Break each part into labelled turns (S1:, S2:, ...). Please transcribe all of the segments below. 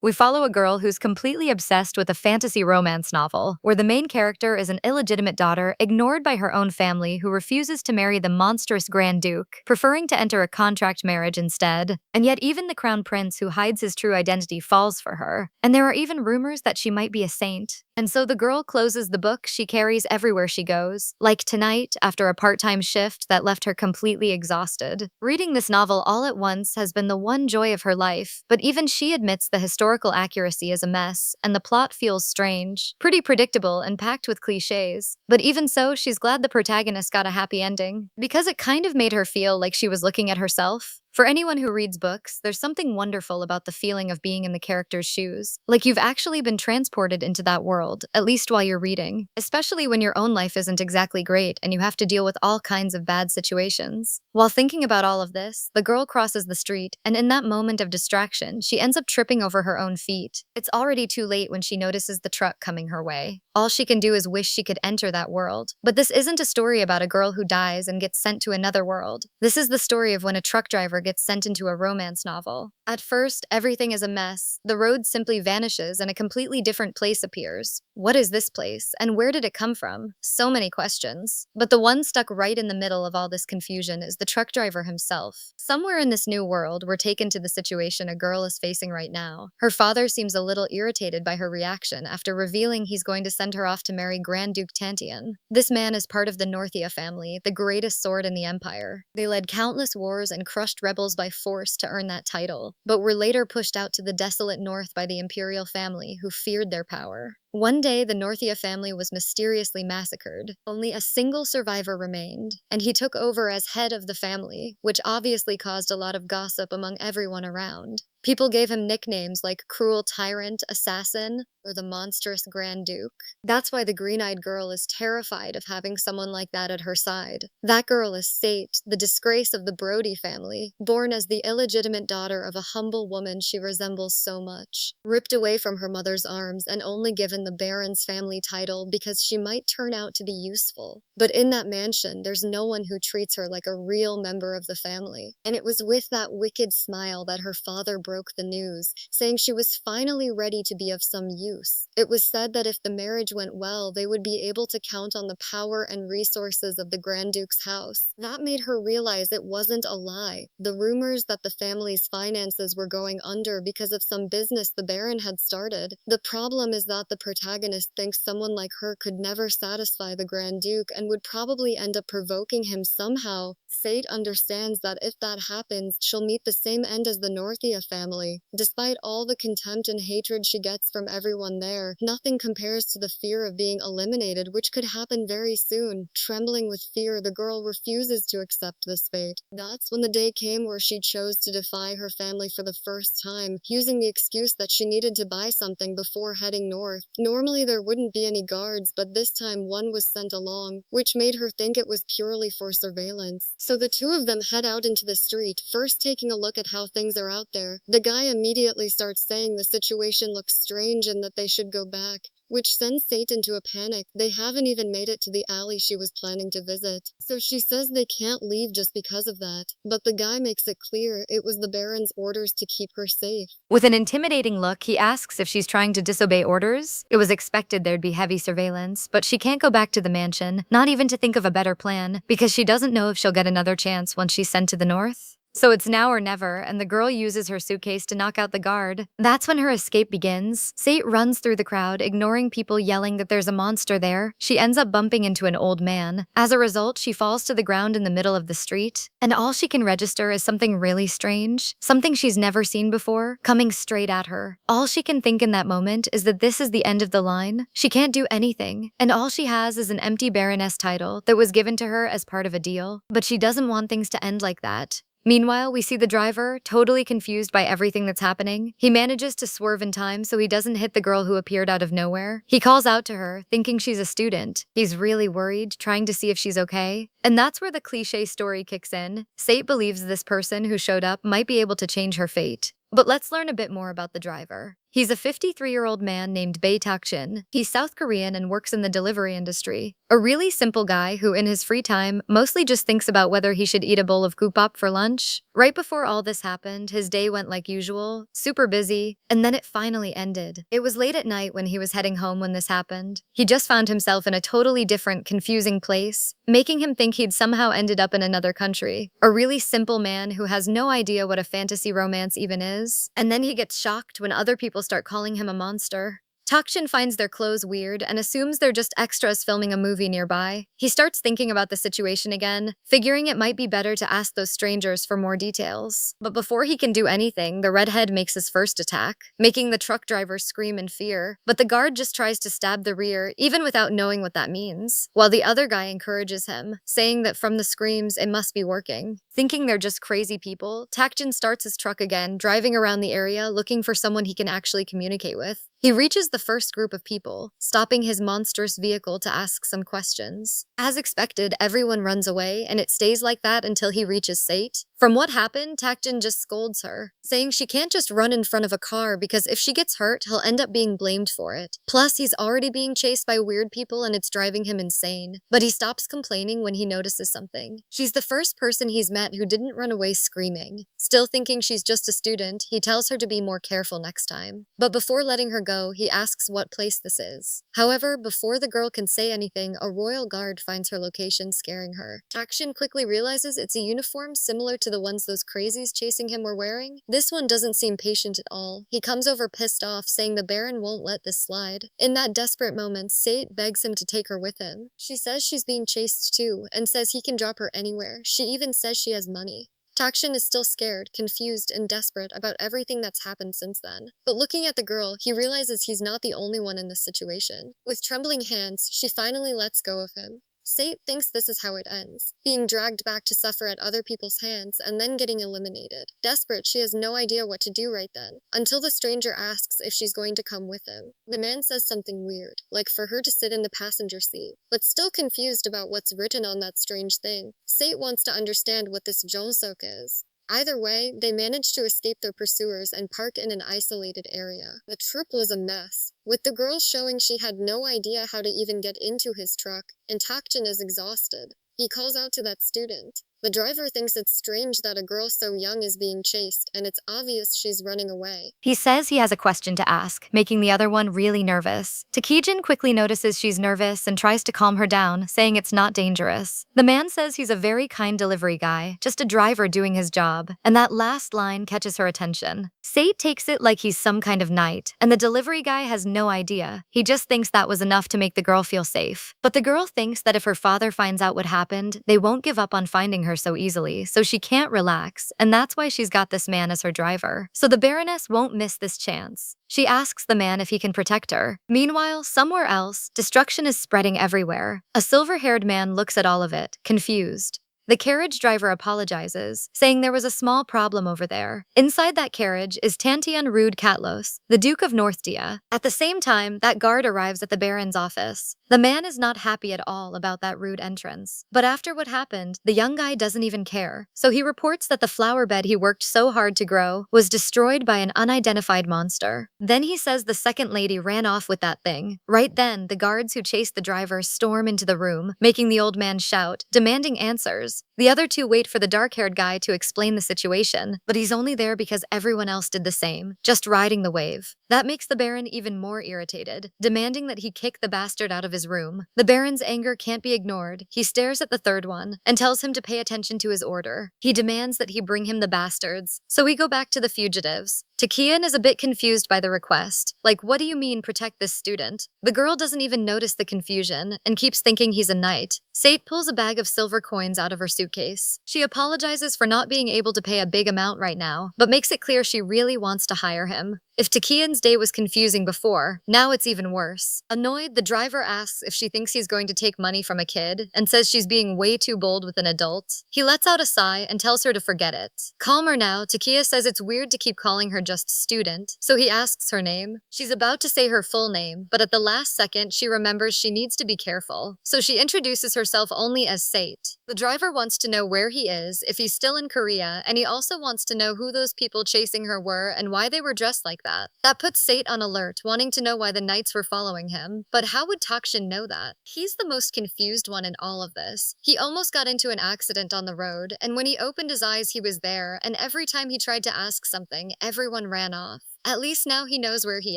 S1: We follow a girl who's completely obsessed with a fantasy romance novel, where the main character is an illegitimate daughter ignored by her own family who refuses to marry the monstrous Grand Duke, preferring to enter a contract marriage instead. And yet even the crown prince who hides his true identity falls for her, and there are even rumors that she might be a saint. And so the girl closes the book she carries everywhere she goes, like tonight after a part-time shift that left her completely exhausted. Reading this novel all at once has been the one joy of her life, but even she admits the historical accuracy is a mess, and the plot feels strange, pretty predictable and packed with cliches. But even so, she's glad the protagonist got a happy ending, because it kind of made her feel like she was looking at herself. For anyone who reads books, there's something wonderful about the feeling of being in the character's shoes, like you've actually been transported into that world, at least while you're reading, especially when your own life isn't exactly great and you have to deal with all kinds of bad situations. While thinking about all of this, the girl crosses the street, and in that moment of distraction, she ends up tripping over her own feet. It's already too late when she notices the truck coming her way. All she can do is wish she could enter that world. But this isn't a story about a girl who dies and gets sent to another world. This is the story of when a truck driver gets sent into a romance novel. At first, everything is a mess. The road simply vanishes and a completely different place appears. What is this place, and where did it come from? So many questions. But the one stuck right in the middle of all this confusion is the truck driver himself. Somewhere in this new world, we're taken to the situation a girl is facing right now. Her father seems a little irritated by her reaction after revealing he's going to send her off to marry Grand Duke Tantian. This man is part of the Northia family, the greatest sword in the empire. They led countless wars and crushed rebels by force to earn that title, but were later pushed out to the desolate north by the imperial family who feared their power. One day, the Northia family was mysteriously massacred. Only a single survivor remained, and he took over as head of the family, which obviously caused a lot of gossip among everyone around. People gave him nicknames like Cruel Tyrant, Assassin, or the Monstrous Grand Duke. That's why the green-eyed girl is terrified of having someone like that at her side. That girl is Sate, the disgrace of the Brody family, born as the illegitimate daughter of a humble woman she resembles so much. Ripped away from her mother's arms and only given the Baron's family title because she might turn out to be useful. But in that mansion, there's no one who treats her like a real member of the family. And it was with that wicked smile that her father broke the news, saying she was finally ready to be of some use. It was said that if the marriage went well, they would be able to count on the power and resources of the Grand Duke's house. That made her realize it wasn't a lie. The rumors that the family's finances were going under because of some business the Baron had started. The problem is that the protagonist thinks someone like her could never satisfy the Grand Duke and would probably end up provoking him somehow. Sate understands that if that happens, she'll meet the same end as the Northia family. Despite all the contempt and hatred she gets from everyone there, nothing compares to the fear of being eliminated, which could happen very soon. Trembling with fear, the girl refuses to accept this fate. That's when the day came where she chose to defy her family for the first time, using the excuse that she needed to buy something before heading north. Normally there wouldn't be any guards, but this time one was sent along, which made her think it was purely for surveillance. So the two of them head out into the street, first taking a look at how things are out there. The guy immediately starts saying the situation looks strange and that they should go back, which sends Sate into a panic. They haven't even made it to the alley she was planning to visit, so she says they can't leave just because of that. But the guy makes it clear it was the Baron's orders to keep her safe. With an intimidating look, he asks if she's trying to disobey orders. It was expected there'd be heavy surveillance, but she can't go back to the mansion, not even to think of a better plan, because she doesn't know if she'll get another chance once she's sent to the north. So it's now or never, and the girl uses her suitcase to knock out the guard. That's when her escape begins. Sate runs through the crowd, ignoring people yelling that there's a monster there. She ends up bumping into an old man. As a result, she falls to the ground in the middle of the street, and all she can register is something really strange, something she's never seen before, coming straight at her. All she can think in that moment is that this is the end of the line. She can't do anything, and all she has is an empty Baroness title that was given to her as part of a deal. But she doesn't want things to end like that. Meanwhile, we see the driver, totally confused by everything that's happening. He manages to swerve in time so he doesn't hit the girl who appeared out of nowhere. He calls out to her, thinking she's a student. He's really worried, trying to see if she's okay. And that's where the cliché story kicks in. Sate believes this person who showed up might be able to change her fate. But let's learn a bit more about the driver. He's a 53-year-old man named Bae Tak-shin. He's South Korean and works in the delivery industry. A really simple guy who in his free time mostly just thinks about whether he should eat a bowl of goopap for lunch. Right before all this happened, his day went like usual, super busy, and then it finally ended. It was late at night when he was heading home when this happened. He just found himself in a totally different, confusing place, making him think he'd somehow ended up in another country. A really simple man who has no idea what a fantasy romance even is. And then he gets shocked when other people start calling him a monster. Takshin finds their clothes weird and assumes they're just extras filming a movie nearby. He starts thinking about the situation again, figuring it might be better to ask those strangers for more details. But before he can do anything, the redhead makes his first attack, making the truck driver scream in fear. But the guard just tries to stab the rear, even without knowing what that means, while the other guy encourages him, saying that from the screams, it must be working. Thinking they're just crazy people, Takshin starts his truck again, driving around the area looking for someone he can actually communicate with. He reaches the first group of people, stopping his monstrous vehicle to ask some questions. As expected, everyone runs away, and it stays like that until he reaches Sate. From what happened, Takjin just scolds her, saying she can't just run in front of a car because if she gets hurt, he'll end up being blamed for it. Plus, he's already being chased by weird people and it's driving him insane. But he stops complaining when he notices something. She's the first person he's met who didn't run away screaming. Still thinking she's just a student, he tells her to be more careful next time. But before letting her go, he asks what place this is. However, before the girl can say anything, a royal guard finds her location, scaring her. Akshin quickly realizes it's a uniform similar to the ones those crazies chasing him were wearing. This one doesn't seem patient at all. He comes over pissed off, saying the Baron won't let this slide. In that desperate moment, Sate begs him to take her with him. She says she's being chased too, and says he can drop her anywhere. She even says she has money. Takshin is still scared, confused, and desperate about everything that's happened since then. But looking at the girl, he realizes he's not the only one in this situation. With trembling hands, she finally lets go of him. Sate thinks this is how it ends, being dragged back to suffer at other people's hands and then getting eliminated. Desperate, she has no idea what to do right then, until the stranger asks if she's going to come with him. The man says something weird, like for her to sit in the passenger seat, but still confused about what's written on that strange thing. Sate wants to understand what this Jonsok is. Either way, they manage to escape their pursuers and park in an isolated area. The trip was a mess, with the girl showing she had no idea how to even get into his truck, and Takjin is exhausted. He calls out to that student. The driver thinks it's strange that a girl so young is being chased, and it's obvious she's running away. He says he has a question to ask, making the other one really nervous. Takijin quickly notices she's nervous and tries to calm her down, saying it's not dangerous. The man says he's a very kind delivery guy, just a driver doing his job, and that last line catches her attention. Sate takes it like he's some kind of knight, and the delivery guy has no idea. He just thinks that was enough to make the girl feel safe. But the girl thinks that if her father finds out what happened, they won't give up on finding her so easily, so she can't relax, and that's why she's got this man as her driver. So the Baroness won't miss this chance. She asks the man if he can protect her. Meanwhile, somewhere else, destruction is spreading everywhere. A silver-haired man looks at all of it, confused. The carriage driver apologizes, saying there was a small problem over there. Inside that carriage is Tantian Rude Katlos, the Duke of Northdia. At the same time, that guard arrives at the Baron's office. The man is not happy at all about that rude entrance. But after what happened, the young guy doesn't even care. So he reports that the flower bed he worked so hard to grow was destroyed by an unidentified monster. Then he says the second lady ran off with that thing. Right then, the guards who chased the driver storm into the room, making the old man shout, demanding answers. The other two wait for the dark-haired guy to explain the situation, but he's only there because everyone else did the same, just riding the wave. That makes the Baron even more irritated, demanding that he kick the bastard out of his room. The Baron's anger can't be ignored. He stares at the third one and tells him to pay attention to his order. He demands that he bring him the bastards. So we go back to the fugitives. Takian is a bit confused by the request. Like, what do you mean protect this student? The girl doesn't even notice the confusion and keeps thinking he's a knight. Sate pulls a bag of silver coins out of her suitcase. She apologizes for not being able to pay a big amount right now, but makes it clear she really wants to hire him. If Takian's day was confusing before, now it's even worse. Annoyed, the driver asks if she thinks he's going to take money from a kid and says she's being way too bold with an adult. He lets out a sigh and tells her to forget it. Calmer now, Takia says it's weird to keep calling her just student, so he asks her name. She's about to say her full name, but at the last second, she remembers she needs to be careful, so she introduces herself only as Sate. The driver wants to know where he is, if he's still in Korea, and he also wants to know who those people chasing her were and why they were dressed like that. that. That puts Sate on alert, wanting to know why the knights were following him. But how would Takshin know that? He's the most confused one in all of this. He almost got into an accident on the road, and when he opened his eyes, he was there, and every time he tried to ask something, everyone ran off. At least now he knows where he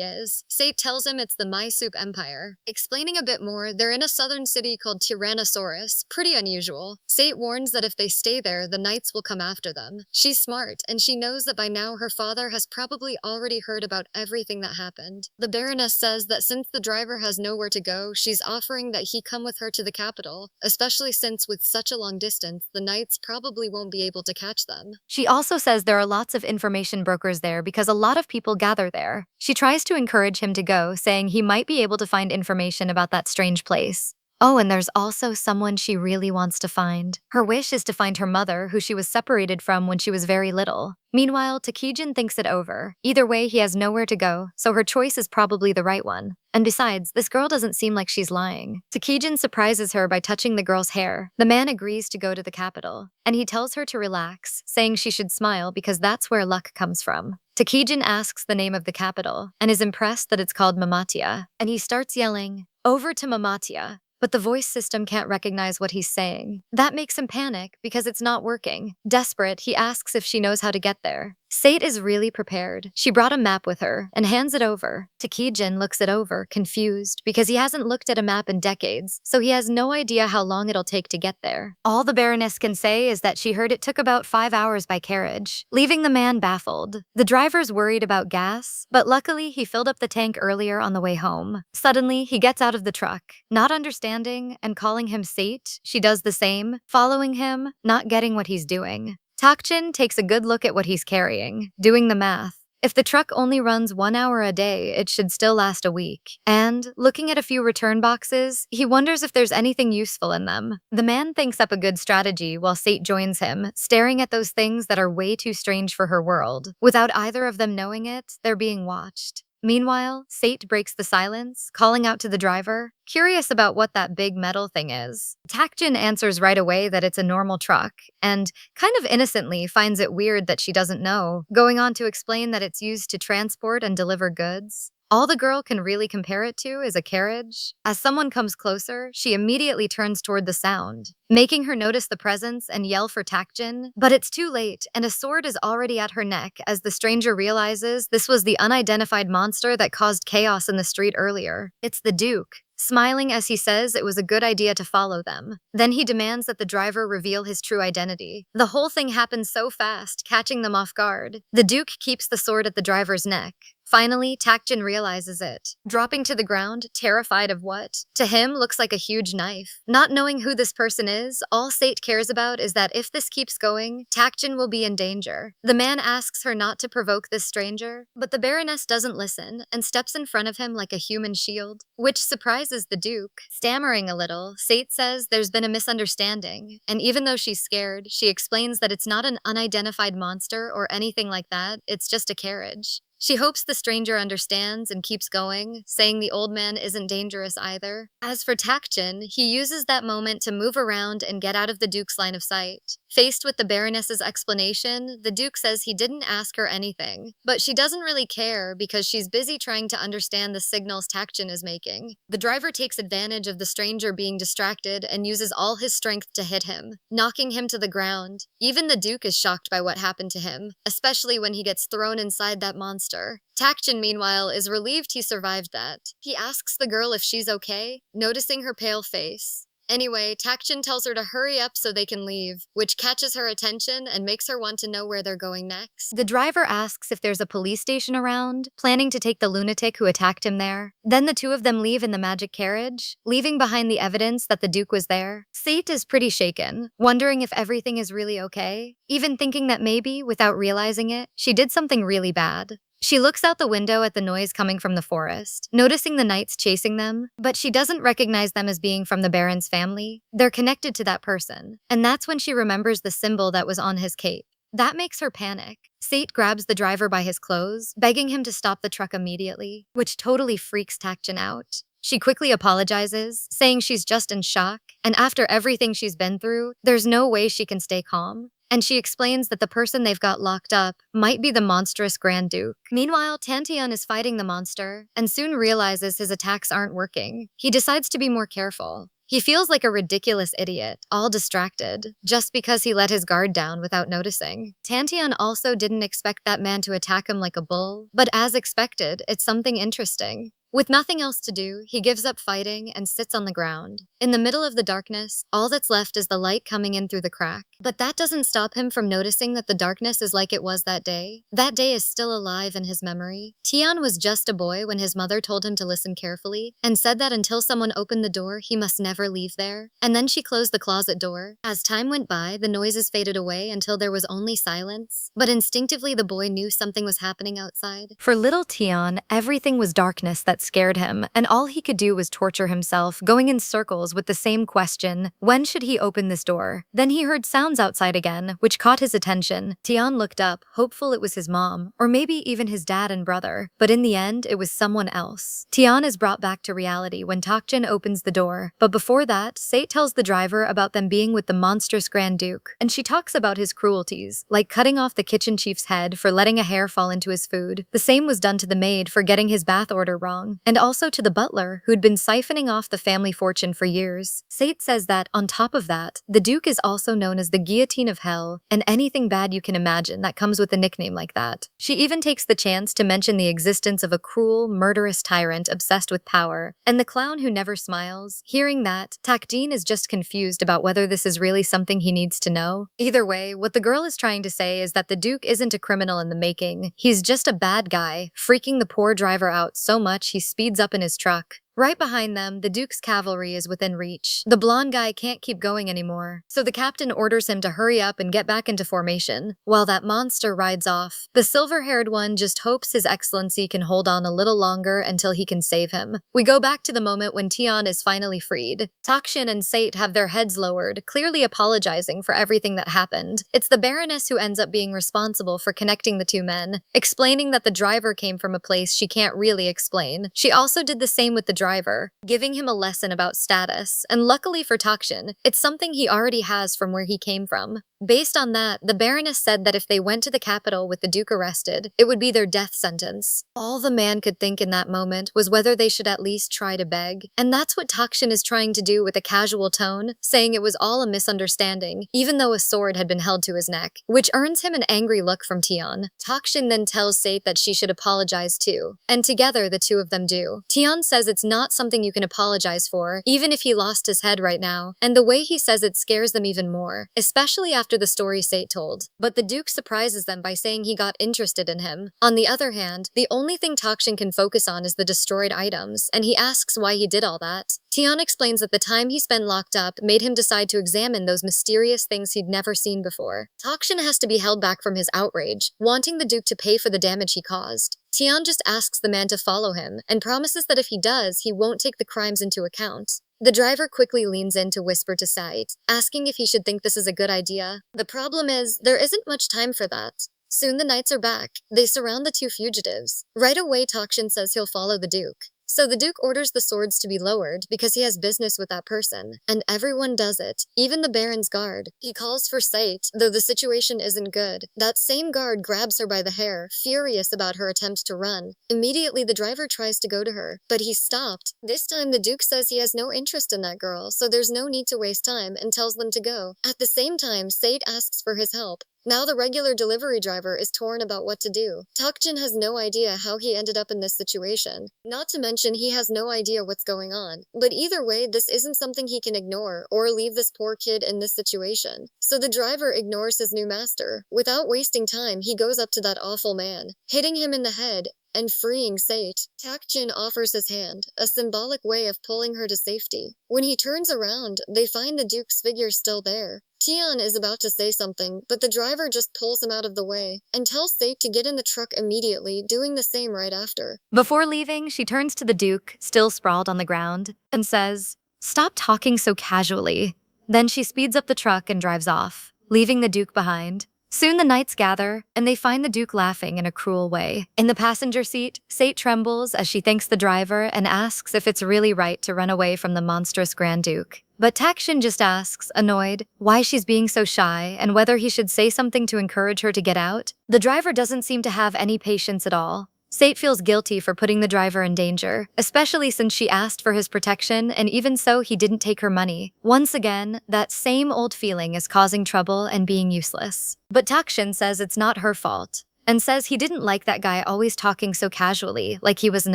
S1: is. Sate tells him it's the Mysoup Empire. Explaining a bit more, they're in a southern city called Tyrannosaurus. Pretty unusual. Sate warns that if they stay there, the knights will come after them. She's smart, and she knows that by now her father has probably already heard about everything that happened. The Baroness says that since the driver has nowhere to go, she's offering that he come with her to the capital, especially since with such a long distance, the knights probably won't be able to catch them. She also says there are lots of information brokers there because a lot of people gather there. She tries to encourage him to go, saying he might be able to find information about that strange place. Oh, and there's also someone she really wants to find. Her wish is to find her mother, who she was separated from when she was very little. Meanwhile, Takijin thinks it over. Either way, he has nowhere to go, so her choice is probably the right one. And besides, this girl doesn't seem like she's lying. Takijin surprises her by touching the girl's hair. The man agrees to go to the capital, and he tells her to relax, saying she should smile because that's where luck comes from. Takijin asks the name of the capital, and is impressed that it's called Mamatia, and he starts yelling, "Over to Mamatia." But the voice system can't recognize what he's saying. That makes him panic because it's not working. Desperate, he asks if she knows how to get there. Sate is really prepared. She brought a map with her and hands it over. Takijin looks it over, confused, because he hasn't looked at a map in decades, so he has no idea how long it'll take to get there. All the Baroness can say is that she heard it took about 5 hours by carriage, leaving the man baffled. The driver's worried about gas, but luckily he filled up the tank earlier on the way home. Suddenly, he gets out of the truck, not understanding and calling him Sate. She does the same, following him, not getting what he's doing. Takjin takes a good look at what he's carrying, doing the math. If the truck only runs 1 hour a day, it should still last a week. And, looking at a few return boxes, he wonders if there's anything useful in them. The man thinks up a good strategy while Sate joins him, staring at those things that are way too strange for her world. Without either of them knowing it, they're being watched. Meanwhile, Sate breaks the silence, calling out to the driver, curious about what that big metal thing is. Takjin answers right away that it's a normal truck, and, kind of innocently, finds it weird that she doesn't know, going on to explain that it's used to transport and deliver goods. All the girl can really compare it to is a carriage. As someone comes closer, she immediately turns toward the sound, making her notice the presence and yell for Takjin, but it's too late, and a sword is already at her neck as the stranger realizes this was the unidentified monster that caused chaos in the street earlier. It's the Duke, smiling as he says it was a good idea to follow them. Then he demands that the driver reveal his true identity. The whole thing happens so fast, catching them off guard. The Duke keeps the sword at the driver's neck. Finally, Takjin realizes it, dropping to the ground, terrified of what, to him, looks like a huge knife. Not knowing who this person is, all Sate cares about is that if this keeps going, Takjin will be in danger. The man asks her not to provoke this stranger, but the Baroness doesn't listen and steps in front of him like a human shield, which surprises the Duke. Stammering a little, Sate says there's been a misunderstanding, and even though she's scared, she explains that it's not an unidentified monster or anything like that, it's just a carriage. She hopes the stranger understands and keeps going, saying the old man isn't dangerous either. As for Takjin, he uses that moment to move around and get out of the Duke's line of sight. Faced with the Baroness's explanation, the Duke says he didn't ask her anything, but she doesn't really care because she's busy trying to understand the signals Takjin is making. The driver takes advantage of the stranger being distracted and uses all his strength to hit him, knocking him to the ground. Even the Duke is shocked by what happened to him, especially when he gets thrown inside that monster. Takjin, meanwhile, is relieved he survived that. He asks the girl if she's okay, noticing her pale face. Anyway, Takjin tells her to hurry up so they can leave, which catches her attention and makes her want to know where they're going next. The driver asks if there's a police station around, planning to take the lunatic who attacked him there. Then the two of them leave in the magic carriage, leaving behind the evidence that the Duke was there. Sate is pretty shaken, wondering if everything is really okay, even thinking that maybe, without realizing it, she did something really bad. She looks out the window at the noise coming from the forest, noticing the knights chasing them, but she doesn't recognize them as being from the Baron's family. They're connected to that person, and that's when she remembers the symbol that was on his cape. That makes her panic. Sate grabs the driver by his clothes, begging him to stop the truck immediately, which totally freaks Takjin out. She quickly apologizes, saying she's just in shock, and after everything she's been through, there's no way she can stay calm. and she explains that the person they've got locked up might be the monstrous Grand Duke. Meanwhile, Tantian is fighting the monster and soon realizes his attacks aren't working. He decides to be more careful. He feels like a ridiculous idiot, all distracted, just because he let his guard down without noticing. Tantian also didn't expect that man to attack him like a bull, but as expected, it's something interesting. With nothing else to do, he gives up fighting and sits on the ground. In the middle of the darkness, all that's left is the light coming in through the crack. But that doesn't stop him from noticing that the darkness is like it was that day. That day is still alive in his memory. Tian was just a boy when his mother told him to listen carefully and said that until someone opened the door, he must never leave there. And then she closed the closet door. As time went by, the noises faded away until there was only silence. But instinctively, the boy knew something was happening outside. For little Tian, everything was darkness that scared him, and all he could do was torture himself, going in circles with the same question: when should he open this door? Then he heard sounds outside again, which caught his attention. Tian looked up, hopeful it was his mom, or maybe even his dad and brother, but in the end, it was someone else. Tian is brought back to reality when Takjin opens the door, but before that, Sate tells the driver about them being with the monstrous Grand Duke, and she talks about his cruelties, like cutting off the kitchen chief's head for letting a hair fall into his food. The same was done to the maid for getting his bath order wrong, and also to the butler, who'd been siphoning off the family fortune for years. Sate says that, on top of that, the Duke is also known as the guillotine of hell, and anything bad you can imagine that comes with a nickname like that. She even takes the chance to mention the existence of a cruel, murderous tyrant obsessed with power, and the clown who never smiles. Hearing that, Takjin is just confused about whether this is really something he needs to know. Either way, what the girl is trying to say is that the Duke isn't a criminal in the making. He's just a bad guy, freaking the poor driver out so much he speeds up in his truck. Right behind them, the Duke's cavalry is within reach. The blonde guy can't keep going anymore, so the captain orders him to hurry up and get back into formation, while that monster rides off. The silver-haired one just hopes His Excellency can hold on a little longer until he can save him. We go back to the moment when Tian is finally freed. Takjin and Sate have their heads lowered, clearly apologizing for everything that happened. It's the Baroness who ends up being responsible for connecting the two men, explaining that the driver came from a place she can't really explain. She also did the same with the driver, giving him a lesson about status, and luckily for Takjin, it's something he already has from where he came from. Based on that, the Baroness said that if they went to the capital with the Duke arrested, it would be their death sentence. All the man could think in that moment was whether they should at least try to beg, and that's what Takjin is trying to do with a casual tone, saying it was all a misunderstanding, even though a sword had been held to his neck, which earns him an angry look from Tian. Takjin then tells Sate that she should apologize too, and together the two of them do. Tian says it's not something you can apologize for, even if he lost his head right now, and the way he says it scares them even more, especially after the story Sate told. But the Duke surprises them by saying he got interested in him. On the other hand, the only thing Takjin can focus on is the destroyed items, and he asks why he did all that. Tian explains that the time he spent locked up made him decide to examine those mysterious things he'd never seen before. Takjin has to be held back from his outrage, wanting the Duke to pay for the damage he caused. Tian just asks the man to follow him, and promises that if he does, he won't take the crimes into account. The driver quickly leans in to whisper to Sate, asking if he should think this is a good idea. The problem is, there isn't much time for that. Soon the knights are back. They surround the two fugitives. Right away, Takjin says he'll follow the Duke. So the Duke orders the swords to be lowered because he has business with that person, and everyone does it, even the Baron's guard. He calls for Sate, though the situation isn't good. That same guard grabs her by the hair, furious about her attempt to run. Immediately the driver tries to go to her, but he's stopped. This time the Duke says he has no interest in that girl, so there's no need to waste time, and tells them to go. At the same time, Sate asks for his help. Now the regular delivery driver is torn about what to do. Takjin has no idea how he ended up in this situation. Not to mention he has no idea what's going on. But either way, this isn't something he can ignore or leave this poor kid in this situation. So the driver ignores his new master. Without wasting time, he goes up to that awful man, hitting him in the head and freeing Sate. Takjin offers his hand, a symbolic way of pulling her to safety. When he turns around, they find the Duke's figure still there. Tian is about to say something, but the driver just pulls him out of the way and tells Sate to get in the truck immediately, doing the same right after. Before leaving, she turns to the Duke, still sprawled on the ground, and says, "Stop talking so casually." Then she speeds up the truck and drives off, leaving the Duke behind. Soon the knights gather, and they find the Duke laughing in a cruel way. In the passenger seat, Sate trembles as she thanks the driver and asks if it's really right to run away from the monstrous Grand Duke. But Takshin just asks, annoyed, why she's being so shy and whether he should say something to encourage her to get out. The driver doesn't seem to have any patience at all. Sate feels guilty for putting the driver in danger, especially since she asked for his protection and even so he didn't take her money. Once again, that same old feeling is causing trouble and being useless. But Takshin says it's not her fault, and says he didn't like that guy always talking so casually, like he was an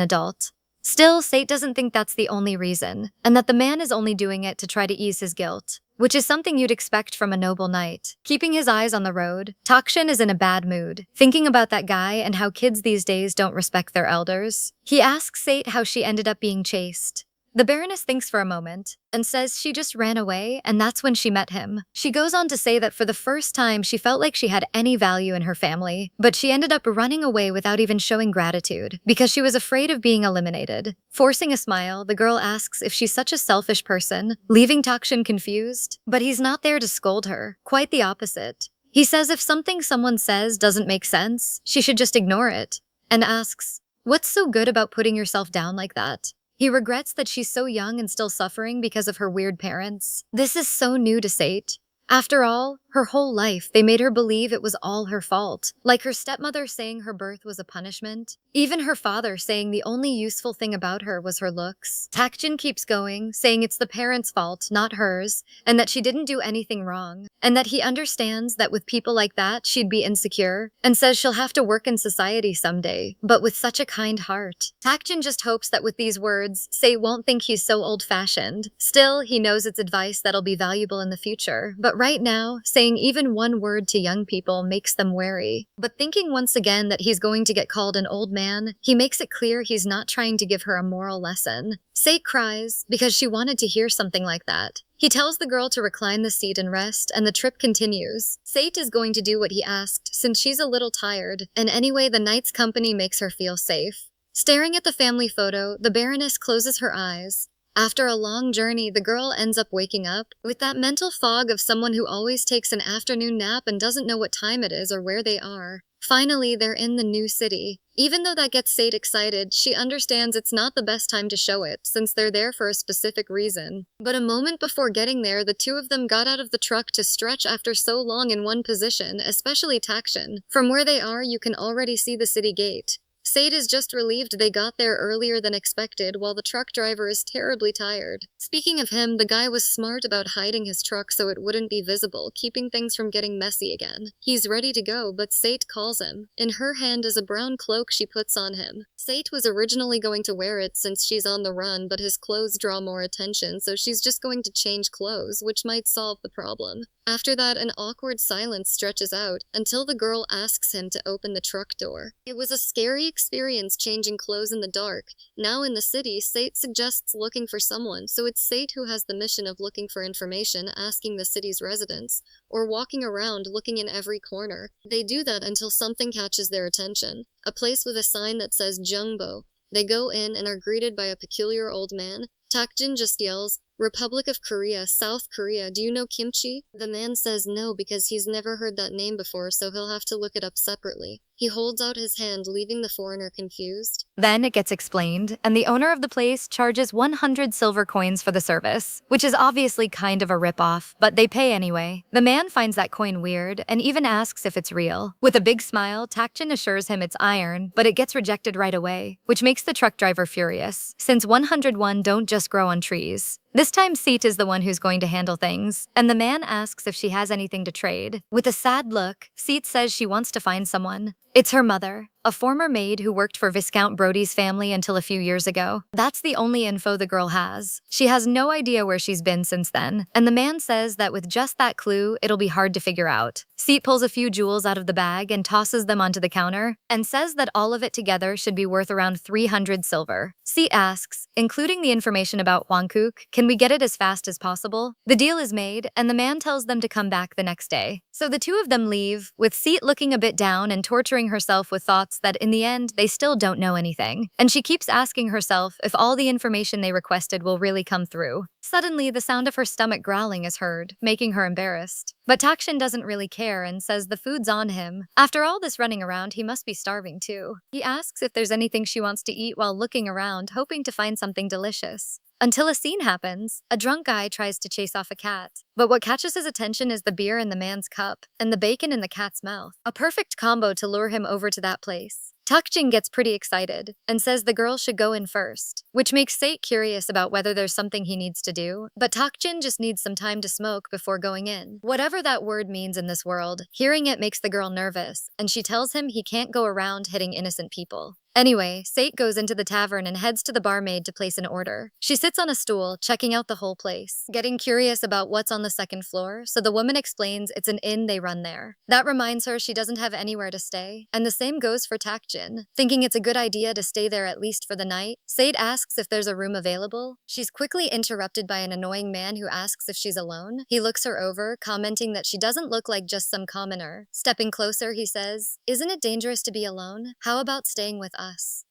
S1: adult. Still, Sate doesn't think that's the only reason, and that the man is only doing it to try to ease his guilt, which is something you'd expect from a noble knight. Keeping his eyes on the road, Takshin is in a bad mood, thinking about that guy and how kids these days don't respect their elders. He asks Sate how she ended up being chased. The Baroness thinks for a moment, and says she just ran away and that's when she met him. She goes on to say that for the first time she felt like she had any value in her family, but she ended up running away without even showing gratitude, because she was afraid of being eliminated. Forcing a smile, the girl asks if she's such a selfish person, leaving Takshin confused. But he's not there to scold her, quite the opposite. He says if something someone says doesn't make sense, she should just ignore it, and asks, what's so good about putting yourself down like that? He regrets that she's so young and still suffering because of her weird parents. This is so new to Sate. After all, her whole life, they made her believe it was all her fault. Like her stepmother saying her birth was a punishment. Even her father saying the only useful thing about her was her looks. Takshin keeps going, saying it's the parents' fault, not hers, and that she didn't do anything wrong, and that he understands that with people like that, she'd be insecure, and says she'll have to work in society someday, but with such a kind heart. Takshin just hopes that with these words, Sate won't think he's so old-fashioned. Still, he knows it's advice that'll be valuable in the future, but right now, saying even one word to young people makes them wary. But thinking once again that he's going to get called an old man, he makes it clear he's not trying to give her a moral lesson. Sate cries because she wanted to hear something like that. He tells the girl to recline the seat and rest, and the trip continues. Sate is going to do what he asked, since she's a little tired, and anyway the knight's company makes her feel safe. Staring at the family photo, the Baroness closes her eyes. After a long journey, the girl ends up waking up with that mental fog of someone who always takes an afternoon nap and doesn't know what time it is or where they are. Finally, they're in the new city. Even though that gets Sate excited, she understands it's not the best time to show it, since they're there for a specific reason. But a moment before getting there, the two of them got out of the truck to stretch after so long in one position, especially Takshin. From where they are, you can already see the city gate. Sate is just relieved they got there earlier than expected, while the truck driver is terribly tired. Speaking of him, the guy was smart about hiding his truck so it wouldn't be visible, keeping things from getting messy again. He's ready to go, but Sate calls him. In her hand is a brown cloak she puts on him. Sate was originally going to wear it since she's on the run, but his clothes draw more attention, so she's just going to change clothes, which might solve the problem. After that, an awkward silence stretches out, until the girl asks him to open the truck door. It was a scary experience changing clothes in the dark. Now in the city, Sate suggests looking for someone, so it's Sate who has the mission of looking for information, asking the city's residents, or walking around looking in every corner. They do that until something catches their attention. A place with a sign that says Jungbo. They go in and are greeted by a peculiar old man. Takshin just yells, "Republic of Korea, South Korea, do you know kimchi?" The man says no because he's never heard that name before, so he'll have to look it up separately. He holds out his hand, leaving the foreigner confused. Then it gets explained, and the owner of the place charges 100 silver coins for the service, which is obviously kind of a ripoff, but they pay anyway. The man finds that coin weird, and even asks if it's real. With a big smile, Takshin assures him it's iron, but it gets rejected right away, which makes the truck driver furious, since 101 don't just grow on trees. This time Sate is the one who's going to handle things, and the man asks if she has anything to trade. With a sad look, Sate says she wants to find someone. It's her mother, a former maid who worked for Viscount Brody's family until a few years ago. That's the only info the girl has. She has no idea where she's been since then, and the man says that with just that clue, it'll be hard to figure out. Sate pulls a few jewels out of the bag and tosses them onto the counter, and says that all of it together should be worth around 300 silver. Sate asks, including the information about Hwangkook, can we get it as fast as possible? The deal is made, and the man tells them to come back the next day. So the two of them leave, with Sate looking a bit down and torturing herself with thoughts insists that in the end, they still don't know anything, and she keeps asking herself if all the information they requested will really come through. Suddenly, the sound of her stomach growling is heard, making her embarrassed. But Takshin doesn't really care and says the food's on him. After all this running around, he must be starving too. He asks if there's anything she wants to eat while looking around, hoping to find something delicious. Until a scene happens, a drunk guy tries to chase off a cat. But what catches his attention is the beer in the man's cup and the bacon in the cat's mouth. A perfect combo to lure him over to that place. Takjin gets pretty excited and says the girl should go in first, which makes Sate curious about whether there's something he needs to do, but Takjin just needs some time to smoke before going in. Whatever that word means in this world, hearing it makes the girl nervous, and she tells him he can't go around hitting innocent people. Anyway, Sate goes into the tavern and heads to the barmaid to place an order. She sits on a stool, checking out the whole place, getting curious about what's on the second floor, so the woman explains it's an inn they run there. That reminds her she doesn't have anywhere to stay, and the same goes for Takjin. Thinking it's a good idea to stay there at least for the night, Sate asks if there's a room available. She's quickly interrupted by an annoying man who asks if she's alone. He looks her over, commenting that she doesn't look like just some commoner. Stepping closer, he says, "Isn't it dangerous to be alone? How about staying with us?"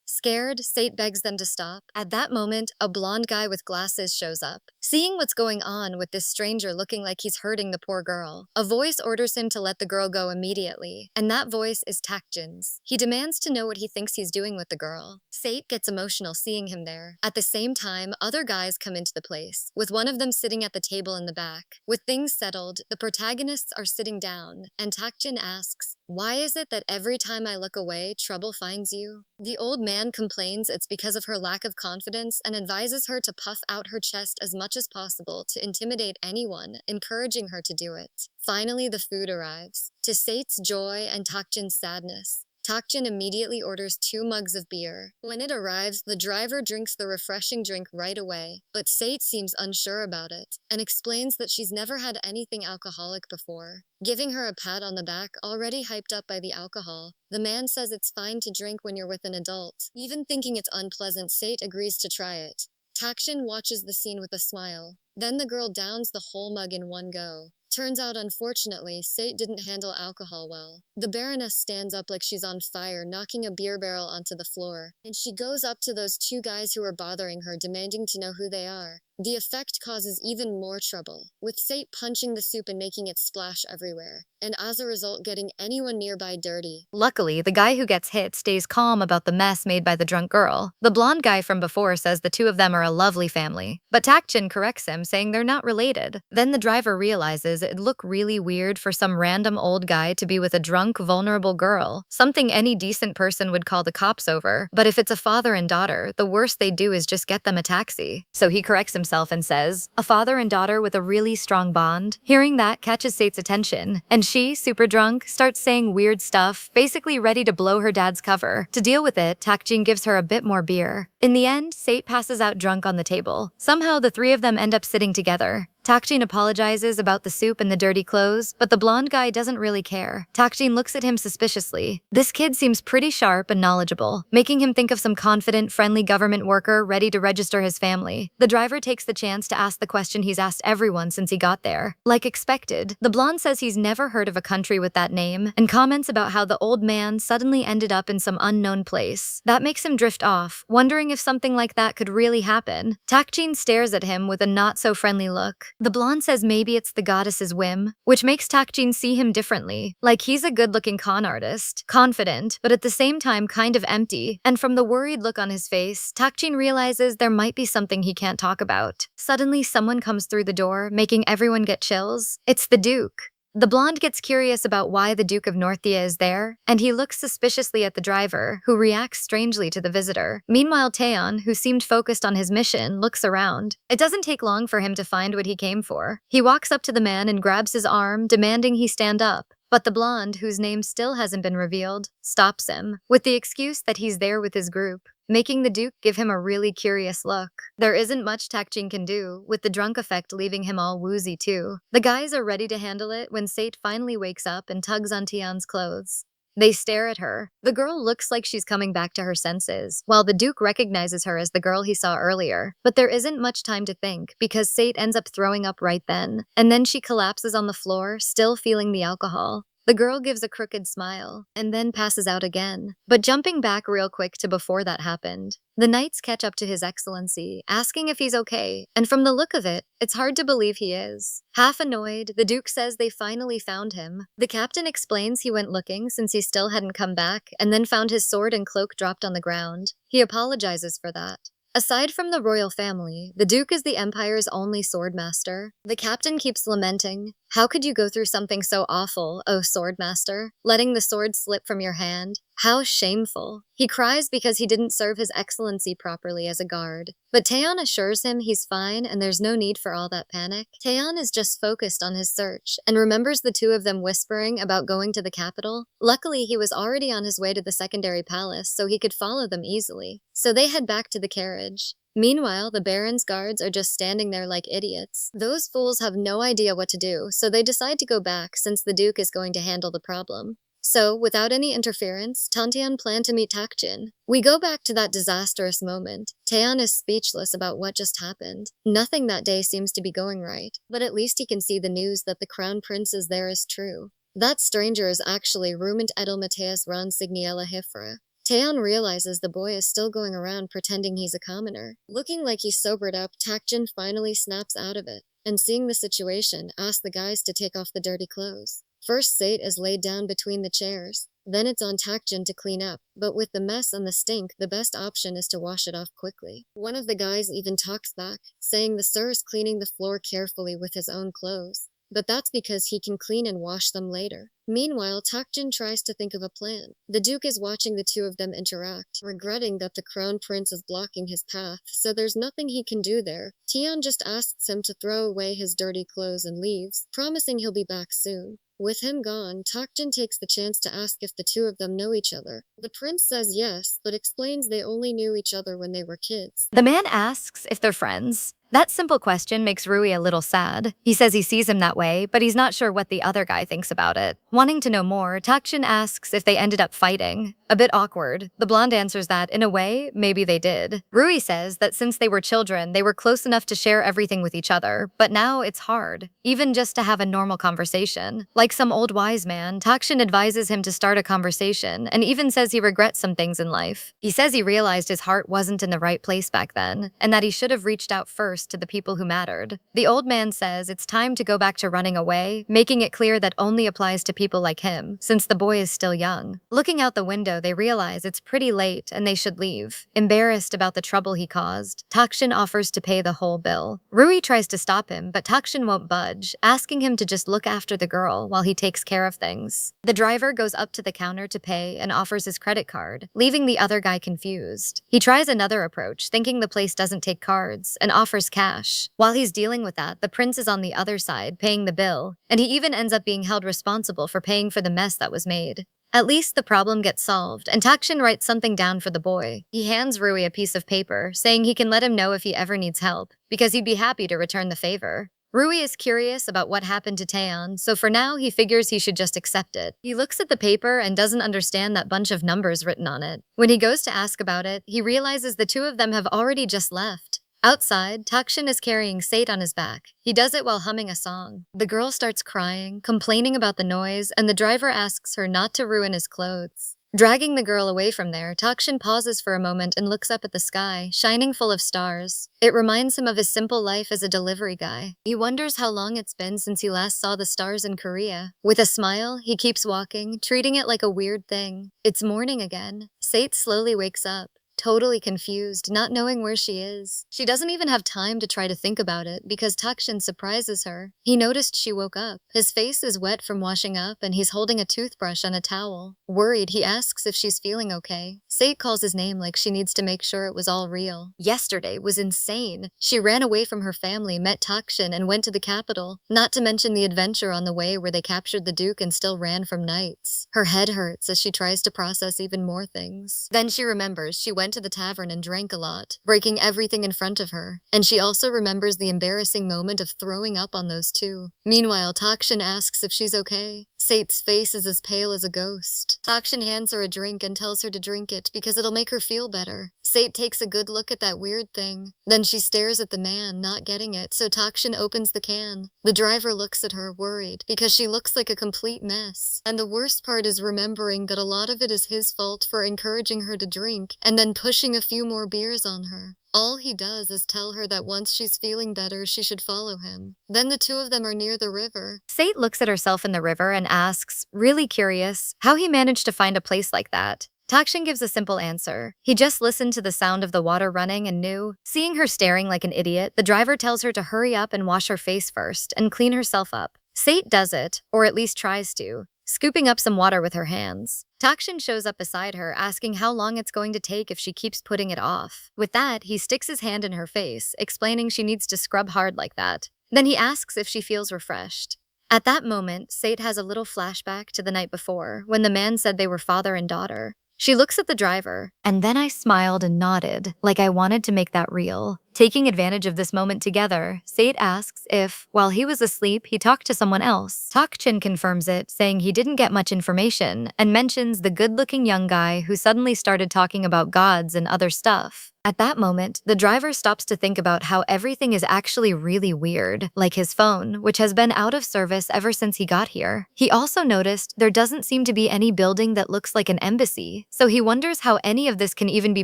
S1: Scared, Sate begs them to stop. At that moment, a blonde guy with glasses shows up. Seeing what's going on with this stranger looking like he's hurting the poor girl, a voice orders him to let the girl go immediately, and that voice is Takjin's. He demands to know what he thinks he's doing with the girl. Sate gets emotional seeing him there. At the same time, other guys come into the place, with one of them sitting at the table in the back. With things settled, the protagonists are sitting down, and Takjin asks, "Why is it that every time I look away, trouble finds you?" The old man complains it's because of her lack of confidence and advises her to puff out her chest as much as possible to intimidate anyone, encouraging her to do it. Finally, the food arrives. To Sate's joy and Takjin's sadness, Takjin immediately orders 2 mugs of beer. When it arrives, the driver drinks the refreshing drink right away, but Sate seems unsure about it and explains that she's never had anything alcoholic before. Giving her a pat on the back, already hyped up by the alcohol, the man says it's fine to drink when you're with an adult. Even thinking it's unpleasant, Sate agrees to try it. Takjin watches the scene with a smile. Then the girl downs the whole mug in one go. Turns out, unfortunately, Sate didn't handle alcohol well. The Baroness stands up like she's on fire, knocking a beer barrel onto the floor, and she goes up to those 2 guys who are bothering her, demanding to know who they are. The effect causes even more trouble, with Sate punching the soup and making it splash everywhere, and as a result getting anyone nearby dirty. Luckily, the guy who gets hit stays calm about the mess made by the drunk girl. The blonde guy from before says the 2 of them are a lovely family, but Takjin corrects him, saying they're not related. Then the driver realizes it'd look really weird for some random old guy to be with a drunk, vulnerable girl, something any decent person would call the cops over. But if it's a father and daughter, the worst they do is just get them a taxi. So he corrects himself and says, "A father and daughter with a really strong bond." Hearing that catches Sate's attention, and she, super drunk, starts saying weird stuff, basically ready to blow her dad's cover. To deal with it, Takjin gives her a bit more beer. In the end, Sate passes out drunk on the table. Somehow the 3 of them end up sitting together. Takjin apologizes about the soup and the dirty clothes, but the blonde guy doesn't really care. Takjin looks at him suspiciously. This kid seems pretty sharp and knowledgeable, making him think of some confident, friendly government worker ready to register his family. The driver takes the chance to ask the question he's asked everyone since he got there. Like expected, the blonde says he's never heard of a country with that name, and comments about how the old man suddenly ended up in some unknown place. That makes him drift off, wondering if something like that could really happen. Takjin stares at him with a not-so-friendly look. The blonde says maybe it's the goddess's whim, which makes Takjin see him differently. Like he's a good-looking con artist, confident, but at the same time kind of empty. And from the worried look on his face, Takjin realizes there might be something he can't talk about. Suddenly, someone comes through the door, making everyone get chills. It's the Duke. The blonde gets curious about why the Duke of Northia is there, and he looks suspiciously at the driver, who reacts strangely to the visitor. Meanwhile, Taeyeon, who seemed focused on his mission, looks around. It doesn't take long for him to find what he came for. He walks up to the man and grabs his arm, demanding he stand up. But the blonde, whose name still hasn't been revealed, stops him, with the excuse that he's there with his group, making the Duke give him a really curious look. There isn't much Takjin can do, with the drunk effect leaving him all woozy too. The guys are ready to handle it when Sate finally wakes up and tugs on Taeyeon's clothes. They stare at her. The girl looks like she's coming back to her senses, while the Duke recognizes her as the girl he saw earlier. But there isn't much time to think, because Sate ends up throwing up right then, and then she collapses on the floor, still feeling the alcohol. The girl gives a crooked smile, and then passes out again. But jumping back real quick to before that happened, the knights catch up to His Excellency, asking if he's okay, and from the look of it, it's hard to believe he is. Half annoyed, the Duke says they finally found him. The captain explains he went looking since he still hadn't come back, and then found his sword and cloak dropped on the ground. He apologizes for that. Aside from the royal family, the Duke is the Empire's only swordmaster. The captain keeps lamenting, "How could you go through something so awful, oh swordmaster? Letting the sword slip from your hand? How shameful." He cries because he didn't serve His Excellency properly as a guard. But Taeyeon assures him he's fine and there's no need for all that panic. Taeyeon is just focused on his search and remembers the two of them whispering about going to the capital. Luckily, he was already on his way to the secondary palace, so he could follow them easily. So they head back to the carriage. Meanwhile, the Baron's guards are just standing there like idiots. Those fools have no idea what to do, so they decide to go back since the Duke is going to handle the problem. So, without any interference, Tantian planned to meet Takjin. We go back to that disastrous moment. Taeyeon is speechless about what just happened. Nothing that day seems to be going right, but at least he can see the news that the crown prince is there is true. That stranger is actually Rumant Edel Mateus Ron Signiela Hifra. Taeyeon realizes the boy is still going around pretending he's a commoner. Looking like he's sobered up, Takjin finally snaps out of it, and seeing the situation, asks the guys to take off the dirty clothes. First, Sate is laid down between the chairs. Then it's on Takjin to clean up, but with the mess and the stink, the best option is to wash it off quickly. One of the guys even talks back, saying the sir is cleaning the floor carefully with his own clothes. But that's because he can clean and wash them later. Meanwhile, Takjin tries to think of a plan. The Duke is watching the two of them interact, regretting that the crown prince is blocking his path, so there's nothing he can do there. Taeyeon just asks him to throw away his dirty clothes and leaves, promising he'll be back soon. With him gone, Takjin takes the chance to ask if the two of them know each other. The prince says yes, but explains they only knew each other when they were kids. The man asks if they're friends. That simple question makes Rui a little sad. He says he sees him that way, but he's not sure what the other guy thinks about it. Wanting to know more, Takjin asks if they ended up fighting. A bit awkward, the blonde answers that, in a way, maybe they did. Rui says that since they were children, they were close enough to share everything with each other, but now it's hard, even just to have a normal conversation. Like some old wise man, Takjin advises him to start a conversation, and even says he regrets some things in life. He says he realized his heart wasn't in the right place back then, and that he should have reached out first to the people who mattered. The old man says it's time to go back to running away, making it clear that only applies to people like him, since the boy is still young. Looking out the window, they realize it's pretty late and they should leave. Embarrassed about the trouble he caused, Takjin offers to pay the whole bill. Rui tries to stop him, but Takjin won't budge, asking him to just look after the girl while he takes care of things. The driver goes up to the counter to pay and offers his credit card, leaving the other guy confused. He tries another approach, thinking the place doesn't take cards, and offers cash. While he's dealing with that, the prince is on the other side, paying the bill, and he even ends up being held responsible for paying for the mess that was made. At least the problem gets solved, and Takjin writes something down for the boy. He hands Rui a piece of paper, saying he can let him know if he ever needs help, because he'd be happy to return the favor. Rui is curious about what happened to Taeyeon, so for now he figures he should just accept it. He looks at the paper and doesn't understand that bunch of numbers written on it. When he goes to ask about it, he realizes the two of them have already just left. Outside, Takjin is carrying Sate on his back. He does it while humming a song. The girl starts crying, complaining about the noise, and the driver asks her not to ruin his clothes. Dragging the girl away from there, Takjin pauses for a moment and looks up at the sky, shining full of stars. It reminds him of his simple life as a delivery guy. He wonders how long it's been since he last saw the stars in Korea. With a smile, he keeps walking, treating it like a weird thing. It's morning again. Sate slowly wakes up, totally confused, not knowing where she is. She doesn't even have time to try to think about it because Takjin surprises her. He noticed she woke up. His face is wet from washing up and he's holding a toothbrush and a towel. Worried, he asks if she's feeling okay. Sate calls his name like she needs to make sure it was all real. Yesterday was insane. She ran away from her family, met Takjin, and went to the capital. Not to mention the adventure on the way where they captured the Duke and still ran from knights. Her head hurts as she tries to process even more things. Then she remembers she went to the tavern and drank a lot, breaking everything in front of her. And she also remembers the embarrassing moment of throwing up on those two. Meanwhile, Takjin asks if she's okay. Sate's face is as pale as a ghost. Takshin hands her a drink and tells her to drink it because it'll make her feel better. Sate takes a good look at that weird thing. Then she stares at the man, not getting it, so Takshin opens the can. The driver looks at her, worried, because she looks like a complete mess. And the worst part is remembering that a lot of it is his fault for encouraging her to drink and then pushing a few more beers on her. All he does is tell her that once she's feeling better, she should follow him. Then the two of them are near the river. Sate looks at herself in the river and asks, really curious, how he managed to find a place like that. Takshin gives a simple answer. He just listened to the sound of the water running and knew. Seeing her staring like an idiot, the driver tells her to hurry up and wash her face first and clean herself up. Sate does it, or at least tries to, scooping up some water with her hands. Takshin shows up beside her, asking how long it's going to take if she keeps putting it off. With that, he sticks his hand in her face, explaining she needs to scrub hard like that. Then he asks if she feels refreshed. At that moment, Sate has a little flashback to the night before, when the man said they were father and daughter. She looks at the driver, and then I smiled and nodded, like I wanted to make that real. Taking advantage of this moment together, Sate asks if, while he was asleep, he talked to someone else. Takshin confirms it, saying he didn't get much information, and mentions the good-looking young guy who suddenly started talking about gods and other stuff. At that moment, the driver stops to think about how everything is actually really weird, like his phone, which has been out of service ever since he got here. He also noticed there doesn't seem to be any building that looks like an embassy, so he wonders how any of this can even be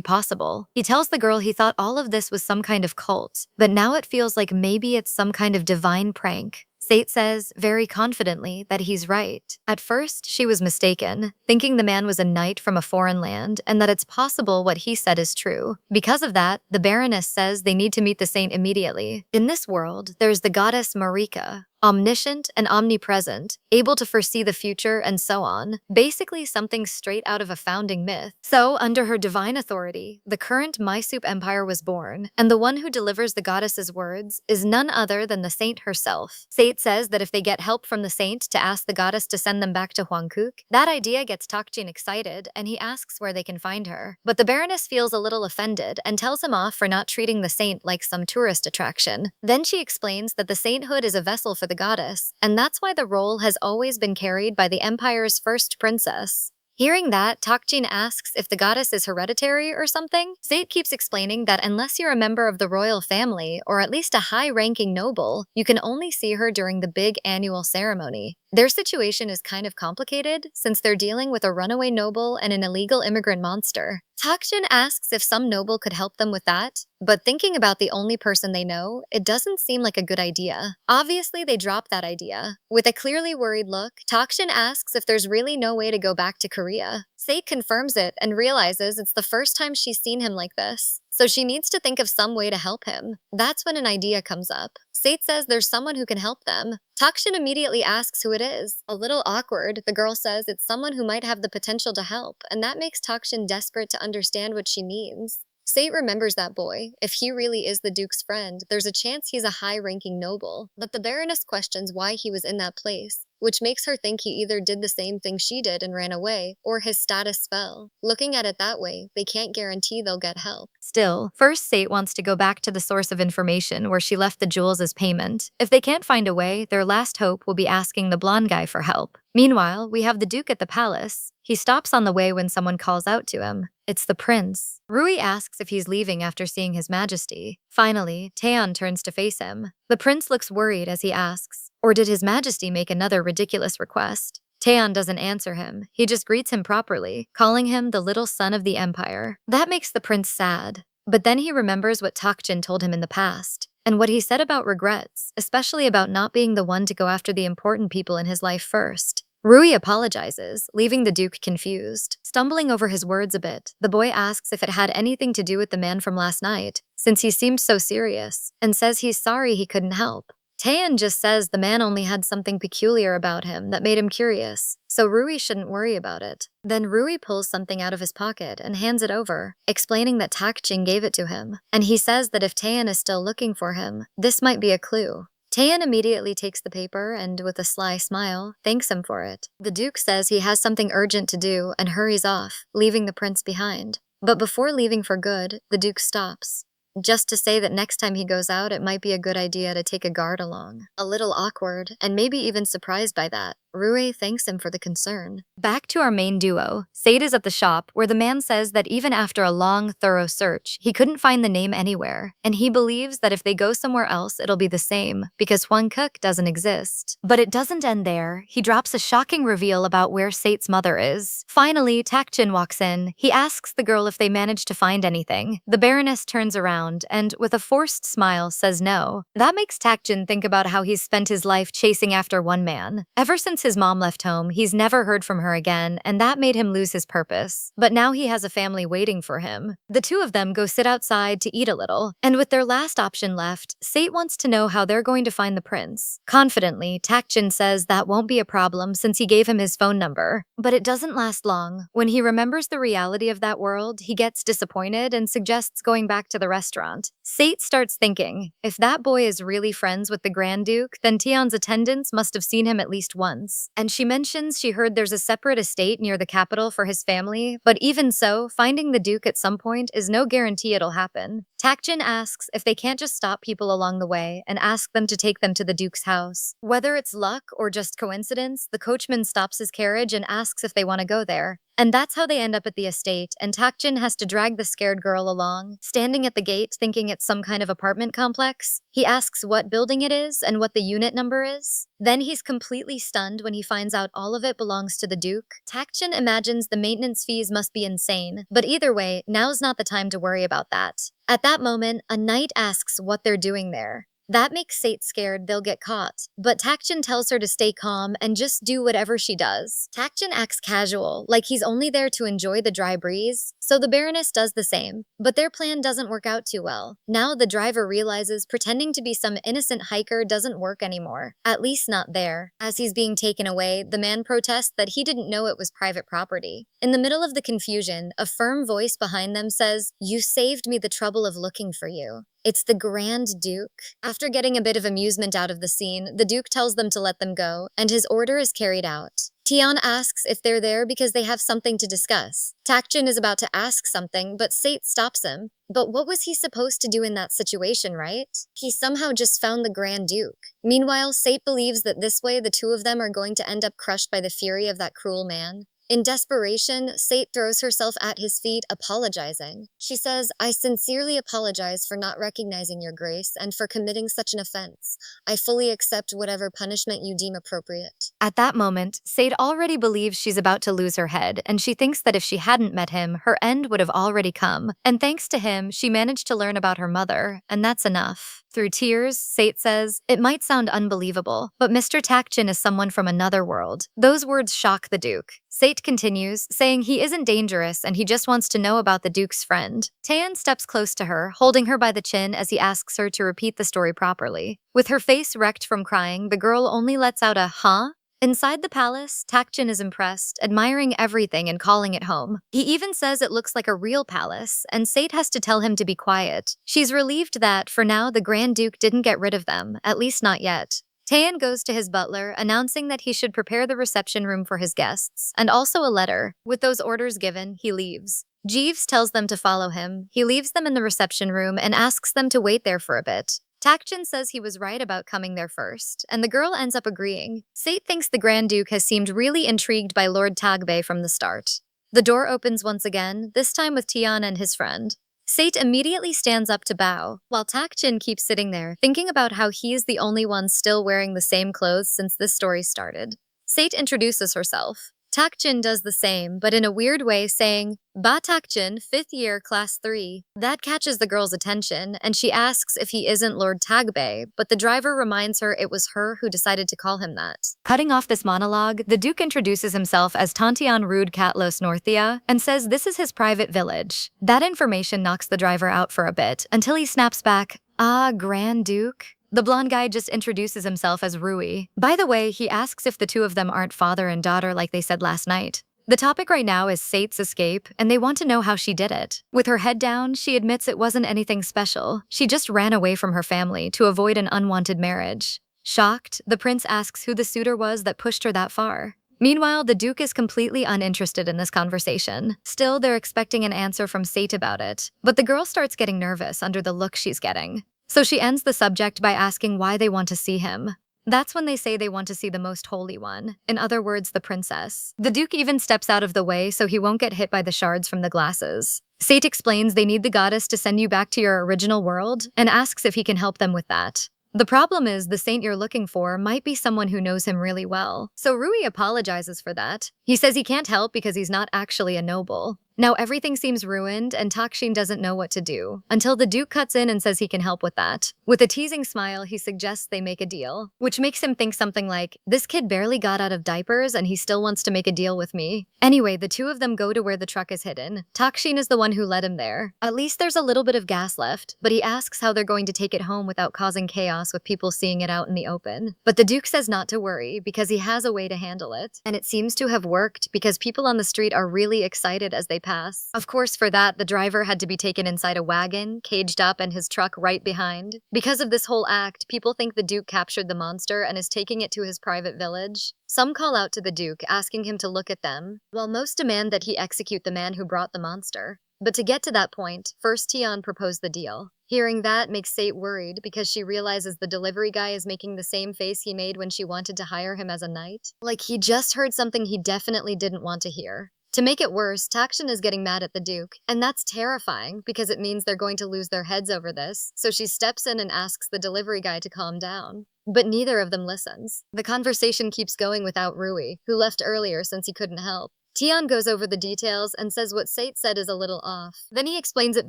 S1: possible. He tells the girl he thought all of this was some kind of cult, but now it feels like maybe it's some kind of divine prank. Sate says, very confidently, that he's right. At first, she was mistaken, thinking the man was a knight from a foreign land and that it's possible what he said is true. Because of that, the Baroness says they need to meet the saint immediately. In this world, there's the goddess Marika, omniscient and omnipresent, able to foresee the future and so on, basically something straight out of a founding myth. So, under her divine authority, the current Mysoup Empire was born, and the one who delivers the goddess's words is none other than the saint herself. Sate says that if they get help from the saint to ask the goddess to send them back to Hwangkook, that idea gets Takshin excited, and he asks where they can find her. But the Baroness feels a little offended and tells him off for not treating the saint like some tourist attraction. Then she explains that the sainthood is a vessel for the goddess, and that's why the role has always been carried by the Empire's first princess. Hearing that, Takshin asks if the goddess is hereditary or something. Sate keeps explaining that unless you're a member of the royal family, or at least a high-ranking noble, you can only see her during the big annual ceremony. Their situation is kind of complicated, since they're dealing with a runaway noble and an illegal immigrant monster. Takshin asks if some noble could help them with that, but thinking about the only person they know, it doesn't seem like a good idea. Obviously, they drop that idea. With a clearly worried look, Takshin asks if there's really no way to go back to Korea. Sate confirms it and realizes it's the first time she's seen him like this, so she needs to think of some way to help him. That's when an idea comes up. Sate says there's someone who can help them. Takshin immediately asks who it is. A little awkward, the girl says it's someone who might have the potential to help, and that makes Takshin desperate to understand what she means. Sate remembers that boy. If he really is the Duke's friend, there's a chance he's a high-ranking noble. But the Baroness questions why he was in that place, which makes her think he either did the same thing she did and ran away, or his status fell. Looking at it that way, they can't guarantee they'll get help. Still, first Sate wants to go back to the source of information where she left the jewels as payment. If they can't find a way, their last hope will be asking the blonde guy for help. Meanwhile, we have the Duke at the palace. He stops on the way when someone calls out to him. It's the prince. Rui asks if he's leaving after seeing his majesty. Finally, Taeyeon turns to face him. The prince looks worried as he asks, or did his majesty make another ridiculous request? Taeyeon doesn't answer him. He just greets him properly, calling him the little son of the empire. That makes the prince sad. But then he remembers what Takshin told him in the past, and what he said about regrets, especially about not being the one to go after the important people in his life first. Rui apologizes, leaving the Duke confused. Stumbling over his words a bit, the boy asks if it had anything to do with the man from last night, since he seemed so serious, and says he's sorry he couldn't help. Taeyeon just says the man only had something peculiar about him that made him curious, so Rui shouldn't worry about it. Then Rui pulls something out of his pocket and hands it over, explaining that Takshin gave it to him, and he says that if Taeyeon is still looking for him, this might be a clue. Taeyeon immediately takes the paper and, with a sly smile, thanks him for it. The Duke says he has something urgent to do and hurries off, leaving the prince behind. But before leaving for good, the Duke stops, just to say that next time he goes out, it might be a good idea to take a guard along. A little awkward, and maybe even surprised by that, Rue thanks him for the concern. Back to our main duo, Sate is at the shop where the man says that even after a long, thorough search, he couldn't find the name anywhere, and he believes that if they go somewhere else, it'll be the same, because Hwang Cook doesn't exist. But it doesn't end there. He drops a shocking reveal about where Sate's mother is. Finally, Takjin walks in. He asks the girl if they managed to find anything. The Baroness turns around and, with a forced smile, says no. That makes Takjin think about how he's spent his life chasing after one man. Ever since his mom left home, he's never heard from her again, and that made him lose his purpose. But now he has a family waiting for him. The two of them go sit outside to eat a little, and with their last option left, Sate wants to know how they're going to find the prince. Confidently, Takjin says that won't be a problem since he gave him his phone number. But it doesn't last long. When he remembers the reality of that world, he gets disappointed and suggests going back to the restaurant. Sate starts thinking, if that boy is really friends with the Grand Duke, then Tion's attendants must have seen him at least once. And she mentions she heard there's a separate estate near the capital for his family, but even so, finding the Duke at some point is no guarantee it'll happen. Takjin asks if they can't just stop people along the way and ask them to take them to the Duke's house. Whether it's luck or just coincidence, the coachman stops his carriage and asks if they want to go there. And that's how they end up at the estate, and Takjin has to drag the scared girl along, standing at the gate thinking it's some kind of apartment complex. He asks what building it is and what the unit number is. Then he's completely stunned when he finds out all of it belongs to the Duke. Takjin imagines the maintenance fees must be insane, but either way, now's not the time to worry about that. At that moment, a knight asks what they're doing there. That makes Sate scared they'll get caught, but Takjin tells her to stay calm and just do whatever she does. Takjin acts casual, like he's only there to enjoy the dry breeze, so the Baroness does the same. But their plan doesn't work out too well. Now the driver realizes pretending to be some innocent hiker doesn't work anymore, at least not there. As he's being taken away, the man protests that he didn't know it was private property. In the middle of the confusion, a firm voice behind them says, "You saved me the trouble of looking for you. It's the Grand Duke." After getting a bit of amusement out of the scene, the Duke tells them to let them go, and his order is carried out. Tion asks if they're there because they have something to discuss. Takjin is about to ask something, but Sate stops him. But what was he supposed to do in that situation, right? He somehow just found the Grand Duke. Meanwhile, Sate believes that this way the two of them are going to end up crushed by the fury of that cruel man. In desperation, Sate throws herself at his feet, apologizing. She says, "I sincerely apologize for not recognizing your grace and for committing such an offense. I fully accept whatever punishment you deem appropriate." At that moment, Sate already believes she's about to lose her head, and she thinks that if she hadn't met him, her end would have already come. And thanks to him, she managed to learn about her mother, and that's enough. Through tears, Sate says, "It might sound unbelievable, but Mr. Takjin is someone from another world." Those words shock the Duke. Sate continues, saying he isn't dangerous and he just wants to know about the Duke's friend. Taeyeon steps close to her, holding her by the chin as he asks her to repeat the story properly. With her face wrecked from crying, the girl only lets out a "huh?" Inside the palace, Takjin is impressed, admiring everything and calling it home. He even says it looks like a real palace, and Sate has to tell him to be quiet. She's relieved that, for now, the Grand Duke didn't get rid of them, at least not yet. Taeyeon goes to his butler, announcing that he should prepare the reception room for his guests, and also a letter. With those orders given, he leaves. Jeeves tells them to follow him. He leaves them in the reception room and asks them to wait there for a bit. Takjin says he was right about coming there first, and the girl ends up agreeing. Sate thinks the Grand Duke has seemed really intrigued by Lord Tagbay from the start. The door opens once again, this time with Tion and his friend. Sate immediately stands up to bow, while Takjin keeps sitting there, thinking about how he's the only one still wearing the same clothes since this story started. Sate introduces herself. Takjin does the same, but in a weird way, saying, "Ba Takjin, 5th year, class 3. That catches the girl's attention, and she asks if he isn't Lord Tagbay, but the driver reminds her it was her who decided to call him that. Cutting off this monologue, the Duke introduces himself as Tantian Rude Katlos Northia and says this is his private village. That information knocks the driver out for a bit, until he snaps back, "Ah, Grand Duke?" The blonde guy just introduces himself as Rui. By the way, he asks if the two of them aren't father and daughter like they said last night. The topic right now is Sate's escape, and they want to know how she did it. With her head down, she admits it wasn't anything special. She just ran away from her family to avoid an unwanted marriage. Shocked, the prince asks who the suitor was that pushed her that far. Meanwhile, the Duke is completely uninterested in this conversation. Still, they're expecting an answer from Sate about it. But the girl starts getting nervous under the look she's getting. So she ends the subject by asking why they want to see him. That's when they say they want to see the most holy one, in other words, the princess. The Duke even steps out of the way so he won't get hit by the shards from the glasses. Sate explains they need the goddess to send you back to your original world and asks if he can help them with that. The problem is the saint you're looking for might be someone who knows him really well. So Rui apologizes for that. He says he can't help because he's not actually a noble. Now everything seems ruined and Takshin doesn't know what to do, until the Duke cuts in and says he can help with that. With a teasing smile, he suggests they make a deal, which makes him think something like, this kid barely got out of diapers and he still wants to make a deal with me. Anyway, the two of them go to where the truck is hidden. Takshin is the one who led him there. At least there's a little bit of gas left, but he asks how they're going to take it home without causing chaos with people seeing it out in the open. But the Duke says not to worry because he has a way to handle it, and it seems to have worked because people on the street are really excited as they pass. Of course, for that, the driver had to be taken inside a wagon, caged up, and his truck right behind. Because of this whole act, people think the Duke captured the monster and is taking it to his private village. Some call out to the Duke, asking him to look at them, while most demand that he execute the man who brought the monster. But to get to that point, first Tian proposed the deal. Hearing that makes Sate worried because she realizes the delivery guy is making the same face he made when she wanted to hire him as a knight. Like he just heard something he definitely didn't want to hear. To make it worse, Takshin is getting mad at the Duke, and that's terrifying because it means they're going to lose their heads over this, so she steps in and asks the delivery guy to calm down. But neither of them listens. The conversation keeps going without Rui, who left earlier since he couldn't help. Tian goes over the details and says what Sate said is a little off. Then he explains it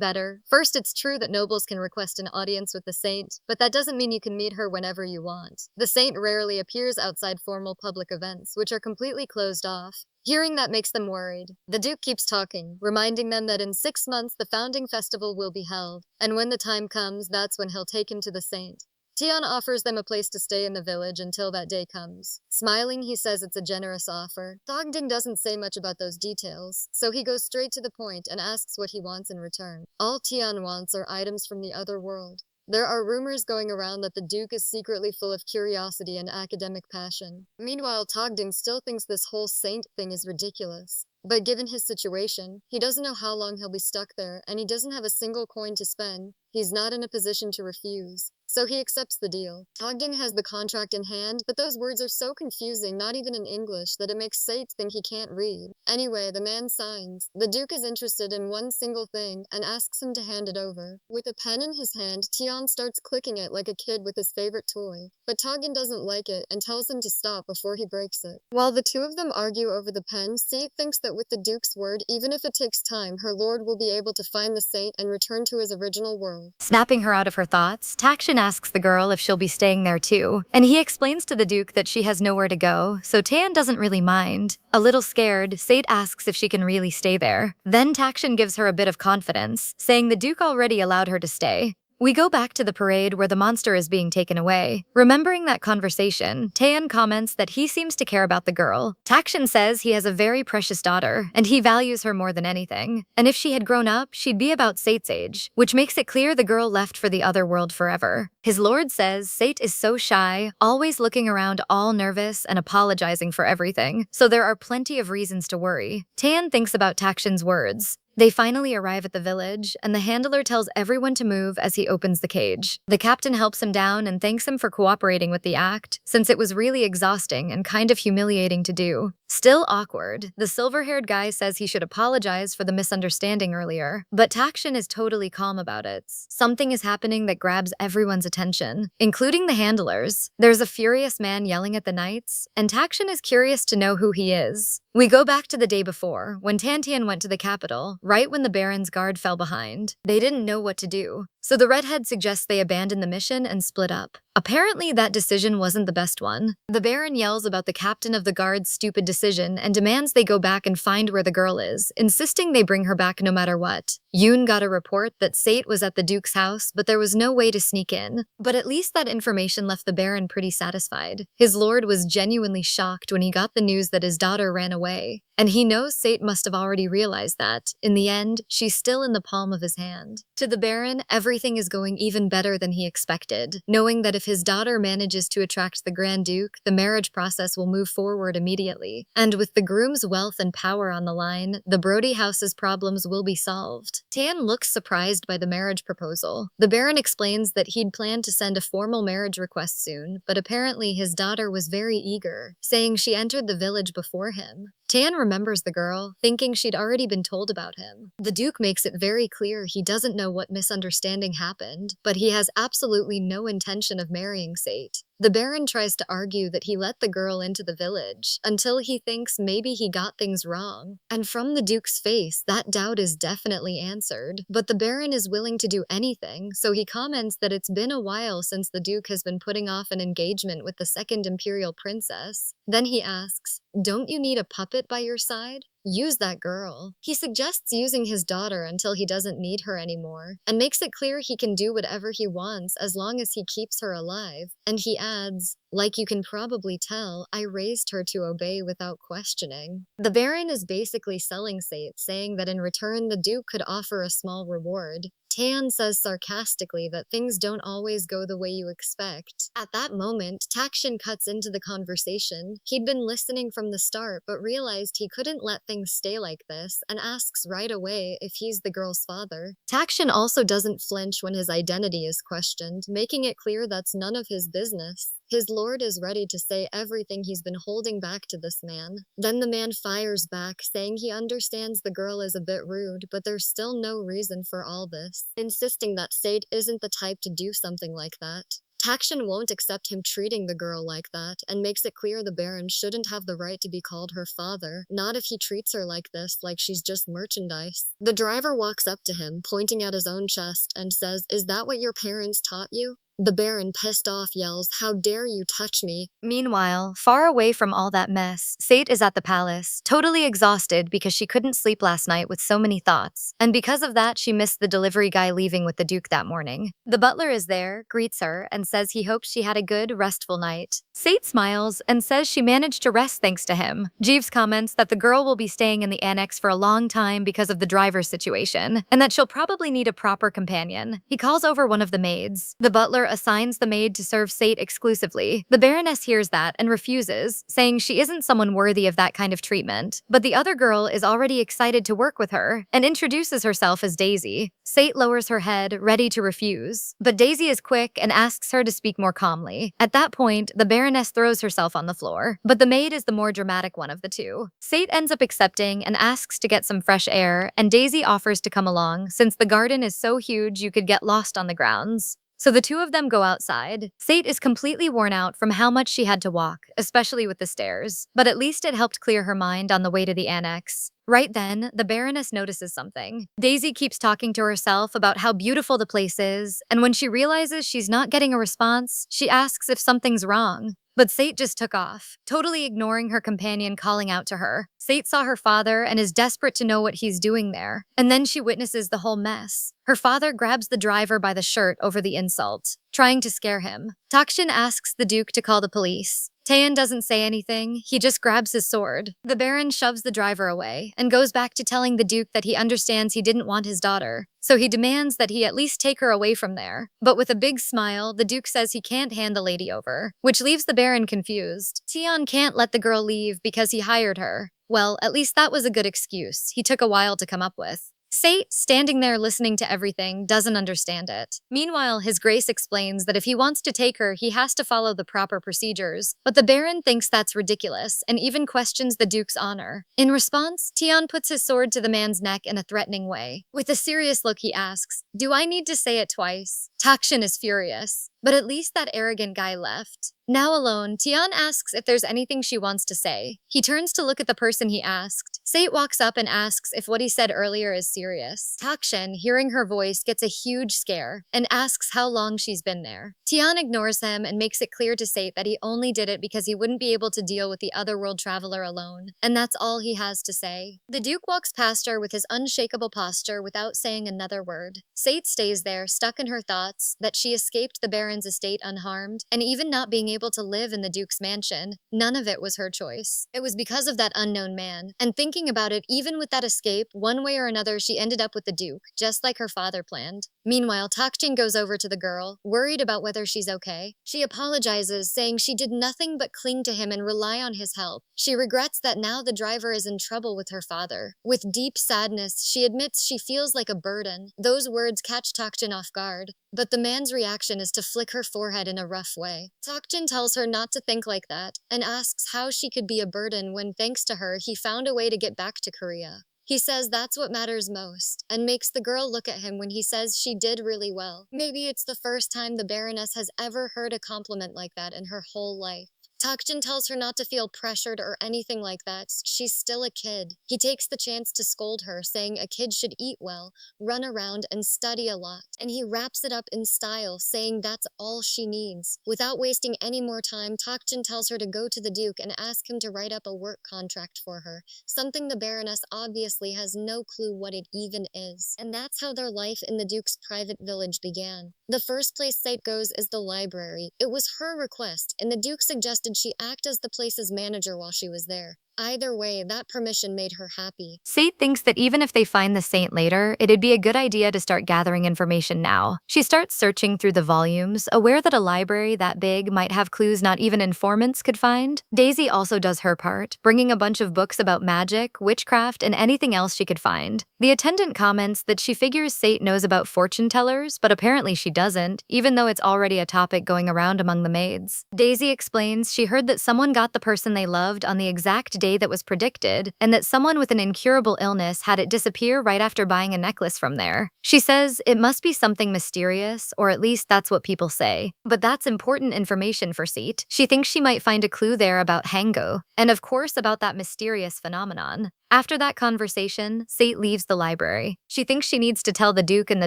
S1: better. First, it's true that nobles can request an audience with the saint, but that doesn't mean you can meet her whenever you want. The saint rarely appears outside formal public events, which are completely closed off. Hearing that makes them worried. The Duke keeps talking, reminding them that in 6 months the founding festival will be held, and when the time comes, that's when he'll take him to the saint. Tian offers them a place to stay in the village until that day comes. Smiling, he says it's a generous offer. Togding doesn't say much about those details, so he goes straight to the point and asks what he wants in return. All Tian wants are items from the other world. There are rumors going around that the Duke is secretly full of curiosity and academic passion. Meanwhile, Togding still thinks this whole saint thing is ridiculous. But given his situation, he doesn't know how long he'll be stuck there, and he doesn't have a single coin to spend. He's not in a position to refuse. So he accepts the deal. Togding has the contract in hand, but those words are so confusing, not even in English, that it makes Sate think he can't read. Anyway, the man signs. The Duke is interested in one single thing and asks him to hand it over. With a pen in his hand, Tian starts clicking it like a kid with his favorite toy. But Togding doesn't like it and tells him to stop before he breaks it. While the two of them argue over the pen, Sate thinks that with the Duke's word, even if it takes time, her lord will be able to find the saint and return to his original world. Snapping her out of her thoughts, Takshin asks the girl if she'll be staying there too, and he explains to the Duke that she has nowhere to go, so Tan doesn't really mind. A little scared, Sate asks if she can really stay there. Then Takshin gives her a bit of confidence, saying the Duke already allowed her to stay. We go back to the parade where the monster is being taken away. Remembering that conversation, Taeyeon comments that he seems to care about the girl. Takshin says he has a very precious daughter, and he values her more than anything. And if she had grown up, she'd be about Sate's age, which makes it clear the girl left for the other world forever. His lord says Sate is so shy, always looking around all nervous and apologizing for everything, so there are plenty of reasons to worry. Taeyeon thinks about Takshin's words. They finally arrive at the village, and the handler tells everyone to move as he opens the cage. The captain helps him down and thanks him for cooperating with the act, since it was really exhausting and kind of humiliating to do. Still awkward, the silver-haired guy says he should apologize for the misunderstanding earlier, but Takshin is totally calm about it. Something is happening that grabs everyone's attention, including the handlers. There's a furious man yelling at the knights, and Takshin is curious to know who he is. We go back to the day before, when Tantian went to the capital, right when the Baron's guard fell behind. They didn't know what to do, so the redhead suggests they abandon the mission and split up. Apparently, that decision wasn't the best one. The Baron yells about the captain of the guard's stupid decision and demands they go back and find where the girl is, insisting they bring her back no matter what. Yoon got a report that Sate was at the Duke's house, but there was no way to sneak in. But at least that information left the Baron pretty satisfied. His lord was genuinely shocked when he got the news that his daughter ran away. And he knows Sate must have already realized that, in the end, she's still in the palm of his hand. To the Baron, everything is going even better than he expected, knowing that if his daughter manages to attract the Grand Duke, the marriage process will move forward immediately. And with the groom's wealth and power on the line, the Brody house's problems will be solved. Tan looks surprised by the marriage proposal. The Baron explains that he'd planned to send a formal marriage request soon, but apparently his daughter was very eager, saying she entered the village before him. Tan remembers the girl, thinking she'd already been told about him. The Duke makes it very clear he doesn't know what misunderstanding happened, but he has absolutely no intention of marrying Sate. The Baron tries to argue that he let the girl into the village, until he thinks maybe he got things wrong. And from the Duke's face, that doubt is definitely answered. But the Baron is willing to do anything, so he comments that it's been a while since the Duke has been putting off an engagement with the second imperial princess. Then he asks, "Don't you need a puppet by your side? Use that girl." He suggests using his daughter until he doesn't need her anymore, and makes it clear he can do whatever he wants as long as he keeps her alive. And he adds, "Like you can probably tell, I raised her to obey without questioning." The Baron is basically selling Sate, saying that in return the Duke could offer a small reward. Tan says sarcastically that things don't always go the way you expect. At that moment, Takshin cuts into the conversation. He'd been listening from the start, but realized he couldn't let things stay like this, and asks right away if he's the girl's father. Takshin also doesn't flinch when his identity is questioned, making it clear that's none of his business. His lord is ready to say everything he's been holding back to this man. Then the man fires back, saying he understands the girl is a bit rude, but there's still no reason for all this, insisting that Sate isn't the type to do something like that. Takshin won't accept him treating the girl like that, and makes it clear the Baron shouldn't have the right to be called her father, not if he treats her like this, like she's just merchandise. The driver walks up to him, pointing at his own chest, and says, "Is that what your parents taught you?" The Baron, pissed off, yells, "How dare you touch me!" Meanwhile, far away from all that mess, Sate is at the palace, totally exhausted because she couldn't sleep last night with so many thoughts, and because of that she missed the delivery guy leaving with the Duke that morning. The butler is there, greets her, and says he hopes she had a good, restful night. Sate smiles and says she managed to rest thanks to him. Jeeves comments that the girl will be staying in the annex for a long time because of the driver's situation, and that she'll probably need a proper companion. He calls over one of the maids. The butler assigns the maid to serve Sate exclusively. The Baroness hears that and refuses, saying she isn't someone worthy of that kind of treatment. But the other girl is already excited to work with her and introduces herself as Daisy. Sate lowers her head, ready to refuse. But Daisy is quick and asks her to speak more calmly. At that point, the Baroness throws herself on the floor, but the maid is the more dramatic one of the two. Sate ends up accepting and asks to get some fresh air, and Daisy offers to come along since the garden is so huge you could get lost on the grounds. So the two of them go outside. Sate is completely worn out from how much she had to walk, especially with the stairs, but at least it helped clear her mind on the way to the annex. Right then, the Baroness notices something. Daisy keeps talking to herself about how beautiful the place is, and when she realizes she's not getting a response, she asks if something's wrong. But Sate just took off, totally ignoring her companion calling out to her. Sate saw her father and is desperate to know what he's doing there, and then she witnesses the whole mess. Her father grabs the driver by the shirt over the insult, trying to scare him. Takshin asks the Duke to call the police. Taeyeon doesn't say anything, he just grabs his sword. The Baron shoves the driver away and goes back to telling the Duke that he understands he didn't want his daughter, so he demands that he at least take her away from there. But with a big smile, the Duke says he can't hand the lady over, which leaves the Baron confused. Taeyeon can't let the girl leave because he hired her. Well, at least that was a good excuse he took a while to come up with. Sate, standing there listening to everything, doesn't understand it. Meanwhile, His Grace explains that if he wants to take her, he has to follow the proper procedures, but the Baron thinks that's ridiculous and even questions the Duke's honor. In response, Taeyeon puts his sword to the man's neck in a threatening way. With a serious look, he asks, "Do I need to say it twice?" Takshin is furious, but at least that arrogant guy left. Now alone, Taeyeon asks if there's anything she wants to say. He turns to look at the person he asked. Sate walks up and asks if what he said earlier is serious. Takshin, hearing her voice, gets a huge scare and asks how long she's been there. Taeyeon ignores him and makes it clear to Sate that he only did it because he wouldn't be able to deal with the otherworld traveler alone, and that's all he has to say. The Duke walks past her with his unshakable posture without saying another word. Sate stays there, stuck in her thoughts that she escaped the Baron's Taran's estate unharmed, and even not being able to live in the Duke's mansion, none of it was her choice. It was because of that unknown man. And thinking about it, even with that escape, one way or another she ended up with the Duke, just like her father planned. Meanwhile, Takjin goes over to the girl, worried about whether she's okay. She apologizes, saying she did nothing but cling to him and rely on his help. She regrets that now the driver is in trouble with her father. With deep sadness, she admits she feels like a burden. Those words catch Takjin off guard, but the man's reaction is to flick her forehead in a rough way. Takjin tells her not to think like that, and asks how she could be a burden when, thanks to her, he found a way to get back to Korea. He says that's what matters most, and makes the girl look at him when he says she did really well. Maybe it's the first time the Baroness has ever heard a compliment like that in her whole life. Takjin tells her not to feel pressured or anything like that. She's still a kid. He takes the chance to scold her, saying a kid should eat well, run around, and study a lot. And he wraps it up in style, saying that's all she needs. Without wasting any more time, Takjin tells her to go to the Duke and ask him to write up a work contract for her, something the Baroness obviously has no clue what it even is. And that's how their life in the Duke's private village began. The first place Sate goes is the library. It was her request, and the Duke suggested she act as the place's manager while she was there. Either way, that permission made her happy. Sate thinks that even if they find the saint later, it'd be a good idea to start gathering information now. She starts searching through the volumes, aware that a library that big might have clues not even informants could find. Daisy also does her part, bringing a bunch of books about magic, witchcraft, and anything else she could find. The attendant comments that she figures Sate knows about fortune tellers, but apparently she doesn't, even though it's already a topic going around among the maids. Daisy explains she heard that someone got the person they loved on the exact day that was predicted, and that someone with an incurable illness had it disappear right after buying a necklace from there. She says it must be something mysterious, or at least that's what people say. But that's important information for Sate. She thinks she might find a clue there about Hango, and of course about that mysterious phenomenon. After that conversation, Sate leaves the library. She thinks she needs to tell the Duke and the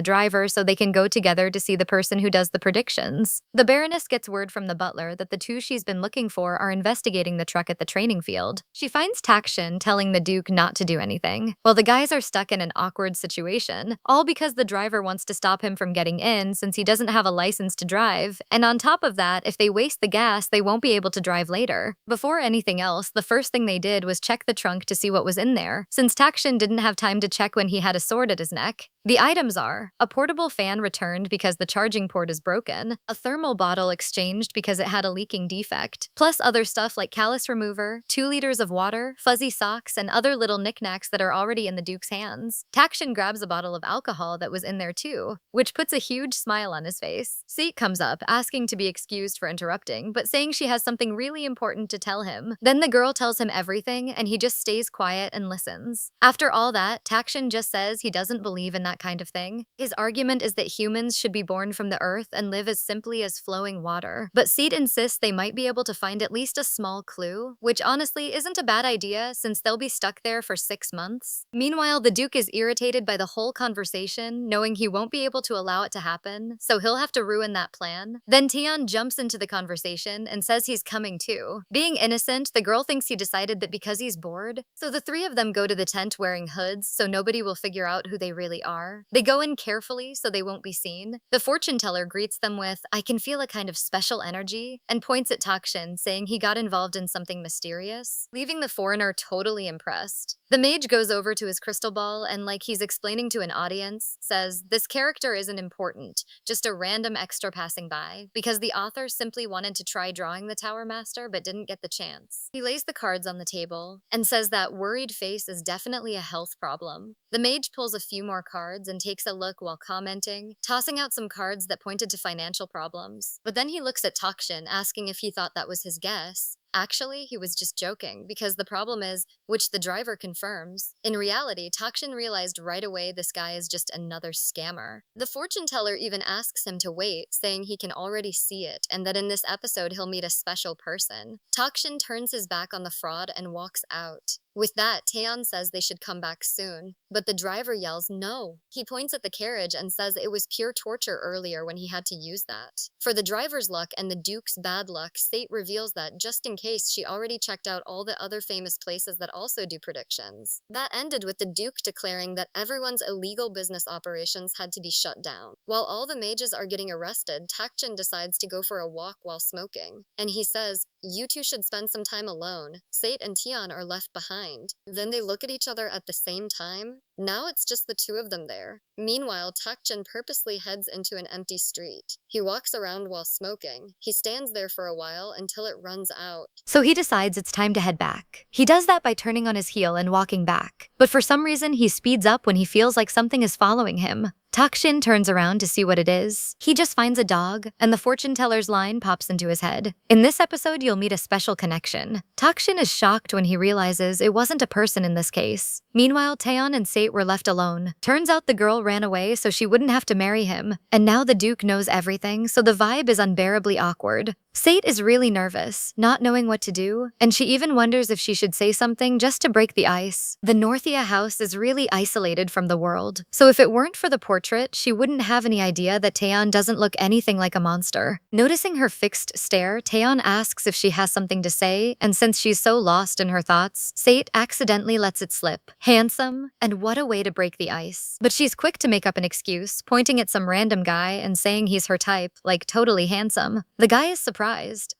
S1: driver so they can go together to see the person who does the predictions. The Baroness gets word from the butler that the two she's been looking for are investigating the truck at the training field. She finds Takshin telling the Duke not to do anything, while the guys are stuck in an awkward situation, all because the driver wants to stop him from getting in since he doesn't have a license to drive, and on top of that, if they waste the gas, they won't be able to drive later. Before anything else, the first thing they did was check the trunk to see what was in there, since Takshin didn't have time to check when he had a sword at his neck. The items are a portable fan returned because the charging port is broken, a thermal bottle exchanged because it had a leaking defect, plus other stuff like callus remover, 2 liters of water, fuzzy socks, and other little knickknacks that are already in the Duke's hands. Takshin grabs a bottle of alcohol that was in there too, which puts a huge smile on his face. Sate comes up, asking to be excused for interrupting, but saying she has something really important to tell him. Then the girl tells him everything, and he just stays quiet and listens. After all that, Takshin just says he doesn't believe in that kind of thing. His argument is that humans should be born from the earth and live as simply as flowing water. But Sate insists they might be able to find at least a small clue, which honestly isn't a bad idea since they'll be stuck there for 6 months. Meanwhile, the Duke is irritated by the whole conversation, knowing he won't be able to allow it to happen, so he'll have to ruin that plan. Then Tian jumps into the conversation and says he's coming too. Being innocent, the girl thinks he decided that because he's bored, so the three of them go to the tent wearing hoods so nobody will figure out who they really are. They go in carefully so they won't be seen. The fortune teller greets them with, "I can feel a kind of special energy," and points at Takshin, saying he got involved in something mysterious, leaving the foreigner totally impressed. The mage goes over to his crystal ball and, like he's explaining to an audience, says, "This character isn't important, just a random extra passing by," because the author simply wanted to try drawing the Tower Master but didn't get the chance. He lays the cards on the table and says that worried face is definitely a health problem. The mage pulls a few more cards and takes a look while commenting, tossing out some cards that pointed to financial problems. But then he looks at Takshin, asking if he thought that was his guess. Actually, he was just joking, because the problem is, which the driver confirms. In reality, Takshin realized right away this guy is just another scammer. The fortune teller even asks him to wait, saying he can already see it, and that in this episode he'll meet a special person. Takshin turns his back on the fraud and walks out. With that, Taeyeon says they should come back soon, but the driver yells no. He points at the carriage and says it was pure torture earlier when he had to use that. For the driver's luck and the Duke's bad luck, Sate reveals that, just in case, she already checked out all the other famous places that also do predictions. That ended with the Duke declaring that everyone's illegal business operations had to be shut down. While all the mages are getting arrested, Takjin decides to go for a walk while smoking. And he says, "You two should spend some time alone." Sate and Taeyeon are left behind. Then they look at each other at the same time. Now it's just the two of them there. Meanwhile, Takjin purposely heads into an empty street. He walks around while smoking. He stands there for a while until it runs out. So he decides it's time to head back. He does that by turning on his heel and walking back. But for some reason, he speeds up when he feels like something is following him. Takjin turns around to see what it is. He just finds a dog, and the fortune teller's line pops into his head. In this episode, you'll meet a special connection. Takjin is shocked when he realizes it wasn't a person in this case. Meanwhile, Taeyeon and Sate were left alone. Turns out the girl ran away so she wouldn't have to marry him. And now the Duke knows everything, so the vibe is unbearably awkward. Sate is really nervous, not knowing what to do, and she even wonders if she should say something just to break the ice. The Northia house is really isolated from the world, so if it weren't for the portrait, she wouldn't have any idea that Taeyeon doesn't look anything like a monster. Noticing her fixed stare, Taeyeon asks if she has something to say, and since she's so lost in her thoughts, Sate accidentally lets it slip. Handsome, and what a way to break the ice. But she's quick to make up an excuse, pointing at some random guy and saying he's her type, like totally handsome. The guy is surprised.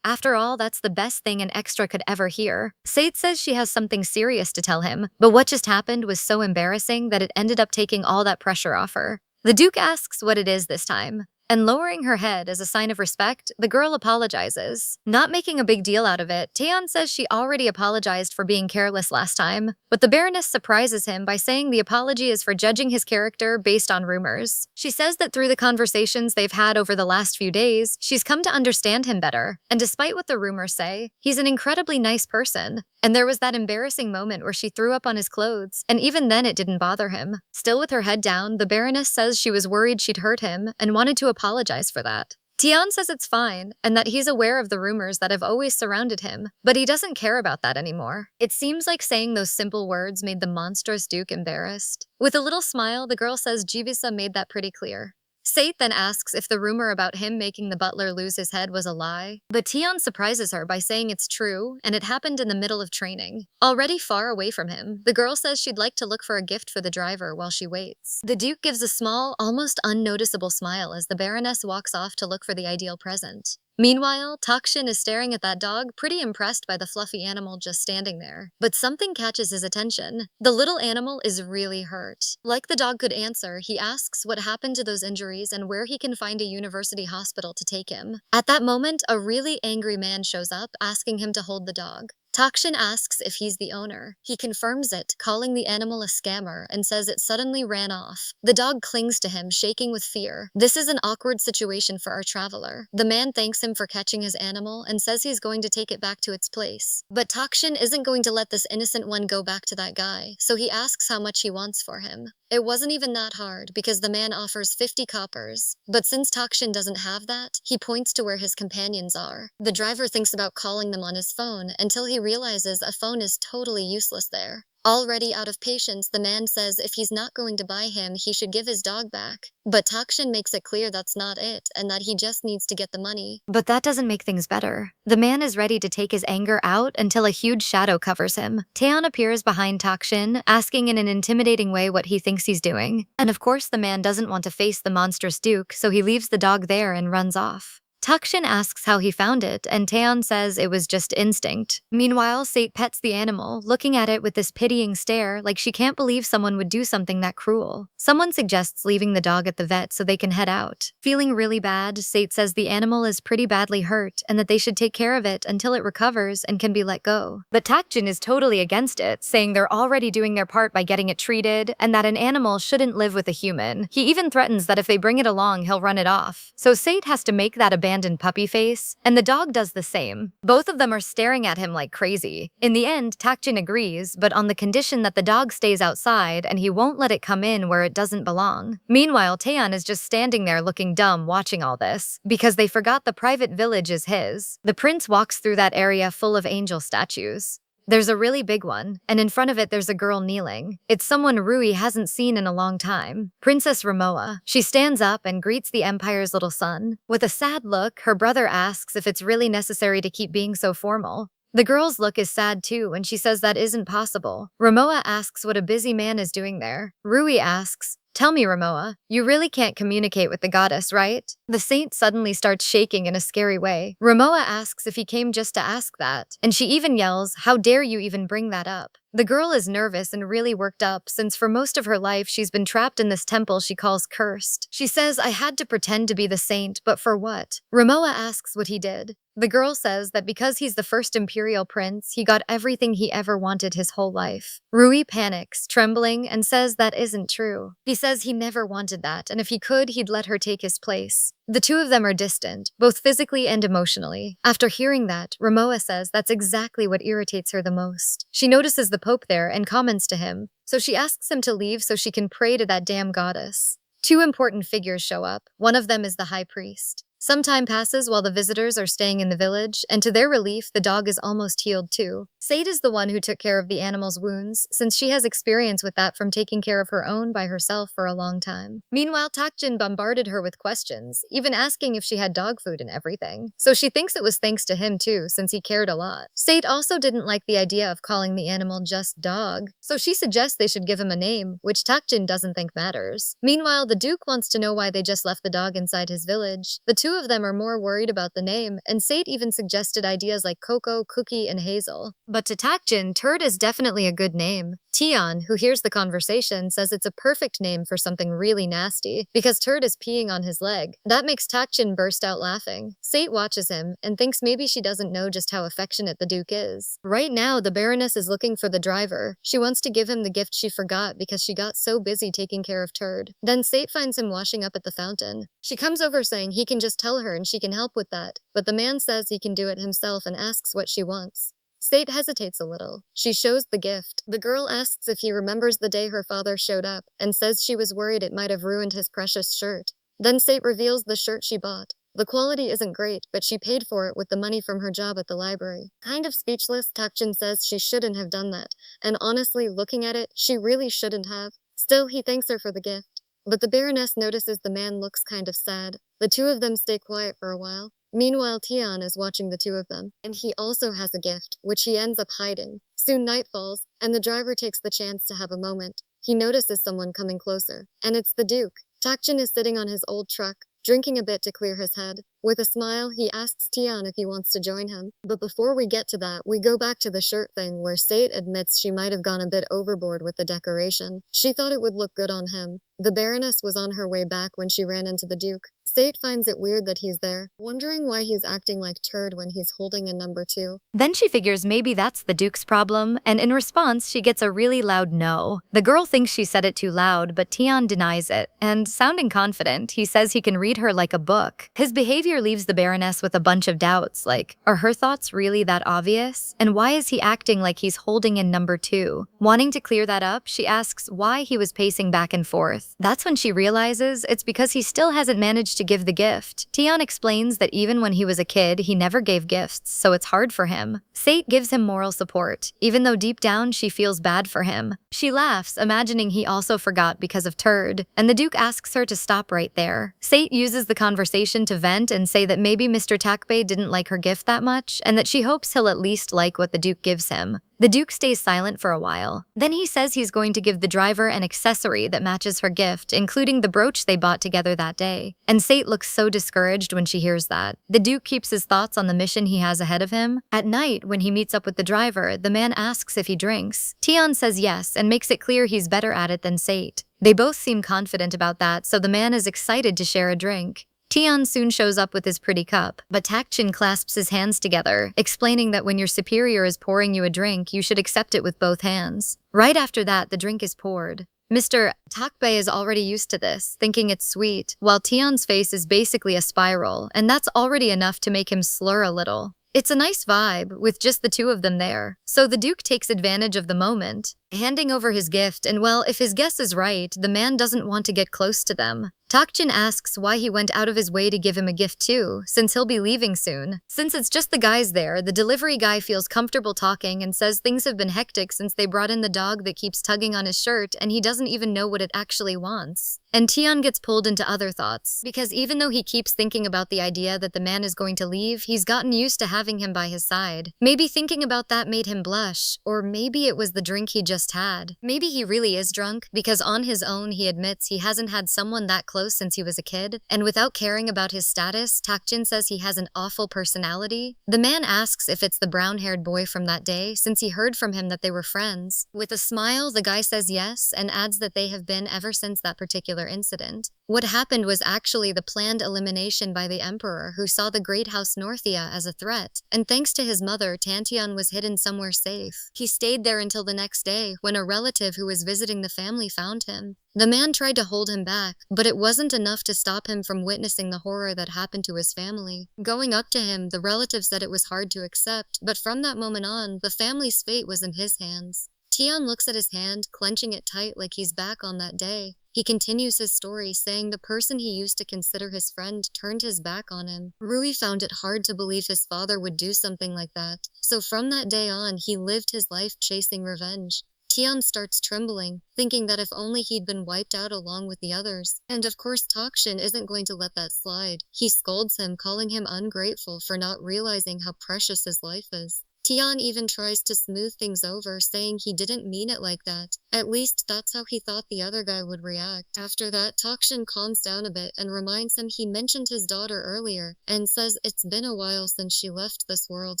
S1: After all, that's the best thing an extra could ever hear. Sate says she has something serious to tell him, but what just happened was so embarrassing that it ended up taking all that pressure off her. The Duke asks what it is this time. And lowering her head as a sign of respect, the girl apologizes. Not making a big deal out of it, Taeyeon says she already apologized for being careless last time, but the Baroness surprises him by saying the apology is for judging his character based on rumors. She says that through the conversations they've had over the last few days, she's come to understand him better, and despite what the rumors say, he's an incredibly nice person. And there was that embarrassing moment where she threw up on his clothes, and even then it didn't bother him. Still with her head down, the Baroness says she was worried she'd hurt him and wanted to apologize for that. Taeyeon says it's fine, and that he's aware of the rumors that have always surrounded him, but he doesn't care about that anymore. It seems like saying those simple words made the monstrous Duke embarrassed. With a little smile, the girl says Jivisa made that pretty clear. Sate then asks if the rumor about him making the butler lose his head was a lie, but Taeyeon surprises her by saying it's true, and it happened in the middle of training. Already far away from him, the girl says she'd like to look for a gift for the driver while she waits. The Duke gives a small, almost unnoticeable smile as the Baroness walks off to look for the ideal present. Meanwhile, Takjin is staring at that dog, pretty impressed by the fluffy animal just standing there. But something catches his attention. The little animal is really hurt. Like the dog could answer, he asks what happened to those injuries and where he can find a university hospital to take him. At that moment, a really angry man shows up, asking him to hold the dog. Takjin asks if he's the owner. He confirms it, calling the animal a scammer, and says it suddenly ran off. The dog clings to him, shaking with fear. This is an awkward situation for our traveler. The man thanks him for catching his animal and says he's going to take it back to its place. But Takjin isn't going to let this innocent one go back to that guy, so he asks how much he wants for him. It wasn't even that hard, because the man offers 50 coppers. But since Takjin doesn't have that, he points to where his companions are. The driver thinks about calling them on his phone until he realizes a phone is totally useless there. Already out of patience, the man says if he's not going to buy him, he should give his dog back. But Takjin makes it clear that's not it, and that he just needs to get the money. But that doesn't make things better. The man is ready to take his anger out until a huge shadow covers him. Taeyeon appears behind Takjin, asking in an intimidating way what he thinks he's doing. And of course the man doesn't want to face the monstrous Duke, so he leaves the dog there and runs off. Takjin asks how he found it, and Taeyeon says it was just instinct. Meanwhile, Sate pets the animal, looking at it with this pitying stare like she can't believe someone would do something that cruel. Someone suggests leaving the dog at the vet so they can head out. Feeling really bad, Sate says the animal is pretty badly hurt and that they should take care of it until it recovers and can be let go. But Takjin is totally against it, saying they're already doing their part by getting it treated and that an animal shouldn't live with a human. He even threatens that if they bring it along, he'll run it off. So Sate has to make that abandoned puppy face, and the dog does the same. Both of them are staring at him like crazy. In the end, Takjin agrees, but on the condition that the dog stays outside and he won't let it come in where it doesn't belong. Meanwhile, Taeyeon is just standing there looking dumb watching all this, because they forgot the private village is his. The prince walks through that area full of angel statues. There's a really big one, and in front of it there's a girl kneeling. It's someone Rui hasn't seen in a long time. Princess Ramoa. She stands up and greets the Empire's little son. With a sad look, her brother asks if it's really necessary to keep being so formal. The girl's look is sad too when she says that isn't possible. Ramoa asks what a busy man is doing there. Rui asks, "Tell me, Ramoa, you really can't communicate with the goddess, right?" The saint suddenly starts shaking in a scary way. Ramoa asks if he came just to ask that, and she even yells, "How dare you even bring that up?" The girl is nervous and really worked up since for most of her life she's been trapped in this temple she calls cursed. She says, "I had to pretend to be the saint, but for what?" Ramoa asks what he did. The girl says that because he's the first imperial prince, he got everything he ever wanted his whole life. Rui panics, trembling, and says that isn't true. He says he never wanted that, and if he could, he'd let her take his place. The two of them are distant, both physically and emotionally. After hearing that, Ramoa says that's exactly what irritates her the most. She notices the Pope there and comments to him, so she asks him to leave so she can pray to that damn goddess. Two important figures show up. One of them is the high priest. Some time passes while the visitors are staying in the village, and to their relief, the dog is almost healed too. Sate is the one who took care of the animal's wounds, since she has experience with that from taking care of her own by herself for a long time. Meanwhile, Takjin bombarded her with questions, even asking if she had dog food and everything. So she thinks it was thanks to him too, since he cared a lot. Sate also didn't like the idea of calling the animal just dog, so she suggests they should give him a name, which Takjin doesn't think matters. Meanwhile, the Duke wants to know why they just left the dog inside his village. The two of them are more worried about the name, and Sate even suggested ideas like Coco, Cookie, and Hazel. But to Takjin, Turd is definitely a good name. Tion, who hears the conversation, says it's a perfect name for something really nasty, because Turd is peeing on his leg. That makes Takjin burst out laughing. Sate watches him, and thinks maybe she doesn't know just how affectionate the Duke is. Right now, the Baroness is looking for the driver. She wants to give him the gift she forgot because she got so busy taking care of Turd. Then Sate finds him washing up at the fountain. She comes over saying he can just tell her and she can help with that, but the man says he can do it himself and asks what she wants. Sate hesitates a little. She shows the gift. The girl asks if he remembers the day her father showed up, and says she was worried it might have ruined his precious shirt. Then Sate reveals the shirt she bought. The quality isn't great, but she paid for it with the money from her job at the library. Kind of speechless, Takjin says she shouldn't have done that, and honestly, looking at it, she really shouldn't have. Still, he thanks her for the gift. But the Baroness notices the man looks kind of sad. The two of them stay quiet for a while. Meanwhile, Tion is watching the two of them, and he also has a gift, which he ends up hiding. Soon night falls, and the driver takes the chance to have a moment. He notices someone coming closer, and it's the Duke. Takjin is sitting on his old truck, drinking a bit to clear his head. With a smile, he asks Tion if he wants to join him. But before we get to that, we go back to the shirt thing where Sate admits she might have gone a bit overboard with the decoration. She thought it would look good on him. The Baroness was on her way back when she ran into the Duke. Sate finds it weird that he's there, wondering why he's acting like Turd when he's holding a number 2. Then she figures maybe that's the Duke's problem, and in response, she gets a really loud no. The girl thinks she said it too loud, but Tion denies it, and sounding confident, he says he can read her like a book. His behavior leaves the Baroness with a bunch of doubts, like, are her thoughts really that obvious? And why is he acting like he's holding in number 2? Wanting to clear that up, she asks why he was pacing back and forth. That's when she realizes it's because he still hasn't managed to give the gift. Tion explains that even when he was a kid, he never gave gifts, so it's hard for him. Sate gives him moral support, even though deep down she feels bad for him. She laughs, imagining he also forgot because of Turd, and the Duke asks her to stop right there. Sate uses the conversation to vent and say that maybe Mr. Takbei didn't like her gift that much, and that she hopes he'll at least like what the Duke gives him. The Duke stays silent for a while. Then he says he's going to give the driver an accessory that matches her gift, including the brooch they bought together that day. And Sate looks so discouraged when she hears that. The Duke keeps his thoughts on the mission he has ahead of him. At night, when he meets up with the driver, the man asks if he drinks. Tion says yes and makes it clear he's better at it than Sate. They both seem confident about that, so the man is excited to share a drink. Tion soon shows up with his pretty cup, but Takjin clasps his hands together, explaining that when your superior is pouring you a drink, you should accept it with both hands. Right after that, the drink is poured. Mr. Takbei is already used to this, thinking it's sweet, while Tion's face is basically a spiral, and that's already enough to make him slur a little. It's a nice vibe, with just the two of them there, so the Duke takes advantage of the moment. handing over his gift, and well, if his guess is right, the man doesn't want to get close to them. Takjin asks why he went out of his way to give him a gift too, since he'll be leaving soon. Since it's just the guys there, the delivery guy feels comfortable talking and says things have been hectic since they brought in the dog that keeps tugging on his shirt and he doesn't even know what it actually wants. And Tion gets pulled into other thoughts, because even though he keeps thinking about the idea that the man is going to leave, he's gotten used to having him by his side. Maybe thinking about that made him blush, or maybe it was the drink he just had. Maybe he really is drunk, because on his own he admits he hasn't had someone that close since he was a kid, and without caring about his status, Takjin says he has an awful personality. The man asks if it's the brown-haired boy from that day, since he heard from him that they were friends. With a smile, the guy says yes, and adds that they have been ever since that particular incident. What happened was actually the planned elimination by the emperor, who saw the great house Northia as a threat, and thanks to his mother, Tantion was hidden somewhere safe. He stayed there until the next day, when a relative who was visiting the family found him. The man tried to hold him back, but it wasn't enough to stop him from witnessing the horror that happened to his family. Going up to him, the relative said it was hard to accept, but from that moment on, the family's fate was in his hands. Tion looks at his hand, clenching it tight like he's back on that day. He continues his story, saying the person he used to consider his friend turned his back on him. Rui found it hard to believe his father would do something like that, so from that day on, he lived his life chasing revenge. Tion starts trembling, thinking that if only he'd been wiped out along with the others. And of course Takshin isn't going to let that slide. He scolds him, calling him ungrateful for not realizing how precious his life is. Tion even tries to smooth things over, saying he didn't mean it like that. At least that's how he thought the other guy would react. After that, Takshin calms down a bit and reminds him he mentioned his daughter earlier, and says it's been a while since she left this world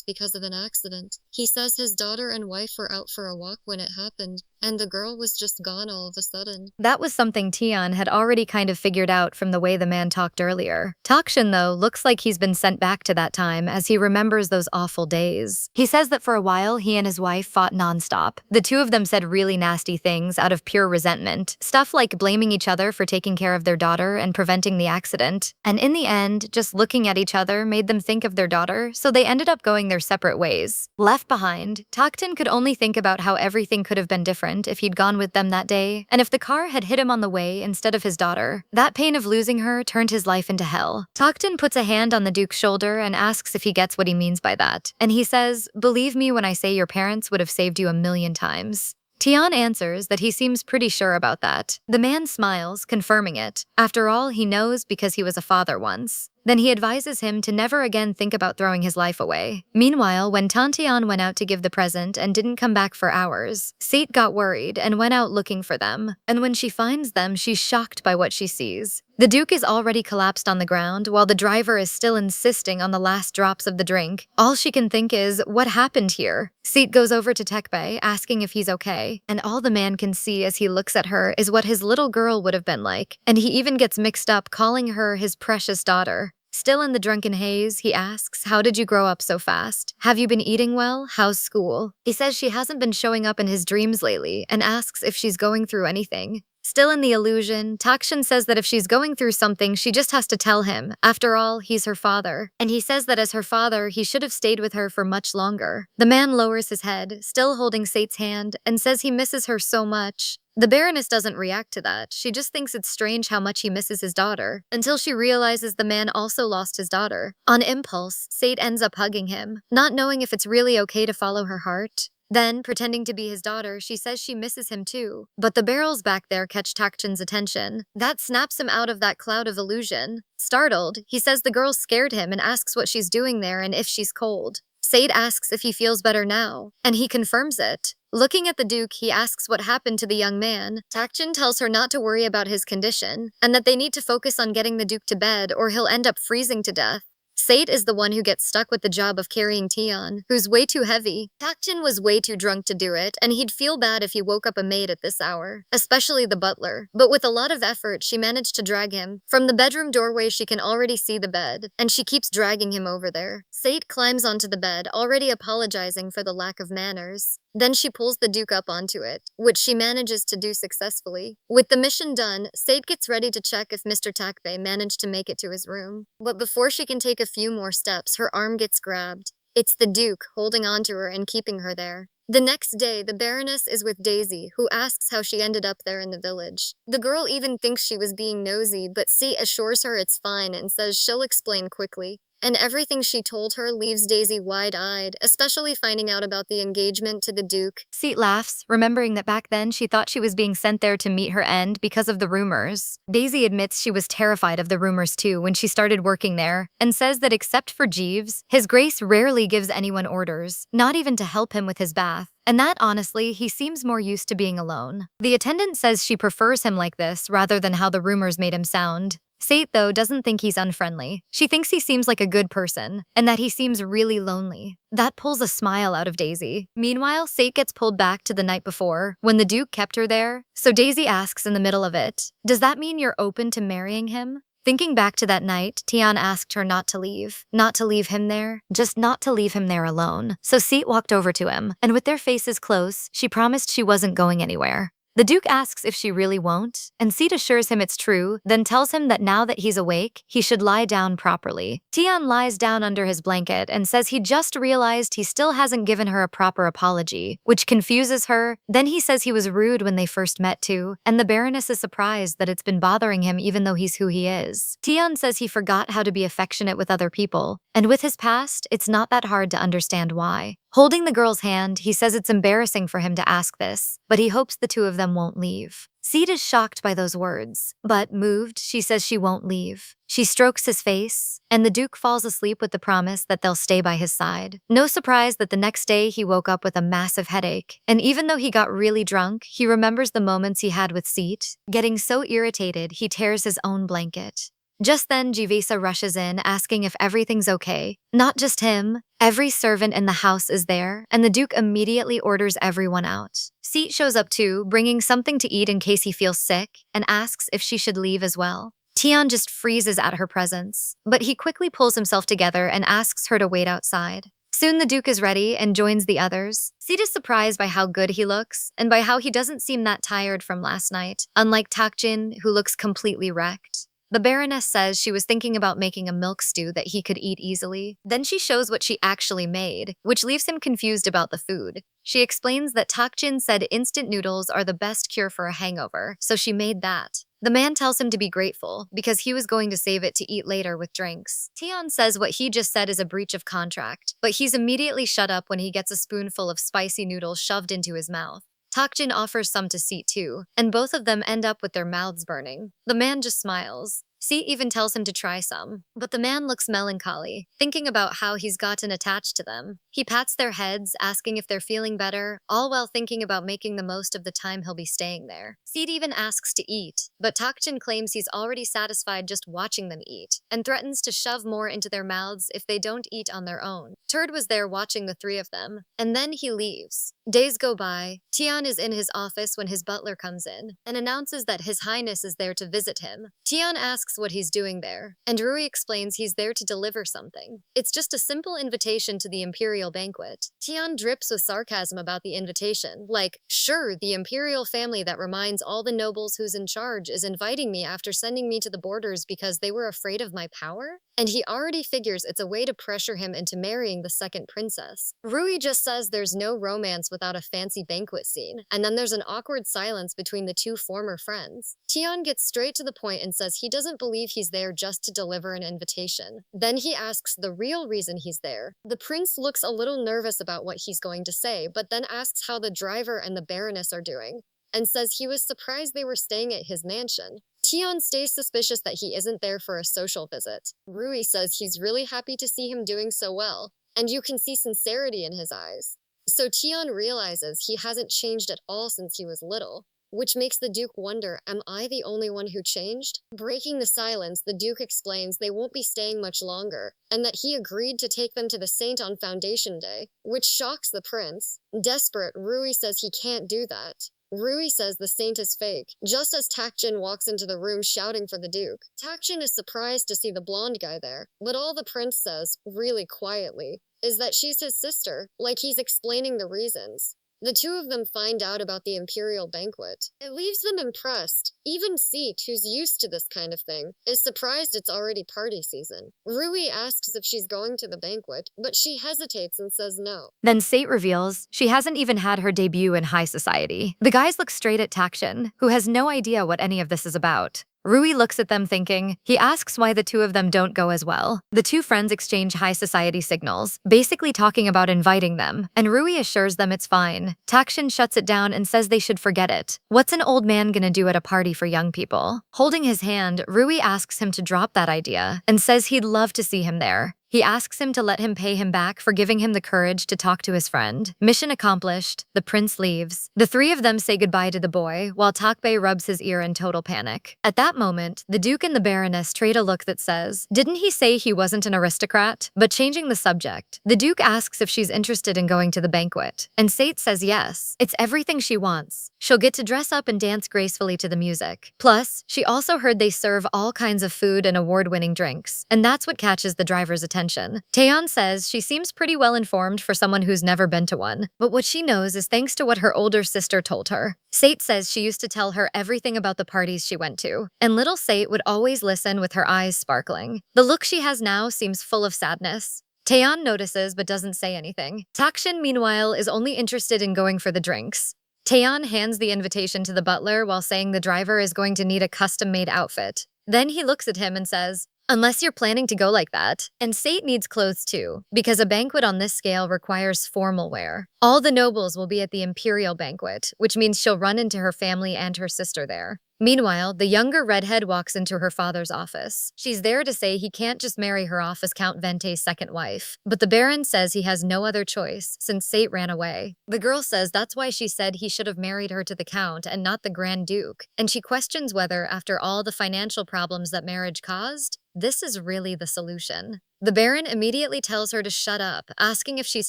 S1: because of an accident. He says his daughter and wife were out for a walk when it happened, and the girl was just gone all of a sudden. That was something Tion had already kind of figured out from the way the man talked earlier. Takshin, though, looks like he's been sent back to that time as he remembers those awful days. He says that for a while, he and his wife fought nonstop. The two of them said really nasty things out of pure resentment. Stuff like blaming each other for taking care of their daughter and preventing the accident. And in the end, just looking at each other made them think of their daughter, so they ended up going their separate ways. Left behind, Taktin could only think about how everything could have been different if he'd gone with them that day, and if the car had hit him on the way instead of his daughter. That pain of losing her turned his life into hell. Taktin puts a hand on the Duke's shoulder and asks if he gets what he means by that. And he says, "Believe me when I say your parents would have saved you 1,000,000 times." Tion answers that he seems pretty sure about that. The man smiles, confirming it. After all, he knows because he was a father once. Then he advises him to never again think about throwing his life away. Meanwhile, when Tantian went out to give the present and didn't come back for hours, Sate got worried and went out looking for them. And when she finds them, she's shocked by what she sees. The Duke is already collapsed on the ground, while the driver is still insisting on the last drops of the drink. All she can think is, what happened here? Sate goes over to Tekbei, asking if he's okay, and all the man can see as he looks at her is what his little girl would have been like, and he even gets mixed up calling her his precious daughter. Still in the drunken haze, he asks, "How did you grow up so fast? Have you been eating well? How's school?" He says she hasn't been showing up in his dreams lately, and asks if she's going through anything. Still in the illusion, Takshin says that if she's going through something, she just has to tell him. After all, he's her father. And he says that as her father, he should have stayed with her for much longer. The man lowers his head, still holding Sate's hand, and says he misses her so much. The Baroness doesn't react to that. She just thinks it's strange how much he misses his daughter, until she realizes the man also lost his daughter. On impulse, Sate ends up hugging him, not knowing if it's really okay to follow her heart. Then, pretending to be his daughter, she says she misses him too. But the barrels back there catch Takshin's attention. That snaps him out of that cloud of illusion. Startled, he says the girl scared him and asks what she's doing there and if she's cold. Sate asks if he feels better now, and he confirms it. Looking at the Duke, he asks what happened to the young man. Takshin tells her not to worry about his condition, and that they need to focus on getting the Duke to bed or he'll end up freezing to death. Sate is the one who gets stuck with the job of carrying Tion, who's way too heavy. Takshin was way too drunk to do it, and he'd feel bad if he woke up a maid at this hour, especially the butler. But with a lot of effort, she managed to drag him. From the bedroom doorway, she can already see the bed, and she keeps dragging him over there. Sate climbs onto the bed, already apologizing for the lack of manners. Then she pulls the Duke up onto it, which she manages to do successfully. With the mission done, Sate gets ready to check if Mr. Takbei managed to make it to his room. But before she can take a few more steps, her arm gets grabbed. It's the Duke, holding onto her and keeping her there. The next day, the Baroness is with Daisy, who asks how she ended up there in the village. The girl even thinks she was being nosy, but Sate assures her it's fine and says she'll explain quickly. And everything she told her leaves Daisy wide-eyed, especially finding out about the engagement to the Duke. Sate laughs, remembering that back then she thought she was being sent there to meet her end because of the rumors. Daisy admits she was terrified of the rumors too when she started working there, and says that except for Jeeves, His Grace rarely gives anyone orders, not even to help him with his bath. And that, honestly, he seems more used to being alone. The attendant says she prefers him like this rather than how the rumors made him sound. Sate, though, doesn't think he's unfriendly. She thinks he seems like a good person, and that he seems really lonely. That pulls a smile out of Daisy. Meanwhile, Sate gets pulled back to the night before, when the Duke kept her there. So Daisy asks in the middle of it, "Does that mean you're open to marrying him?" Thinking back to that night, Tian asked her not to leave. Not to leave him there, just not to leave him there alone. So Sate walked over to him, and with their faces close, she promised she wasn't going anywhere. The Duke asks if she really won't, and Sate assures him it's true, then tells him that now that he's awake, he should lie down properly. Tian lies down under his blanket and says he just realized he still hasn't given her a proper apology, which confuses her. Then he says he was rude when they first met too, and the Baroness is surprised that it's been bothering him even though he's who he is. Tian says he forgot how to be affectionate with other people, and with his past, it's not that hard to understand why. Holding the girl's hand, he says it's embarrassing for him to ask this, but he hopes the two of them won't leave. Sate is shocked by those words, but moved, she says she won't leave. She strokes his face, and the Duke falls asleep with the promise that they'll stay by his side. No surprise that the next day he woke up with a massive headache, and even though he got really drunk, he remembers the moments he had with Sate. Getting so irritated, he tears his own blanket. Just then, Jivesa rushes in, asking if everything's okay. Not just him, every servant in the house is there, and the Duke immediately orders everyone out. Sate shows up too, bringing something to eat in case he feels sick, and asks if she should leave as well. Tian just freezes at her presence, but he quickly pulls himself together and asks her to wait outside. Soon the Duke is ready and joins the others. Sate is surprised by how good he looks, and by how he doesn't seem that tired from last night, unlike Takjin, who looks completely wrecked. The Baroness says she was thinking about making a milk stew that he could eat easily. Then she shows what she actually made, which leaves him confused about the food. She explains that Takjin said instant noodles are the best cure for a hangover, so she made that. The man tells him to be grateful, because he was going to save it to eat later with drinks. Tian says what he just said is a breach of contract, but he's immediately shut up when he gets a spoonful of spicy noodles shoved into his mouth. Takjin offers some to Sate too, and both of them end up with their mouths burning. The man just smiles. Sate even tells him to try some, but the man looks melancholy, thinking about how he's gotten attached to them. He pats their heads, asking if they're feeling better, all while thinking about making the most of the time he'll be staying there. Sate even asks to eat, but Takjin claims he's already satisfied just watching them eat, and threatens to shove more into their mouths if they don't eat on their own. Turd was there watching the three of them, and then he leaves. Days go by. Tian is in his office when his butler comes in, and announces that His Highness is there to visit him. Tian asks what he's doing there, and Rui explains he's there to deliver something. It's just a simple invitation to the imperial banquet. Tian drips with sarcasm about the invitation, like, sure, the imperial family that reminds all the nobles who's in charge is inviting me after sending me to the borders because they were afraid of my power? And he already figures it's a way to pressure him into marrying the second princess. Rui just says there's no romance without a fancy banquet scene, and then there's an awkward silence between the two former friends. Tian gets straight to the point and says he doesn't believe he's there just to deliver an invitation. Then he asks the real reason he's there. The prince looks a little nervous about what he's going to say, but then asks how the driver and the Baroness are doing, and says he was surprised they were staying at his mansion. Tian stays suspicious that he isn't there for a social visit. Rui says he's really happy to see him doing so well, and you can see sincerity in his eyes. So Tian realizes he hasn't changed at all since he was little, which makes the Duke wonder, am I the only one who changed? Breaking the silence, the Duke explains they won't be staying much longer, and that he agreed to take them to the Saint on Foundation Day, which shocks the prince. Desperate, Rui says he can't do that. Rui says the saint is fake, just as Takjin walks into the room shouting for the Duke. Takjin is surprised to see the blonde guy there, but all the prince says, really quietly, is that she's his sister, like he's explaining the reasons.
S2: The two of them find out about the imperial banquet. It leaves them impressed. Even Sate, who's used to this kind of thing, is surprised it's already party season. Rui asks if she's going to the banquet, but she hesitates and says no.
S1: Then Sate reveals she hasn't even had her debut in high society. The guys look straight at Takshin, who has no idea what any of this is about. Rui looks at them thinking. He asks why the two of them don't go as well. The two friends exchange high society signals, basically talking about inviting them, and Rui assures them it's fine. Takshin shuts it down and says they should forget it. What's an old man gonna do at a party for young people? Holding his hand, Rui asks him to drop that idea and says he'd love to see him there. He asks him to let him pay him back for giving him the courage to talk to his friend. Mission accomplished, the prince leaves. The three of them say goodbye to the boy, while Takbei rubs his ear in total panic. At that moment, the Duke and the Baroness trade a look that says, "Didn't he say he wasn't an aristocrat?" But changing the subject, the Duke asks if she's interested in going to the banquet, and Sate says yes. It's everything she wants. She'll get to dress up and dance gracefully to the music. Plus, she also heard they serve all kinds of food and award-winning drinks, and that's what catches the driver's attention. Taeyeon says she seems pretty well informed for someone who's never been to one, but what she knows is thanks to what her older sister told her. Sate says she used to tell her everything about the parties she went to, and little Sate would always listen with her eyes sparkling. The look she has now seems full of sadness. Taeyeon notices but doesn't say anything. Takshin, meanwhile, is only interested in going for the drinks. Taeyeon hands the invitation to the butler while saying the driver is going to need a custom-made outfit. Then he looks at him and says, "Unless you're planning to go like that." And Sate needs clothes too, because a banquet on this scale requires formal wear. All the nobles will be at the imperial banquet, which means she'll run into her family and her sister there. Meanwhile, the younger redhead walks into her father's office. She's there to say he can't just marry her off as Count Vente's second wife, but the Baron says he has no other choice since Sate ran away. The girl says that's why she said he should have married her to the Count and not the Grand Duke, and she questions whether, after all the financial problems that marriage caused, this is really the solution. The Baron immediately tells her to shut up, asking if she's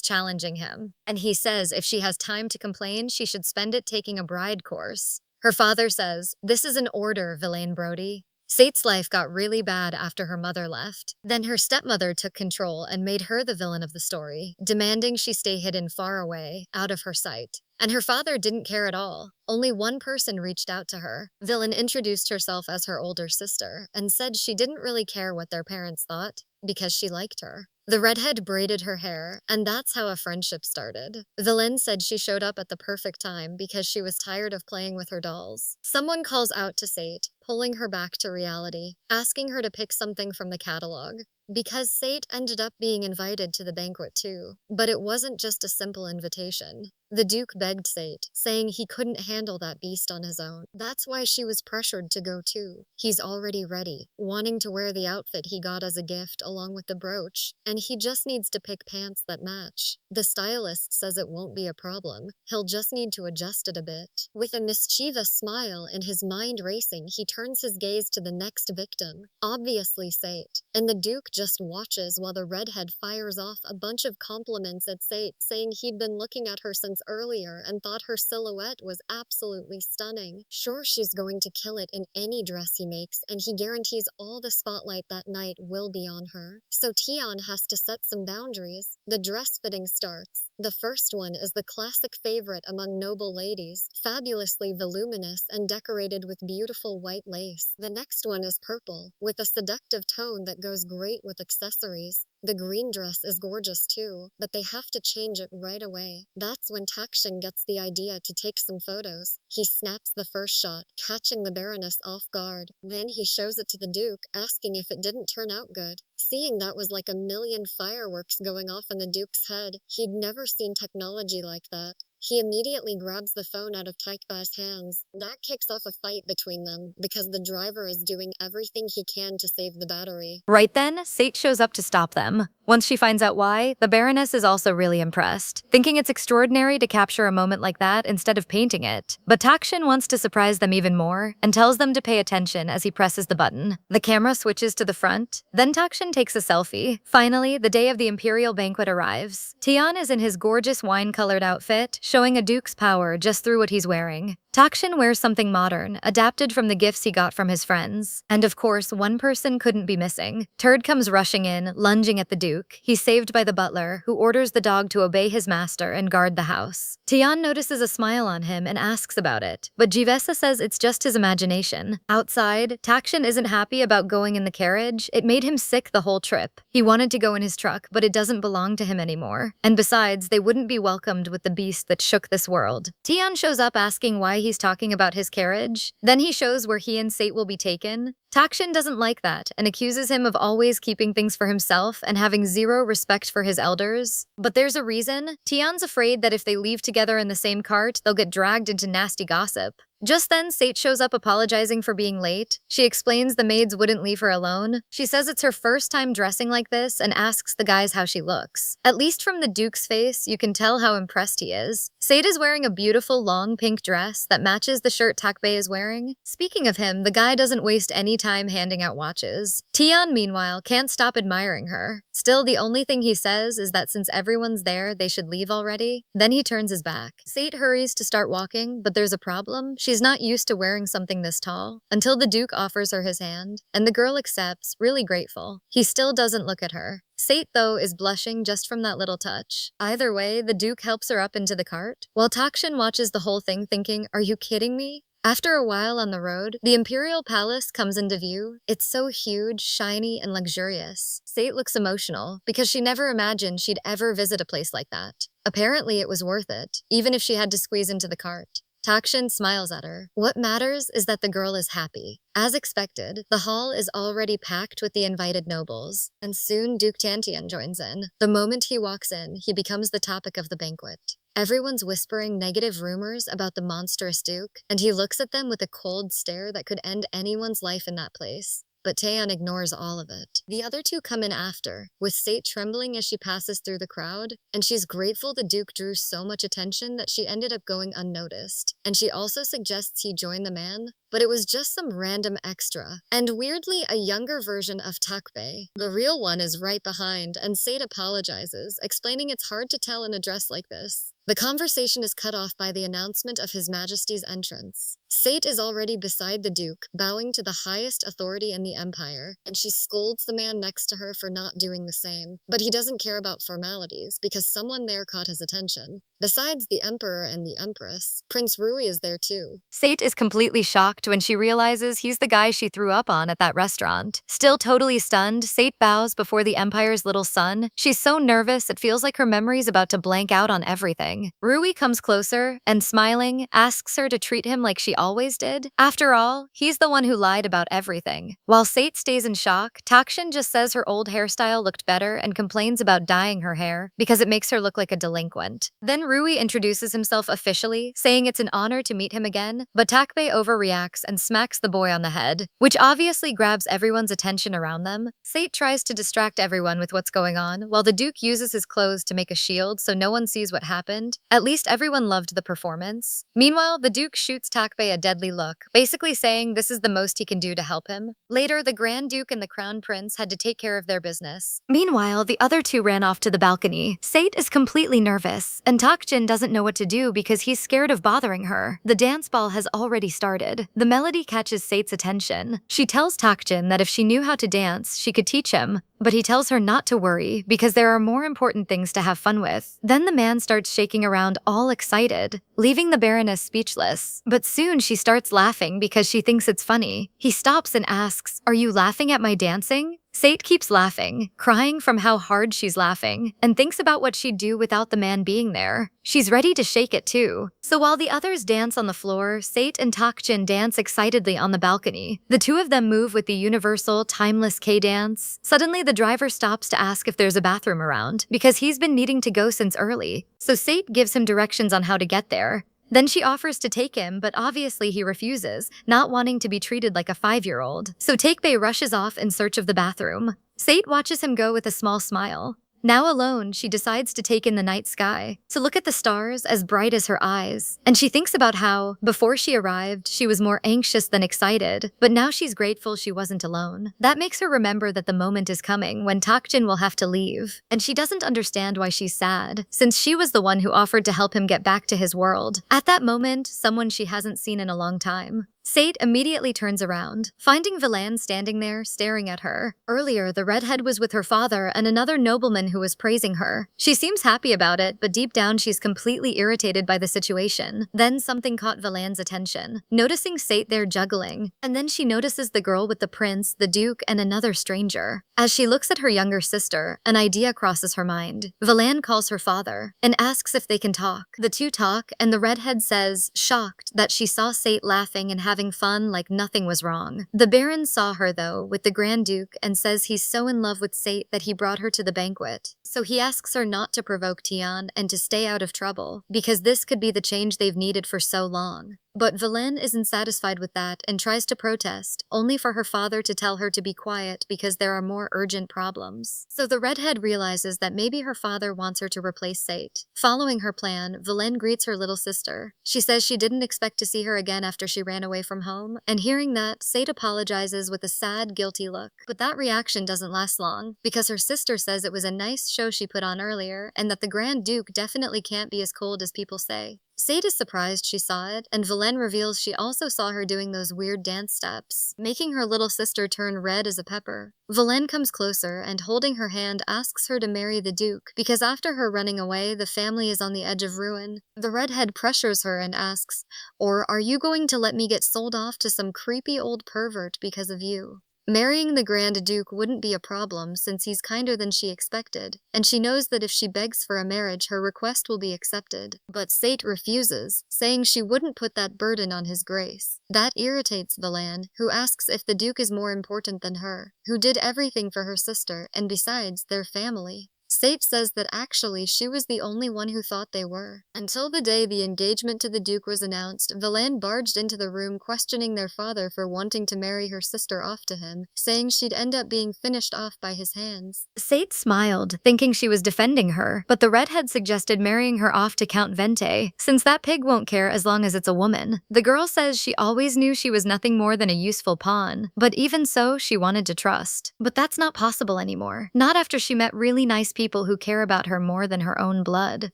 S1: challenging him, and he says if she has time to complain, she should spend it taking a bride course. Her father says, "This is an order, Villain Brody." Sate's life got really bad after her mother left. Then her stepmother took control and made her the villain of the story, demanding she stay hidden far away, out of her sight. And her father didn't care at all. Only one person reached out to her. Villain introduced herself as her older sister and said she didn't really care what their parents thought because she liked her. The redhead braided her hair, and that's how a friendship started. Villain said she showed up at the perfect time because she was tired of playing with her dolls. Someone calls out to Sate, pulling her back to reality, asking her to pick something from the catalog. Because Sate ended up being invited to the banquet too. But it wasn't just a simple invitation. The Duke begged Sate, saying he couldn't handle that beast on his own. That's why she was pressured to go too. He's already ready, wanting to wear the outfit he got as a gift along with the brooch, and he just needs to pick pants that match. The stylist says it won't be a problem. He'll just need to adjust it a bit. With a mischievous smile and his mind racing, he turns his gaze to the next victim, obviously Sate, and the Duke just watches while the redhead fires off a bunch of compliments at Sate, saying he'd been looking at her since earlier and thought her silhouette was absolutely stunning. Sure, she's going to kill it in any dress he makes, and he guarantees all the spotlight that night will be on her. So Taeyeon has to set some boundaries. The dress fitting starts. The first one is the classic favorite among noble ladies, fabulously voluminous and decorated with beautiful white lace. The next one is purple, with a seductive tone that goes great with accessories. The green dress is gorgeous too, but they have to change it right away. That's when Takshin gets the idea to take some photos. He snaps the first shot, catching the Baroness off guard. Then he shows it to the Duke, asking if it didn't turn out good. Seeing that was like a million fireworks going off in the Duke's head, he'd never seen technology like that. He immediately grabs the phone out of Taekba's hands. That kicks off a fight between them, because the driver is doing everything he can to save the battery. Right then, Sate shows up to stop them. Once she finds out why, the Baroness is also really impressed, thinking it's extraordinary to capture a moment like that instead of painting it. But Takshin wants to surprise them even more and tells them to pay attention as he presses the button. The camera switches to the front. Then Takshin takes a selfie. Finally, the day of the imperial banquet arrives. Taeyeon is in his gorgeous wine-colored outfit, showing a duke's power just through what he's wearing. Takshin wears something modern, adapted from the gifts he got from his friends. And of course, one person couldn't be missing. Turd comes rushing in, lunging at the duke. He's saved by the butler, who orders the dog to obey his master and guard the house. Tian notices a smile on him and asks about it, but Jivesa says it's just his imagination. Outside, Takshin isn't happy about going in the carriage. It made him sick the whole trip. He wanted to go in his truck, but it doesn't belong to him anymore. And besides, they wouldn't be welcomed with the beast that shook this world. Tian shows up asking why he's talking about his carriage. Then he shows where he and Sate will be taken. Takshin doesn't like that and accuses him of always keeping things for himself and having zero respect for his elders. But there's a reason. Tian's afraid that if they leave together in the same cart, they'll get dragged into nasty gossip. Just then, Sate shows up apologizing for being late. She explains the maids wouldn't leave her alone. She says it's her first time dressing like this and asks the guys how she looks. At least from the Duke's face, you can tell how impressed he is. Sate is wearing a beautiful long pink dress that matches the shirt Takbei is wearing. Speaking of him, the guy doesn't waste any time handing out watches. Tian, meanwhile, can't stop admiring her. Still, the only thing he says is that since everyone's there, they should leave already. Then he turns his back. Sate hurries to start walking, but there's a problem. She's not used to wearing something this tall, until the Duke offers her his hand, and the girl accepts, really grateful. He still doesn't look at her. Sate, though, is blushing just from that little touch. Either way, the Duke helps her up into the cart, while Takshin watches the whole thing thinking, "Are you kidding me?" After a while on the road, the imperial palace comes into view. It's so huge, shiny, and luxurious. Sate looks emotional because she never imagined she'd ever visit a place like that. Apparently, it was worth it, even if she had to squeeze into the cart. Takshin smiles at her. What matters is that the girl is happy. As expected, the hall is already packed with the invited nobles, and soon Duke Tantian joins in. The moment he walks in, he becomes the topic of the banquet. Everyone's whispering negative rumors about the monstrous Duke, and he looks at them with a cold stare that could end anyone's life in that place. But Taeyeon ignores all of it. The other two come in after, with Sate trembling as she passes through the crowd, and she's grateful the Duke drew so much attention that she ended up going unnoticed. And she also suggests he join the man, but it was just some random extra. And weirdly, a younger version of Takbei. The real one is right behind, and Sate apologizes, explaining it's hard to tell in a dress like this. The conversation is cut off by the announcement of His Majesty's entrance. Sate is already beside the Duke, bowing to the highest authority in the Empire, and she scolds the man next to her for not doing the same. But he doesn't care about formalities, because someone there caught his attention. Besides the Emperor and the Empress, Prince Rui is there too. Sate is completely shocked when she realizes he's the guy she threw up on at that restaurant. Still totally stunned, Sate bows before the Empire's little son. She's so nervous it feels like her memory's about to blank out on everything. Rui comes closer and, smiling, asks her to treat him like she always did. After all, he's the one who lied about everything. While Sate stays in shock, Takshin just says her old hairstyle looked better and complains about dyeing her hair because it makes her look like a delinquent. Then Rui introduces himself officially, saying it's an honor to meet him again, but Takbei overreacts and smacks the boy on the head, which obviously grabs everyone's attention around them. Sate tries to distract everyone with what's going on, while the Duke uses his clothes to make a shield so no one sees what happened. At least everyone loved the performance. Meanwhile, the Duke shoots Takbei a deadly look, basically saying this is the most he can do to help him. Later, the Grand Duke and the Crown Prince had to take care of their business. Meanwhile, the other two ran off to the balcony. Sate is completely nervous, and Takjin doesn't know what to do because he's scared of bothering her. The dance ball has already started. The melody catches Sate's attention. She tells Takjin that if she knew how to dance, she could teach him, but he tells her not to worry because there are more important things to have fun with. Then the man starts shaking around all excited, leaving the Baroness speechless. But soon she starts laughing because she thinks it's funny. He stops and asks, "Are you laughing at my dancing?" Sate keeps laughing, crying from how hard she's laughing, and thinks about what she'd do without the man being there. She's ready to shake it too. So while the others dance on the floor, Sate and Takjin dance excitedly on the balcony. The two of them move with the universal, timeless K-dance. Suddenly, the driver stops to ask if there's a bathroom around, because he's been needing to go since early. So Sate gives him directions on how to get there. Then she offers to take him, but obviously he refuses, not wanting to be treated like a 5-year-old. So Takebei rushes off in search of the bathroom. Sate watches him go with a small smile. Now alone, she decides to take in the night sky, to look at the stars as bright as her eyes. And she thinks about how, before she arrived, she was more anxious than excited, but now she's grateful she wasn't alone. That makes her remember that the moment is coming when Takjin will have to leave. And she doesn't understand why she's sad, since she was the one who offered to help him get back to his world. At that moment, someone she hasn't seen in a long time. Sate immediately turns around, finding Villain standing there, staring at her. Earlier, the redhead was with her father and another nobleman who was praising her. She seems happy about it, but deep down she's completely irritated by the situation. Then something caught Villain's attention, noticing Sate there juggling, and then she notices the girl with the prince, the duke, and another stranger. As she looks at her younger sister, an idea crosses her mind. Villain calls her father and asks if they can talk. The two talk, and the redhead says, shocked, that she saw Sate laughing and having fun like nothing was wrong. The Baron saw her, though, with the Grand Duke and says he's so in love with Sate that he brought her to the banquet. So he asks her not to provoke Tian and to stay out of trouble, because this could be the change they've needed for so long. But Villain isn't satisfied with that and tries to protest, only for her father to tell her to be quiet because there are more urgent problems. So the redhead realizes that maybe her father wants her to replace Sate. Following her plan, Villain greets her little sister. She says she didn't expect to see her again after she ran away from home, and hearing that, Sate apologizes with a sad, guilty look. But that reaction doesn't last long, because her sister says it was a nice show she put on earlier, and that the Grand Duke definitely can't be as cold as people say. Sate is surprised she saw it, and Villain reveals she also saw her doing those weird dance steps, making her little sister turn red as a pepper. Villain comes closer and, holding her hand, asks her to marry the Duke, because after her running away, the family is on the edge of ruin. The redhead pressures her and asks, "Or are you going to let me get sold off to some creepy old pervert because of you?" Marrying the Grand Duke wouldn't be a problem since he's kinder than she expected, and she knows that if she begs for a marriage, her request will be accepted. But Sate refuses, saying she wouldn't put that burden on his grace. That irritates Villain, who asks if the Duke is more important than her, who did everything for her sister, and besides, they're family. Sate says that actually she was the only one who thought they were. Until the day the engagement to the Duke was announced, Villain barged into the room questioning their father for wanting to marry her sister off to him, saying she'd end up being finished off by his hands. Sate smiled, thinking she was defending her, but the redhead suggested marrying her off to Count Vente, since that pig won't care as long as it's a woman. The girl says she always knew she was nothing more than a useful pawn, but even so, she wanted to trust. But that's not possible anymore. Not after she met really nice people who care about her more than her own blood.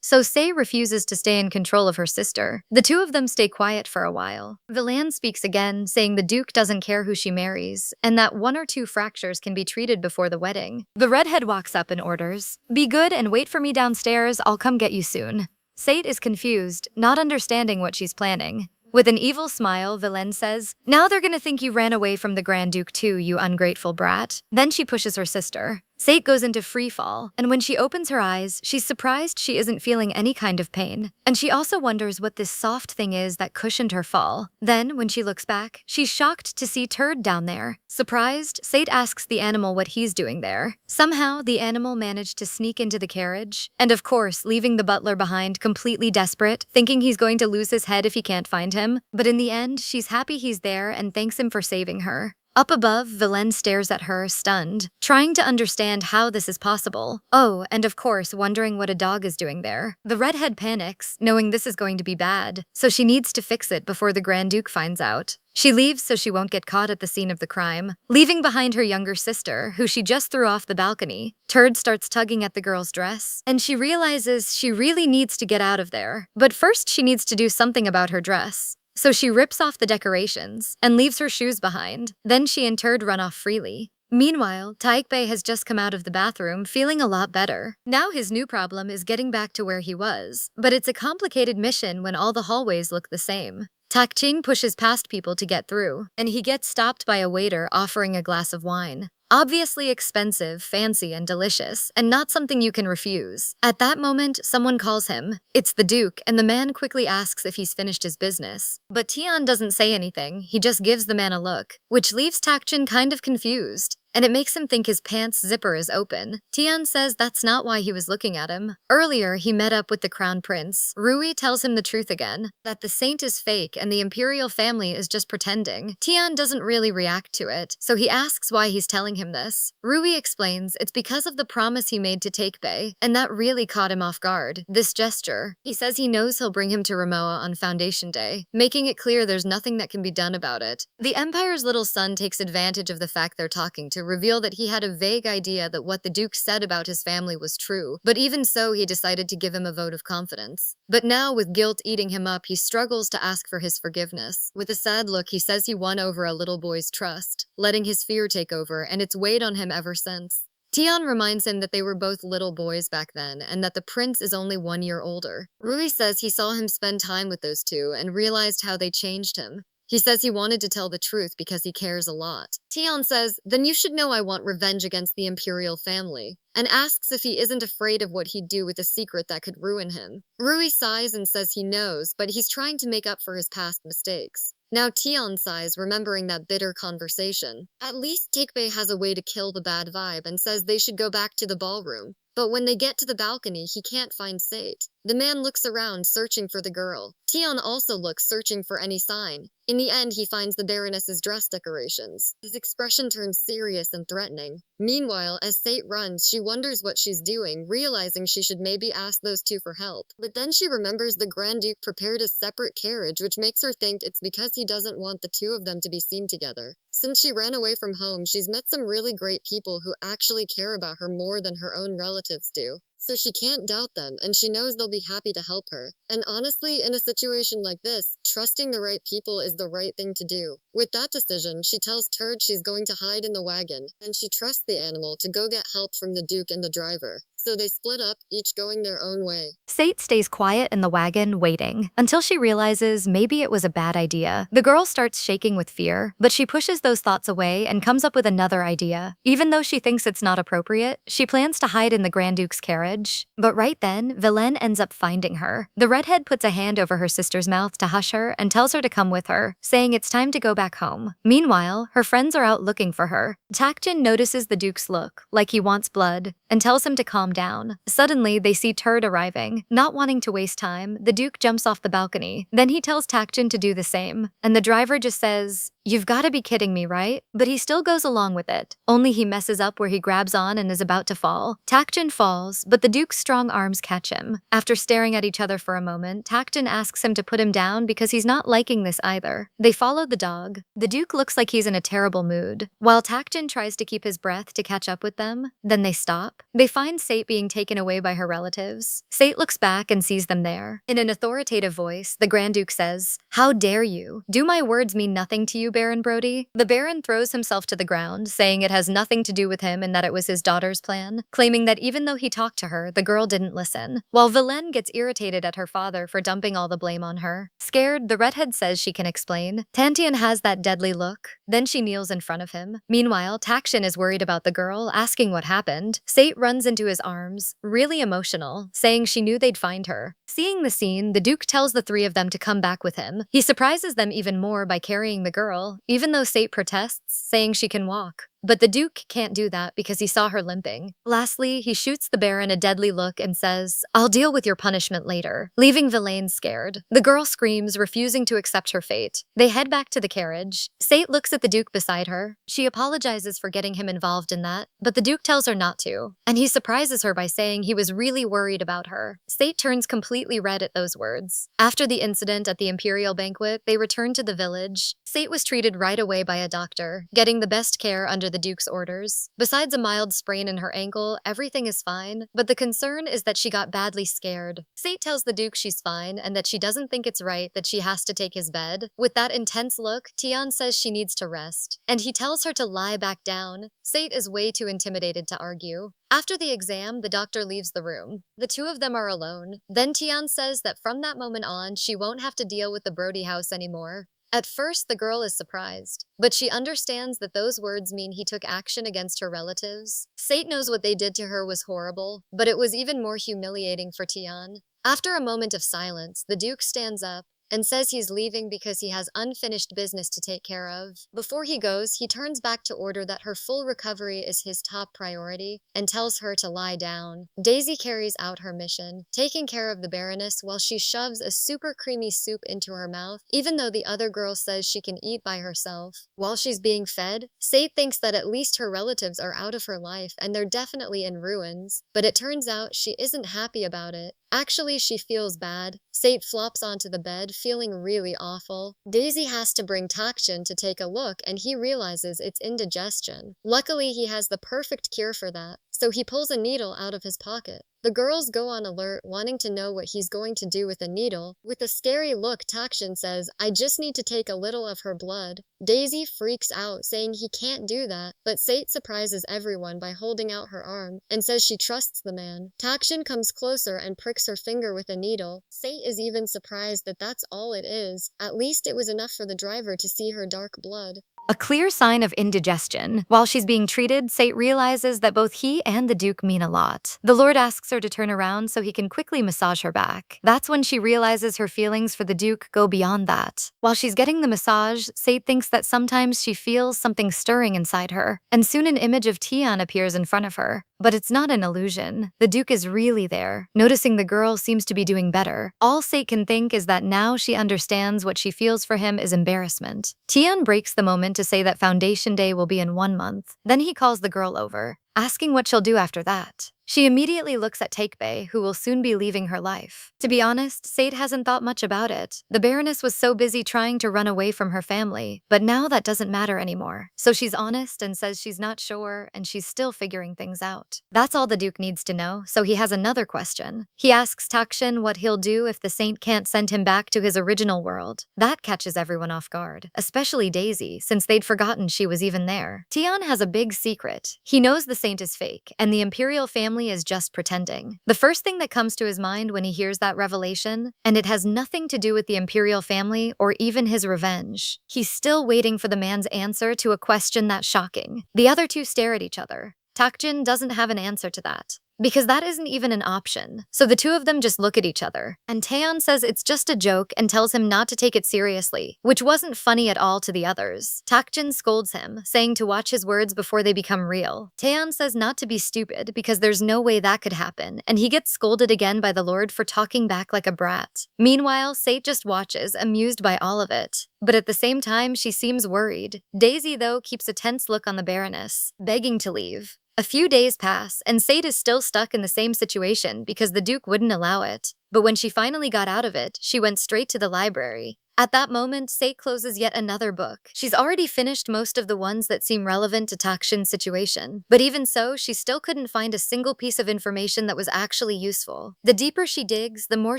S1: So Sei refuses to stay in control of her sister. The two of them stay quiet for a while. Villain speaks again, saying the Duke doesn't care who she marries, and that 1 or 2 fractures can be treated before the wedding. The redhead walks up and orders, "Be good and wait for me downstairs, I'll come get you soon." Sate is confused, not understanding what she's planning. With an evil smile, Villain says, "Now they're gonna think you ran away from the Grand Duke too, you ungrateful brat." Then she pushes her sister. Sate goes into free fall, and when she opens her eyes, she's surprised she isn't feeling any kind of pain. And she also wonders what this soft thing is that cushioned her fall. Then, when she looks back, she's shocked to see Turd down there. Surprised, Sate asks the animal what he's doing there. Somehow, the animal managed to sneak into the carriage, and of course, leaving the butler behind completely desperate, thinking he's going to lose his head if he can't find him. But in the end, she's happy he's there and thanks him for saving her. Up above, Villain stares at her, stunned, trying to understand how this is possible. Oh, and of course, wondering what a dog is doing there. The redhead panics, knowing this is going to be bad, so she needs to fix it before the Grand Duke finds out. She leaves so she won't get caught at the scene of the crime, leaving behind her younger sister, who she just threw off the balcony. Turd starts tugging at the girl's dress, and she realizes she really needs to get out of there. But first, she needs to do something about her dress. So she rips off the decorations and leaves her shoes behind. Then she and Turd run off freely. Meanwhile, Taikbei has just come out of the bathroom feeling a lot better. Now his new problem is getting back to where he was, but it's a complicated mission when all the hallways look the same. Takching pushes past people to get through, and he gets stopped by a waiter offering a glass of wine. Obviously expensive, fancy, and delicious, and not something you can refuse. At that moment, someone calls him. It's the Duke, and the man quickly asks if he's finished his business. But Tian doesn't say anything, he just gives the man a look, which leaves Takjin kind of confused. and it makes him think his pants zipper is open. Tian says that's not why he was looking at him. Earlier, he met up with the crown prince. Rui tells him the truth again, that the saint is fake and the imperial family is just pretending. Tian doesn't really react to it, so he asks why he's telling him this. Rui explains it's because of the promise he made to take Bei, and that really caught him off guard. This gesture. He says he knows he'll bring him to Ramoa on Foundation Day, making it clear there's nothing that can be done about it. The Empire's little son takes advantage of the fact they're talking to reveal that he had a vague idea that what the Duke said about his family was true, but even so, he decided to give him a vote of confidence. But now, with guilt eating him up, he struggles to ask for his forgiveness. With a sad look, he says he won over a little boy's trust, letting his fear take over, and it's weighed on him ever since. Tian reminds him that they were both little boys back then, and that the prince is only 1 year older. Rui says he saw him spend time with those two and realized how they changed him. He says he wanted to tell the truth because he cares a lot. Tian says, then you should know I want revenge against the imperial family, and asks if he isn't afraid of what he'd do with a secret that could ruin him. Rui sighs and says he knows, but he's trying to make up for his past mistakes. Now Tian sighs, remembering that bitter conversation. At least Takebe has a way to kill the bad vibe and says they should go back to the ballroom. But when they get to the balcony, he can't find Sate. The man looks around, searching for the girl. Tian also looks, searching for any sign. In the end, he finds the Baroness's dress decorations. His expression turns serious and threatening. Meanwhile, as Sate runs, she wonders what she's doing, realizing she should maybe ask those two for help. But then she remembers the Grand Duke prepared a separate carriage, which makes her think it's because he doesn't want the two of them to be seen together. Since she ran away from home, she's met some really great people who actually care about her more than her own relatives do. So she can't doubt them, and she knows they'll be happy to help her. And honestly, in a situation like this, trusting the right people is the right thing to do. With that decision, she tells Turd she's going to hide in the wagon, and she trusts the animal to go get help from the Duke and the driver. So they split up, each going their own way. Sate stays quiet in the wagon, waiting, until she realizes maybe it was a bad idea. The girl starts shaking with fear, but she pushes those thoughts away and comes up with another idea. Even though she thinks it's not appropriate, she plans to hide in the Grand Duke's carriage. But right then, Vilaine ends up finding her. The redhead puts a hand over her sister's mouth to hush her and tells her to come with her, saying it's time to go back home. Meanwhile, her friends are out looking for her. Takjin notices the Duke's look, like he wants blood, and tells him to calm down. Suddenly, they see Turd arriving. Not wanting to waste time, the Duke jumps off the balcony. Then he tells Takjin to do the same, and the driver just says, "You've got to be kidding me, right?" But he still goes along with it. Only he messes up where he grabs on and is about to fall. Takjin falls, but the Duke's strong arms catch him. After staring at each other for a moment, Takjin asks him to put him down because he's not liking this either. They follow the dog. The Duke looks like he's in a terrible mood. While Takjin tries to keep his breath to catch up with them, then they stop. They find Sate being taken away by her relatives. Sate looks back and sees them there. In an authoritative voice, the Grand Duke says, "How dare you? Do my words mean nothing to you, Baron Brody?" The Baron throws himself to the ground, saying it has nothing to do with him and that it was his daughter's plan, claiming that even though he talked to her, the girl didn't listen. While Vilaine gets irritated at her father for dumping all the blame on her. Scared, the redhead says she can explain. Tantian has that deadly look. Then she kneels in front of him. Meanwhile, Takjin is worried about the girl, asking what happened. Sate runs into his arms, really emotional, saying she knew they'd find her. Seeing the scene, the Duke tells the three of them to come back with him. He surprises them even more by carrying the girl, even though Sate protests, saying she can walk. But the Duke can't do that because he saw her limping. Lastly, he shoots the Baron a deadly look and says, "I'll deal with your punishment later," leaving Vilaine scared. The girl screams, refusing to accept her fate. They head back to the carriage. Sate looks at the Duke beside her. She apologizes for getting him involved in that, but the Duke tells her not to, and he surprises her by saying he was really worried about her. Sate turns completely red at those words. After the incident at the imperial banquet, they return to the village. Sate was treated right away by a doctor, getting the best care under the Duke's orders. Besides a mild sprain in her ankle, everything is fine, but the concern is that she got badly scared. Sate tells the Duke she's fine and that she doesn't think it's right that she has to take his bed. With that intense look, Tian says she needs to rest, and he tells her to lie back down. Sate is way too intimidated to argue. After the exam, the doctor leaves the room. The two of them are alone. Then Tian says that from that moment on, she won't have to deal with the Brody house anymore. At first, the girl is surprised, but she understands that those words mean he took action against her relatives. Sate knows what they did to her was horrible, but it was even more humiliating for Tian. After a moment of silence, the Duke stands up.
S2: and says he's leaving because he has unfinished business to take care of. Before he goes, he turns back to order that her full recovery is his top priority and tells her to lie down. Daisy carries out her mission, taking care of the Baroness while she shoves a super creamy soup into her mouth, even though the other girl says she can eat by herself. While she's being fed, Sate thinks that at least her relatives are out of her life and they're definitely in ruins, but it turns out she isn't happy about it. Actually, she feels bad. Sate flops onto the bed, feeling really awful. Daisy has to bring Takshin to take a look, and he realizes it's indigestion. Luckily, he has the perfect cure for that, so he pulls a needle out of his pocket. The girls go on alert, wanting to know what he's going to do with the needle. With a scary look, Takshin says, "I just need to take a little of her blood." Daisy freaks out, saying he can't do that, but Sate surprises everyone by holding out her arm and says she trusts the man. Takshin comes closer and pricks her finger with a needle. Sate is even surprised that that's all it is. At least it was enough for the driver to see her dark blood.
S1: A clear sign of indigestion. While she's being treated, Sate realizes that both he and the Duke mean a lot. The Lord asks her to turn around so he can quickly massage her back. That's when she realizes her feelings for the Duke go beyond that. While she's getting the massage, Sate thinks that sometimes she feels something stirring inside her, and soon an image of Tian appears in front of her. But it's not an illusion. The Duke is really there. Noticing the girl seems to be doing better, all Sate can think is that now she understands what she feels for him is embarrassment. Tian breaks the moment to say that Foundation Day will be in 1 month. Then he calls the girl over, asking what she'll do after that. She immediately looks at Takebe, who will soon be leaving her life. To be honest, Sate hasn't thought much about it. The Baroness was so busy trying to run away from her family, but now that doesn't matter anymore. So she's honest and says she's not sure and she's still figuring things out. That's all the Duke needs to know, so he has another question. He asks Takshin what he'll do if the Saint can't send him back to his original world. That catches everyone off guard, especially Daisy, since they'd forgotten she was even there. Tian has a big secret. He knows the Saint is fake, and the Imperial family is just pretending. The first thing that comes to his mind when he hears that revelation, and it has nothing to do with the Imperial family or even his revenge. He's still waiting for the man's answer to a question that's shocking. The other two stare at each other. Takjin doesn't have an answer to that, because that isn't even an option. So the two of them just look at each other, and Taeyeon says it's just a joke and tells him not to take it seriously, which wasn't funny at all to the others. Takjin scolds him, saying to watch his words before they become real. Taeyeon says not to be stupid because there's no way that could happen, and he gets scolded again by the Lord for talking back like a brat. Meanwhile, Sate just watches, amused by all of it. But at the same time, she seems worried. Daisy, though, keeps a tense look on the Baroness, begging to leave. A few days pass, and Sate is still stuck in the same situation because the Duke wouldn't allow it. But when she finally got out of it, she went straight to the library. At that moment, Sate closes yet another book. She's already finished most of the ones that seem relevant to Takshin's situation. But even so, she still couldn't find a single piece of information that was actually useful. The deeper she digs, the more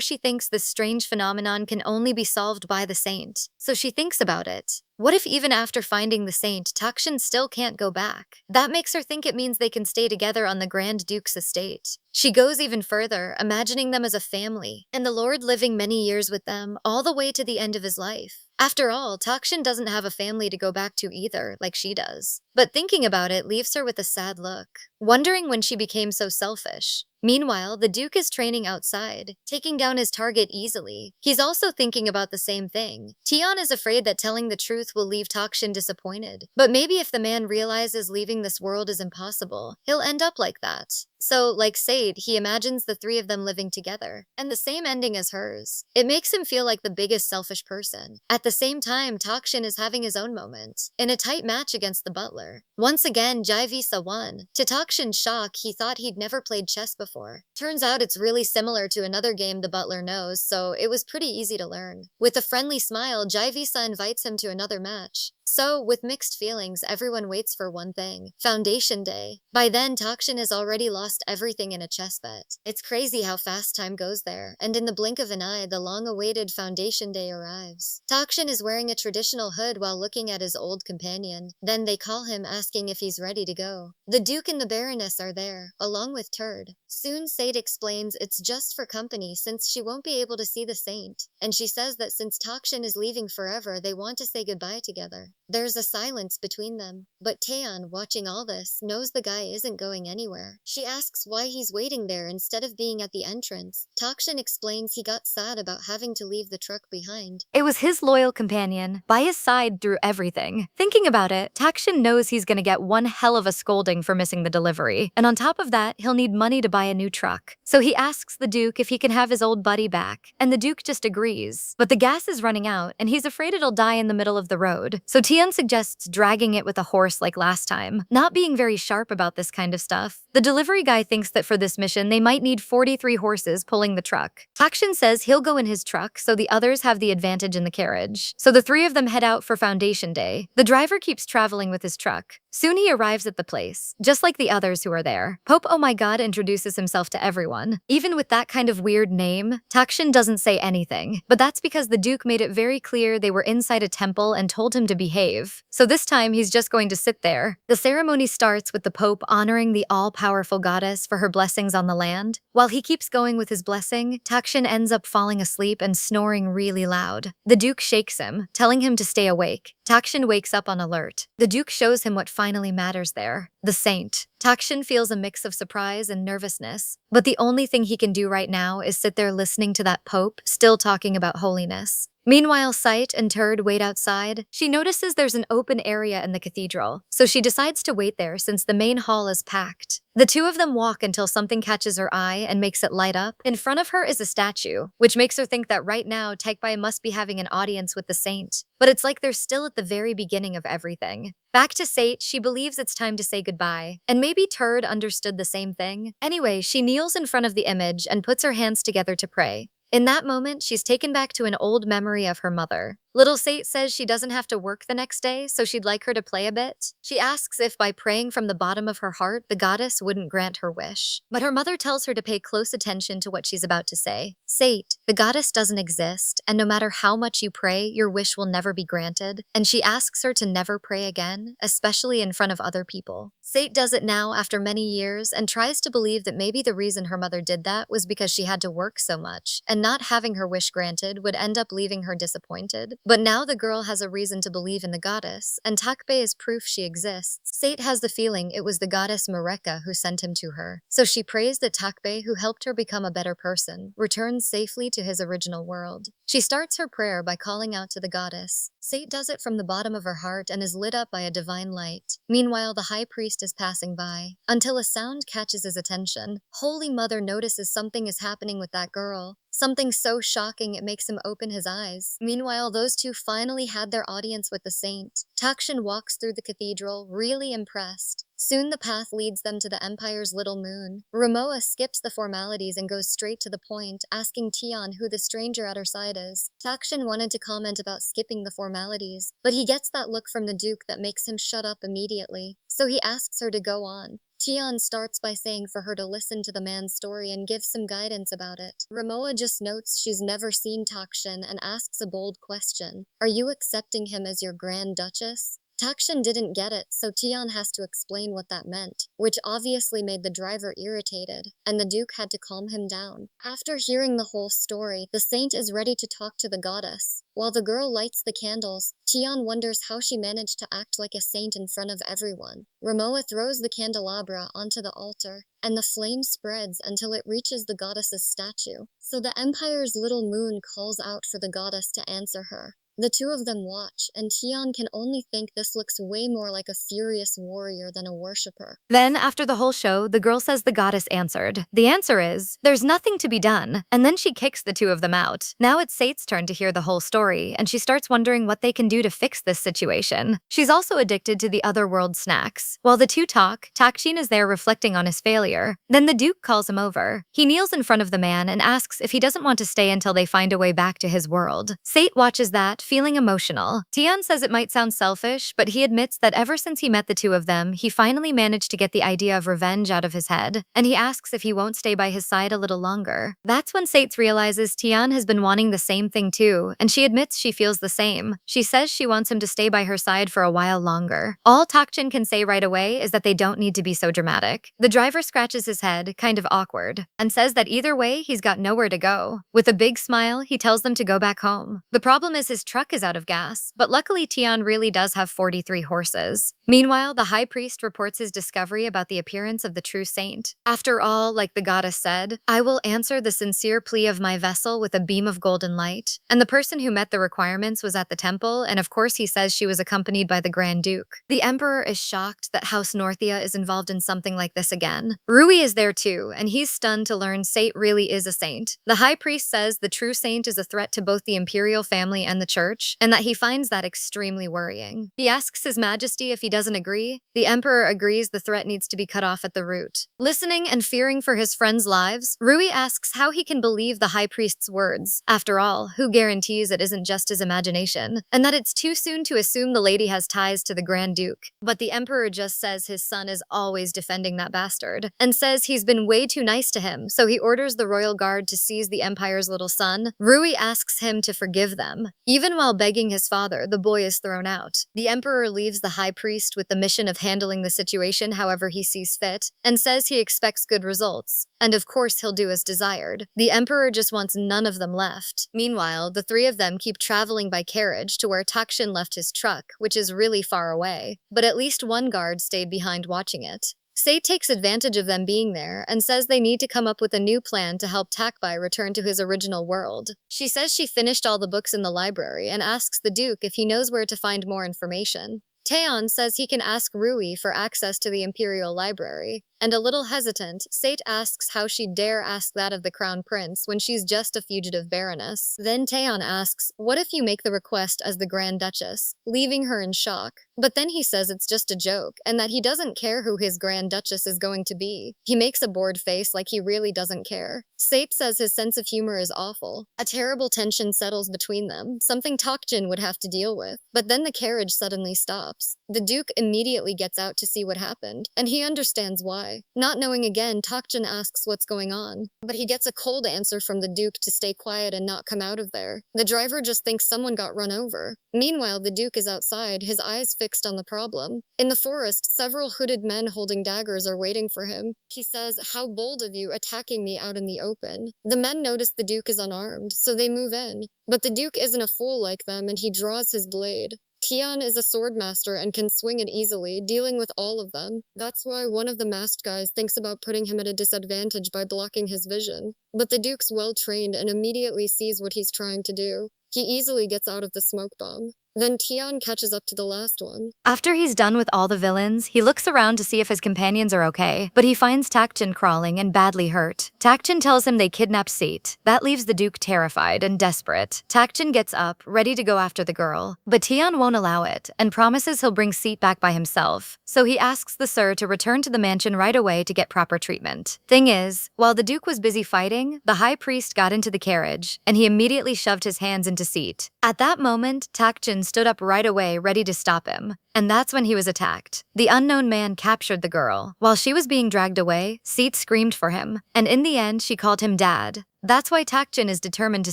S1: she thinks this strange phenomenon can only be solved by the Saint. So she thinks about it. What if even after finding the Saint, Takshin still can't go back? That makes her think it means they can stay together on the Grand Duke's estate. She goes even further, imagining them as a family, and the Lord living many years with them, all the way to the end of his life. After all, Takshin doesn't have a family to go back to either, like she does. But thinking about it leaves her with a sad look, wondering when she became so selfish. Meanwhile, the Duke is training outside, taking down his target easily. He's also thinking about the same thing. Tion is afraid that telling the truth will leave Takshin disappointed. But maybe if the man realizes leaving this world is impossible, he'll end up like that. So, like Sade, he imagines the three of them living together, and the same ending as hers. It makes him feel like the biggest selfish person. At the same time, Takshin is having his own moment, in a tight match against the butler. Once again, Jaivisa won. To Takshin's shock, he thought he'd never played chess before. Turns out it's really similar to another game the butler knows, so it was pretty easy to learn. With a friendly smile, Jaivisa invites him to another match. So, with mixed feelings, everyone waits for one thing: Foundation Day. By then, Takshin has already lost everything in a chess bet. It's crazy how fast time goes there, and in the blink of an eye, the long-awaited Foundation Day arrives. Takshin is wearing a traditional hood while looking at his old companion. Then they call him, asking if he's ready to go. The Duke and the Baroness are there, along with Turd. Soon, Sade explains it's just for company since she won't be able to see the Saint, and she says that since Takshin is leaving forever, they want to say goodbye together.
S2: There's a silence between them, but Taeyeon, watching all this, knows the guy isn't going anywhere. She asks why he's waiting there instead of being at the entrance. Takshin explains he got sad about having to leave the truck behind.
S1: It was his loyal companion, by his side through everything. Thinking about it, Takshin knows he's gonna get one hell of a scolding for missing the delivery, and on top of that, he'll need money to buy a new truck. So he asks the Duke if he can have his old buddy back, and the Duke just agrees. But the gas is running out, and he's afraid it'll die in the middle of the road. So Tian suggests dragging it with a horse like last time, not being very sharp about this kind of stuff. The delivery guy thinks that for this mission, they might need 43 horses pulling the truck. Takshin says he'll go in his truck, so the others have the advantage in the carriage. So the three of them head out for Foundation Day. The driver keeps traveling with his truck. Soon he arrives at the place, just like the others who are there. Pope Oh My God introduces himself to everyone. Even with that kind of weird name, Takshin doesn't say anything, but that's because the Duke made it very clear they were inside a temple and told him to behave. So this time he's just going to sit there. The ceremony starts with the Pope honoring the all-powerful goddess for her blessings on the land. While he keeps going with his blessing, Takshin ends up falling asleep and snoring really loud. The Duke shakes him, telling him to stay awake. Takshin wakes up on alert. The Duke shows him what finally matters there, the saint. Takshin feels a mix of surprise and nervousness, but the only thing he can do right now is sit there listening to that Pope still talking about holiness. Meanwhile, Sate and Turd wait outside. She notices there's an open area in the cathedral, so she decides to wait there since the main hall is packed. The two of them walk until something catches her eye and makes it light up. In front of her is a statue, which makes her think that right now Taekbai must be having an audience with the saint. But it's like they're still at the very beginning of everything. Back to Sate, she believes it's time to say goodbye, and maybe Turd understood the same thing. Anyway, she kneels in front of the image and puts her hands together to pray. In that moment, she's taken back to an old memory of her mother. Little Sate says she doesn't have to work the next day, so she'd like her to play a bit. She asks if by praying from the bottom of her heart, the goddess wouldn't grant her wish. But her mother tells her to pay close attention to what she's about to say. Sate, the goddess doesn't exist, and no matter how much you pray, your wish will never be granted. And she asks her to never pray again, especially in front of other people. Sate does it now after many years and tries to believe that maybe the reason her mother did that was because she had to work so much, and not having her wish granted would end up leaving her disappointed. But now the girl has a reason to believe in the goddess, and Takbe is proof she exists. Sate has the feeling it was the goddess Mareka who sent him to her, so she prays that Takbe, who helped her become a better person, returns safely to his original world. She starts her prayer by calling out to the goddess. Sate does it from the bottom of her heart and is lit up by a divine light. Meanwhile, the high priest is passing by, until a sound catches his attention. Holy Mother notices something is happening with that girl. Something so shocking it makes him open his eyes. Meanwhile, those two finally had their audience with the saint. Takshin walks through the cathedral, really impressed. Soon the path leads them to the Empire's little moon. Ramoa skips the formalities and goes straight to the point, asking Tian who the stranger at her side is. Takshin wanted to comment about skipping the formalities, but he gets that look from the Duke that makes him shut up immediately. So he asks her to go on. Tian starts by saying for her to listen to the man's story and give some guidance about it. Ramoa just notes she's never seen Takshin and asks a bold question. Are you accepting him as your Grand Duchess? Takshin didn't get it, so Tian has to explain what that meant, which obviously made the driver irritated, and the Duke had to calm him down. After hearing the whole story, the saint is ready to talk to the goddess. While the girl lights the candles, Tian wonders how she managed to act like a saint in front of everyone. Ramoa throws the candelabra onto the altar, and the flame spreads until it reaches the goddess's statue. So the Empire's little moon calls out for the goddess to answer her. The two of them watch, and Tian can only think this looks way more like a furious warrior than a worshipper. Then, after the whole show, the girl says the goddess answered. The answer is, there's nothing to be done. And then she kicks the two of them out. Now it's Sate's turn to hear the whole story, and she starts wondering what they can do to fix this situation. She's also addicted to the otherworld snacks. While the two talk, Takshin is there reflecting on his failure. Then the Duke calls him over. He kneels in front of the man and asks if he doesn't want to stay until they find a way back to his world. Sate watches that, feeling emotional. Tian says it might sound selfish, but he admits that ever since he met the two of them, he finally managed to get the idea of revenge out of his head, and he asks if he won't stay by his side a little longer. That's when Sate realizes Tian has been wanting the same thing too, and she admits she feels the same. She says she wants him to stay by her side for a while longer. All Takshin can say right away is that they don't need to be so dramatic. The driver scratches his head, kind of awkward, and says that either way, he's got nowhere to go. With a big smile, he tells them to go back home. The problem is his truck truck is out of gas, but luckily Tian really does have 43 horses. Meanwhile, the high priest reports his discovery about the appearance of the true saint. After all, like the goddess said, I will answer the sincere plea of my vessel with a beam of golden light. And the person who met the requirements was at the temple, and of course he says she was accompanied by the Grand Duke. The emperor is shocked that House Northia is involved in something like this again. Rui is there too, and he's stunned to learn Sate really is a saint. The high priest says the true saint is a threat to both the imperial family and the church, and that he finds that extremely worrying. He asks his majesty if he doesn't agree. The emperor agrees the threat needs to be cut off at the root. Listening and fearing for his friends' lives, Rui asks how he can believe the high priest's words. After all, who guarantees it isn't just his imagination? And that it's too soon to assume the lady has ties to the Grand Duke. But the emperor just says his son is always defending that bastard, and says he's been way too nice to him, so he orders the royal guard to seize the empire's little son. Rui asks him to forgive them. Even while begging his father, the boy is thrown out. The emperor leaves the high priest with the mission of handling the situation however he sees fit, and says he expects good results. And of course he'll do as desired. The emperor just wants none of them left. Meanwhile, the three of them keep traveling by carriage to where Takshin left his truck, which is really far away. But at least one guard stayed behind watching it. Sate takes advantage of them being there and says they need to come up with a new plan to help Takbai return to his original world. She says she finished all the books in the library and asks the Duke if he knows where to find more information. Taeon says he can ask Rui for access to the Imperial Library, and a little hesitant, Sate asks how she dare ask that of the Crown Prince when she's just a fugitive baroness. Then Taeon asks, what if you make the request as the Grand Duchess, leaving her in shock? But then he says it's just a joke, and that he doesn't care who his Grand Duchess is going to be. He makes a bored face like he really doesn't care. Sate says his sense of humor is awful. A terrible tension settles between them, something Takjin would have to deal with. But then the carriage suddenly stops. The Duke immediately gets out to see what happened, and he understands why. Not knowing again, Takjin asks what's going on, but he gets a cold answer from the Duke to stay quiet and not come out of there. The driver just thinks someone got run over. Meanwhile, the Duke is outside, his eyes fixed on the problem. In the forest, several hooded men holding daggers are waiting for him. He says, how bold of you attacking me out in the open. The men notice the Duke is unarmed, so they move in. But the Duke isn't a fool like them, and he draws his blade. Tian is a swordmaster and can swing it easily, dealing with all of them. That's why one of the masked guys thinks about putting him at a disadvantage by blocking his vision. But the Duke's well-trained and immediately sees what he's trying to do. He easily gets out of the smoke bomb. Then Tian catches up to the last one. After he's done with all the villains, he looks around to see if his companions are okay, but he finds Takjin crawling and badly hurt. Takjin tells him they kidnapped Sate. That leaves the Duke terrified and desperate. Takjin gets up, ready to go after the girl, but Tian won't allow it, and promises he'll bring Sate back by himself. So he asks the Sir to return to the mansion right away to get proper treatment. Thing is, while the Duke was busy fighting, the High Priest got into the carriage, and he immediately shoved his hands into Sate. At that moment, Takjin stood up right away, ready to stop him. And that's when he was attacked. The unknown man captured the girl. While she was being dragged away, Sate screamed for him, and in the end, she called him Dad. That's why Takjin is determined to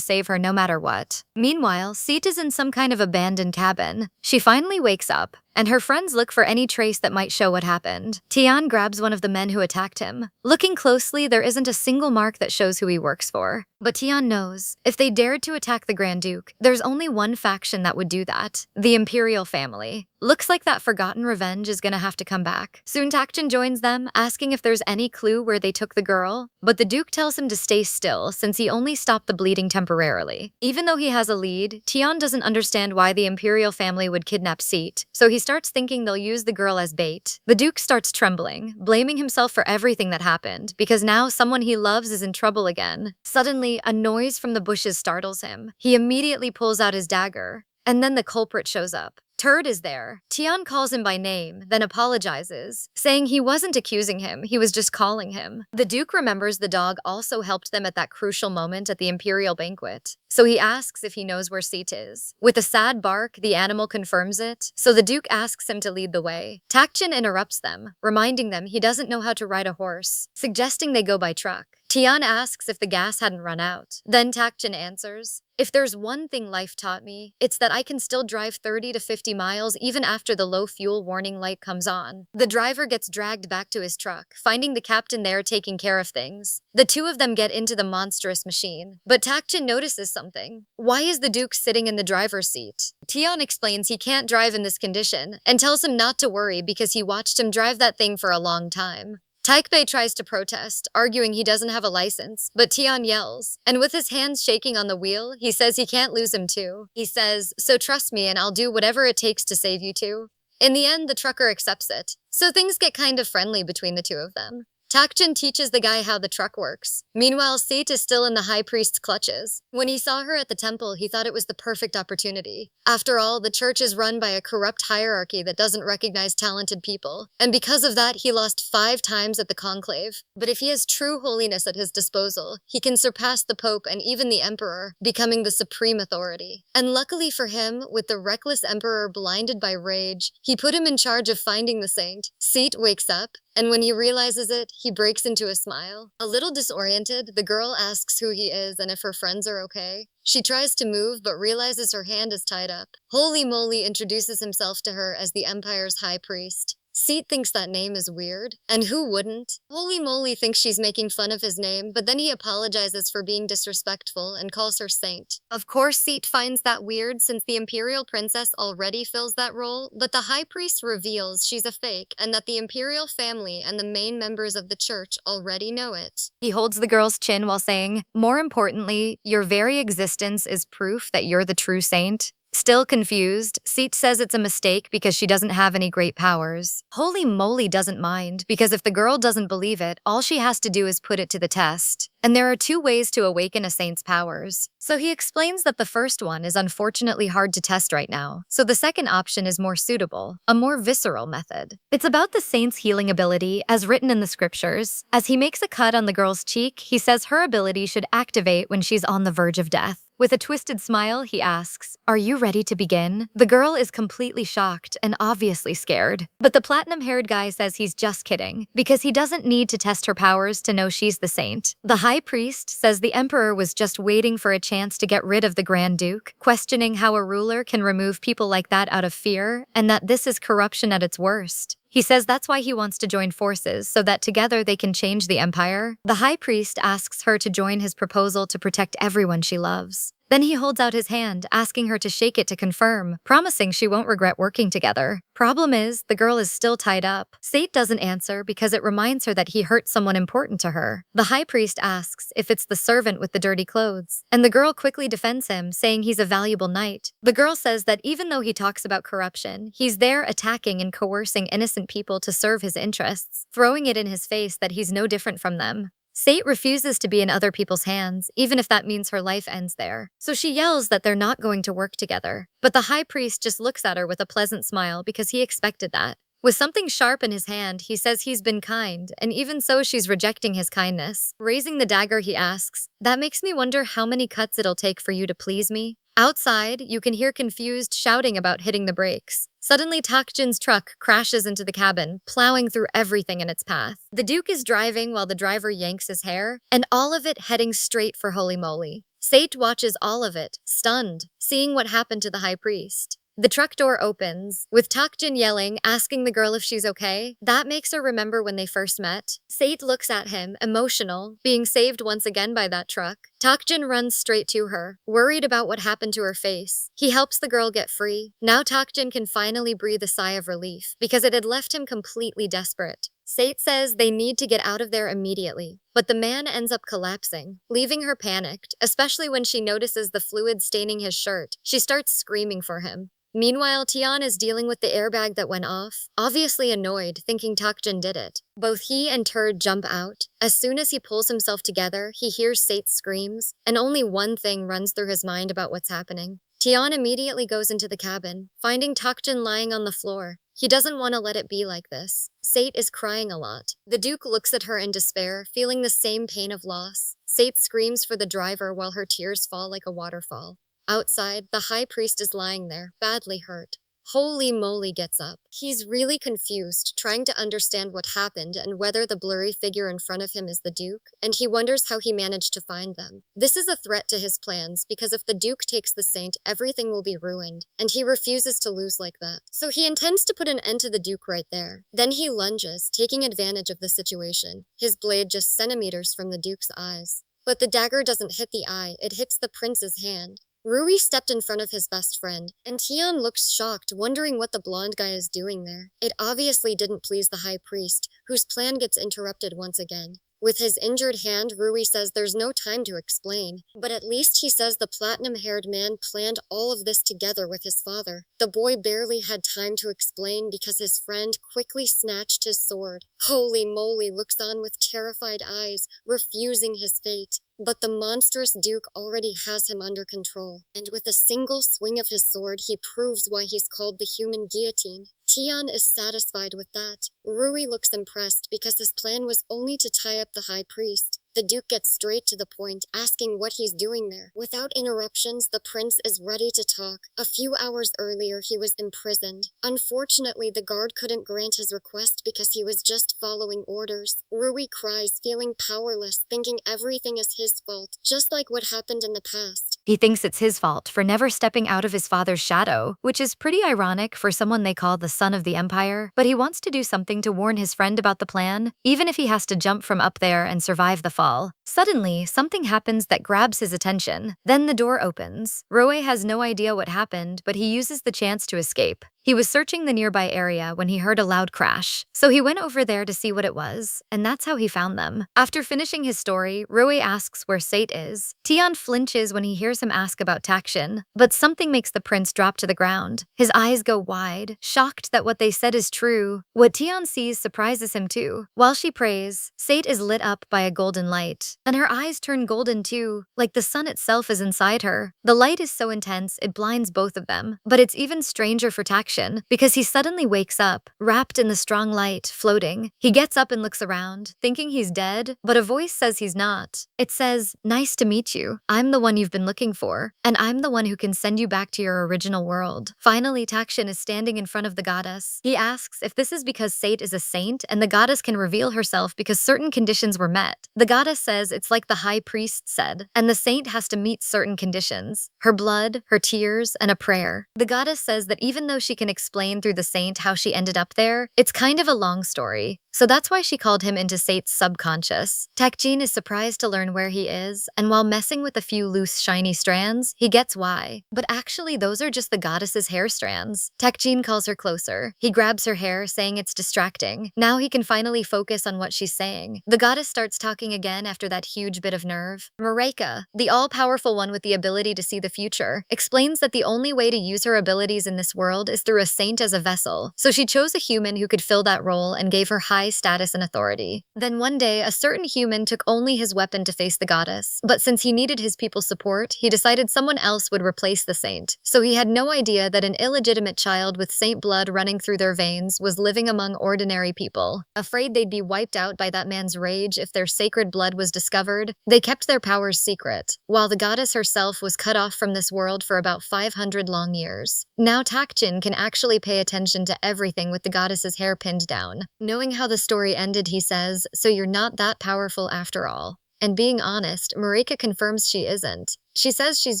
S1: save her no matter what. Meanwhile, Sate is in some kind of abandoned cabin. She finally wakes up, and her friends look for any trace that might show what happened. Tian grabs one of the men who attacked him. Looking closely, there isn't a single mark that shows who he works for. But Tian knows, if they dared to attack the Grand Duke, there's only one faction that would do that, the Imperial family. Looks like that forgotten revenge is gonna have to come back. Soon Takjin joins them, asking if there's any clue where they took the girl, but the Duke tells him to stay still since he only stopped the bleeding temporarily. Even though he has a lead, Tian doesn't understand why the Imperial family would kidnap Sate, so he starts thinking they'll use the girl as bait. The Duke starts trembling, blaming himself for everything that happened, because now someone he loves is in trouble again. Suddenly, a noise from the bushes startles him. He immediately pulls out his dagger, and then the culprit shows up. Turd is there. Tian calls him by name, then apologizes, saying he wasn't accusing him, he was just calling him. The Duke remembers the dog also helped them at that crucial moment at the Imperial Banquet, so he asks if he knows where Sate is. With a sad bark, the animal confirms it, so the Duke asks him to lead the way. Takjin interrupts them, reminding them he doesn't know how to ride a horse, suggesting they go by truck. Tian asks if the gas hadn't run out. Then Takjin answers, if there's one thing life taught me, it's that I can still drive 30 to 50 miles even after the low fuel warning light comes on. The driver gets dragged back to his truck, finding the captain there taking care of things. The two of them get into the monstrous machine, but Takjin notices something. Why is the Duke sitting in the driver's seat? Tian explains he can't drive in this condition and tells him not to worry because he watched him drive that thing for a long time. Taikbei tries to protest, arguing he doesn't have a license, but Tian yells, and with his hands shaking on the wheel, he says he can't lose him too. He says, so trust me and I'll do whatever it takes to save you two. In the end, the trucker accepts it, so things get kind of friendly between the two of them. Takjin teaches the guy how the truck works. Meanwhile, Sate is still in the high priest's clutches. When he saw her at the temple, he thought it was the perfect opportunity. After all, the church is run by a corrupt hierarchy that doesn't recognize talented people, and because of that, he lost 5 times at the conclave. But if he has true holiness at his disposal, he can surpass the Pope and even the Emperor, becoming the supreme authority. And luckily for him, with the reckless Emperor blinded by rage, he put him in charge of finding the saint. Sate wakes up, and when he realizes it, he breaks into a smile. A little disoriented, the girl asks who he is and if her friends are okay. She tries to move, but realizes her hand is tied up. Holy Moly introduces himself to her as the Empire's high priest. Sate thinks that name is weird, and who wouldn't? Holy Moly thinks she's making fun of his name, but then he apologizes for being disrespectful and calls her saint. Of course, Sate finds that weird since the imperial princess already fills that role, but the high priest reveals she's a fake and that the imperial family and the main members of the church already know it. He holds the girl's chin while saying, more importantly, your very existence is proof that you're the true saint. Still confused, Sate says it's a mistake because she doesn't have any great powers. Holy Moly doesn't mind, because if the girl doesn't believe it, all she has to do is put it to the test. And there are 2 ways to awaken a saint's powers. So he explains that the first one is unfortunately hard to test right now, so the second option is more suitable, a more visceral method. It's about the saint's healing ability, as written in the scriptures. As he makes a cut on the girl's cheek, he says her ability should activate when she's on the verge of death. With a twisted smile, he asks, are you ready to begin? The girl is completely shocked and obviously scared. But the platinum-haired guy says he's just kidding, because he doesn't need to test her powers to know she's the saint. The high priest says the emperor was just waiting for a chance to get rid of the Grand Duke, questioning how a ruler can remove people like that out of fear, and that this is corruption at its worst. He says that's why he wants to join forces, so that together they can change the empire. The high priest asks her to join his proposal to protect everyone she loves. Then he holds out his hand, asking her to shake it to confirm, promising she won't regret working together. Problem is, the girl is still tied up. Sate doesn't answer because it reminds her that he hurt someone important to her. The high priest asks if it's the servant with the dirty clothes, and the girl quickly defends him, saying he's a valuable knight. The girl says that even though he talks about corruption, he's there attacking and coercing innocent people to serve his interests, throwing it in his face that he's no different from them. Sate refuses to be in other people's hands, even if that means her life ends there. So she yells that they're not going to work together. But the high priest just looks at her with a pleasant smile because he expected that. With something sharp in his hand, he says he's been kind, and even so she's rejecting his kindness. Raising the dagger, he asks, that makes me wonder how many cuts it'll take for you to please me. Outside, you can hear confused shouting about hitting the brakes. Suddenly, Takjin's truck crashes into the cabin, plowing through everything in its path. The Duke is driving while the driver yanks his hair, and all of it heading straight for Holy Moly. Sate watches all of it, stunned, seeing what happened to the high priest. The truck door opens, with Takjin yelling, asking the girl if she's okay. That makes her remember when they first met. Sate looks at him, emotional, being saved once again by that truck. Takjin runs straight to her, worried about what happened to her face. He helps the girl get free. Now Takjin can finally breathe a sigh of relief, because it had left him completely desperate. Sate says they need to get out of there immediately, but the man ends up collapsing, leaving her panicked, especially when she notices the fluid staining his shirt. She starts screaming for him. Meanwhile, Tian is dealing with the airbag that went off, obviously annoyed, thinking Takjin did it. Both he and Turd jump out. As soon as he pulls himself together, he hears Sate's screams, and only one thing runs through his mind about what's happening. Tian immediately goes into the cabin, finding Takjin lying on the floor. He doesn't want to let it be like this. Sate is crying a lot. The Duke looks at her in despair, feeling the same pain of loss. Sate screams for the driver while her tears fall like a waterfall. Outside, the high priest is lying there, badly hurt.
S2: Holy moly gets up. He's really confused, trying to understand what happened and whether the blurry figure in front of him is the Duke, and he wonders how he managed to find them. This is a threat to his plans because if the Duke takes the Saint, everything will be ruined, and he refuses to lose like that. So he intends to put an end to the Duke right there. Then he lunges, taking advantage of the situation, his blade just centimeters from the Duke's eyes. But the dagger doesn't hit the eye, it hits the prince's hand. Rui stepped in front of his best friend, and Tian looks shocked, wondering what the blonde guy is doing there. It obviously didn't please the high priest, whose plan gets interrupted once again. With his injured hand, Rui says there's no time to explain, but at least he says the platinum-haired man planned all of this together with his father. The boy barely had time to explain because his friend quickly snatched his sword. Holy moly looks on with terrified eyes, refusing his fate. But the monstrous Duke already has him under control, and with a single swing of his sword, he proves why he's called the human guillotine. Tian is satisfied with that. Rui looks impressed because his plan was only to tie up the high priest. The Duke gets straight to the point, asking what he's doing there. Without interruptions, the prince is ready to talk. A few hours earlier, he was imprisoned. Unfortunately, the guard couldn't grant his request because he was just following orders. Rui cries, feeling powerless, thinking everything is his fault, just like what happened in the past.
S1: He thinks it's his fault for never stepping out of his father's shadow, which is pretty ironic for someone they call the son of the empire, but he wants to do something to warn his friend about the plan, even if he has to jump from up there and survive the fall. Suddenly, something happens that grabs his attention. Then the door opens. Roe has no idea what happened, but he uses the chance to escape. He was searching the nearby area when he heard a loud crash, so he went over there to see what it was, and that's how he found them. After finishing his story, Roe asks where Sate is. Tian flinches when he hears him ask about Takshin, but something makes the prince drop to the ground. His eyes go wide, shocked that what they said is true. What Tian sees surprises him too. While she prays, Sate is lit up by a golden light, and her eyes turn golden too, like the sun itself is inside her. The light is so intense it blinds both of them, but it's even stranger for Takshin because he suddenly wakes up, wrapped in the strong light, floating. He gets up and looks around, thinking he's dead, but a voice says he's not. It says, "Nice to meet you. I'm the one you've been looking for, and I'm the one who can send you back to your original world." Finally, Takshin is standing in front of the goddess. He asks if this is because Sate is a saint and the goddess can reveal herself because certain conditions were met. The goddess says it's like the high priest said, and the saint has to meet certain conditions: her blood, her tears, and a prayer. The goddess says that even though she can explain through the saint how she ended up there, it's kind of a long story. So that's why she called him into Sate's subconscious. Takjin is surprised to learn where he is, and while messing with a few loose, shiny strands, he gets why. But actually, those are just the goddess's hair strands. Takjin calls her closer. He grabs her hair, saying it's distracting. Now he can finally focus on what she's saying. The goddess starts talking again after that huge bit of nerve. Mareka, the all-powerful one with the ability to see the future, explains that the only way to use her abilities in this world is through a saint as a vessel. So she chose a human who could fill that role and gave her high status and authority. Then one day, a certain human took only his weapon to face the goddess, but since he needed his people's support, he decided someone else would replace the saint. So he had no idea that an illegitimate child with saint blood running through their veins was living among ordinary people. Afraid they'd be wiped out by that man's rage if their sacred blood was discovered, they kept their powers secret, while the goddess herself was cut off from this world for about 500 long years. Now Takjin can actually pay attention to everything with the goddess's hair pinned down. Knowing how the story ended, he says, "So you're not that powerful after all." And being honest, Marika confirms she isn't. She says she's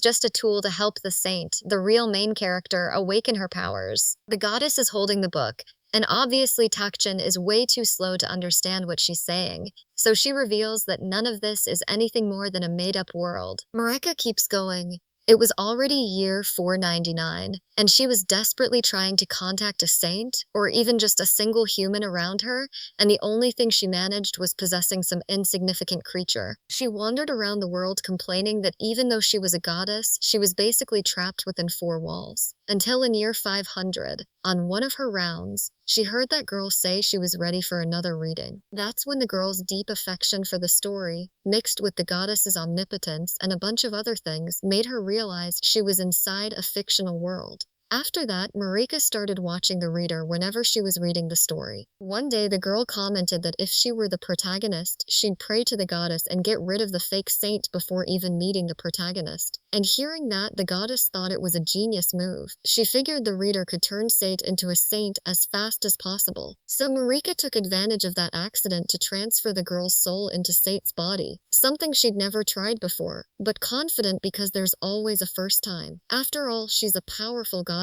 S1: just a tool to help the saint, the real main character, awaken her powers. The goddess is holding the book, and obviously Takjin is way too slow to understand what she's saying, so she reveals that none of this is anything more than a made-up world. Marika keeps going. It was already year 499, and she was desperately trying to contact a saint, or even just a single human around her, and the only thing she managed was possessing some insignificant creature. She wandered around the world complaining that even though she was a goddess, she was basically trapped within four walls. Until in year 500, on one of her rounds, she heard that girl say she was ready for another reading. That's when the girl's deep affection for the story, mixed with the goddess's omnipotence and a bunch of other things, made her realize she was inside a fictional world.
S2: After that, Marika started watching the reader whenever she was reading the story. One day, the girl commented that if she were the protagonist, she'd pray to the goddess and get rid of the fake saint before even meeting the protagonist. And hearing that, the goddess thought it was a genius move. She figured the reader could turn Sate into a saint as fast as possible. So Marika took advantage of that accident to transfer the girl's soul into Sate's body, something she'd never tried before, but confident because there's always a first time. After all, she's a powerful goddess.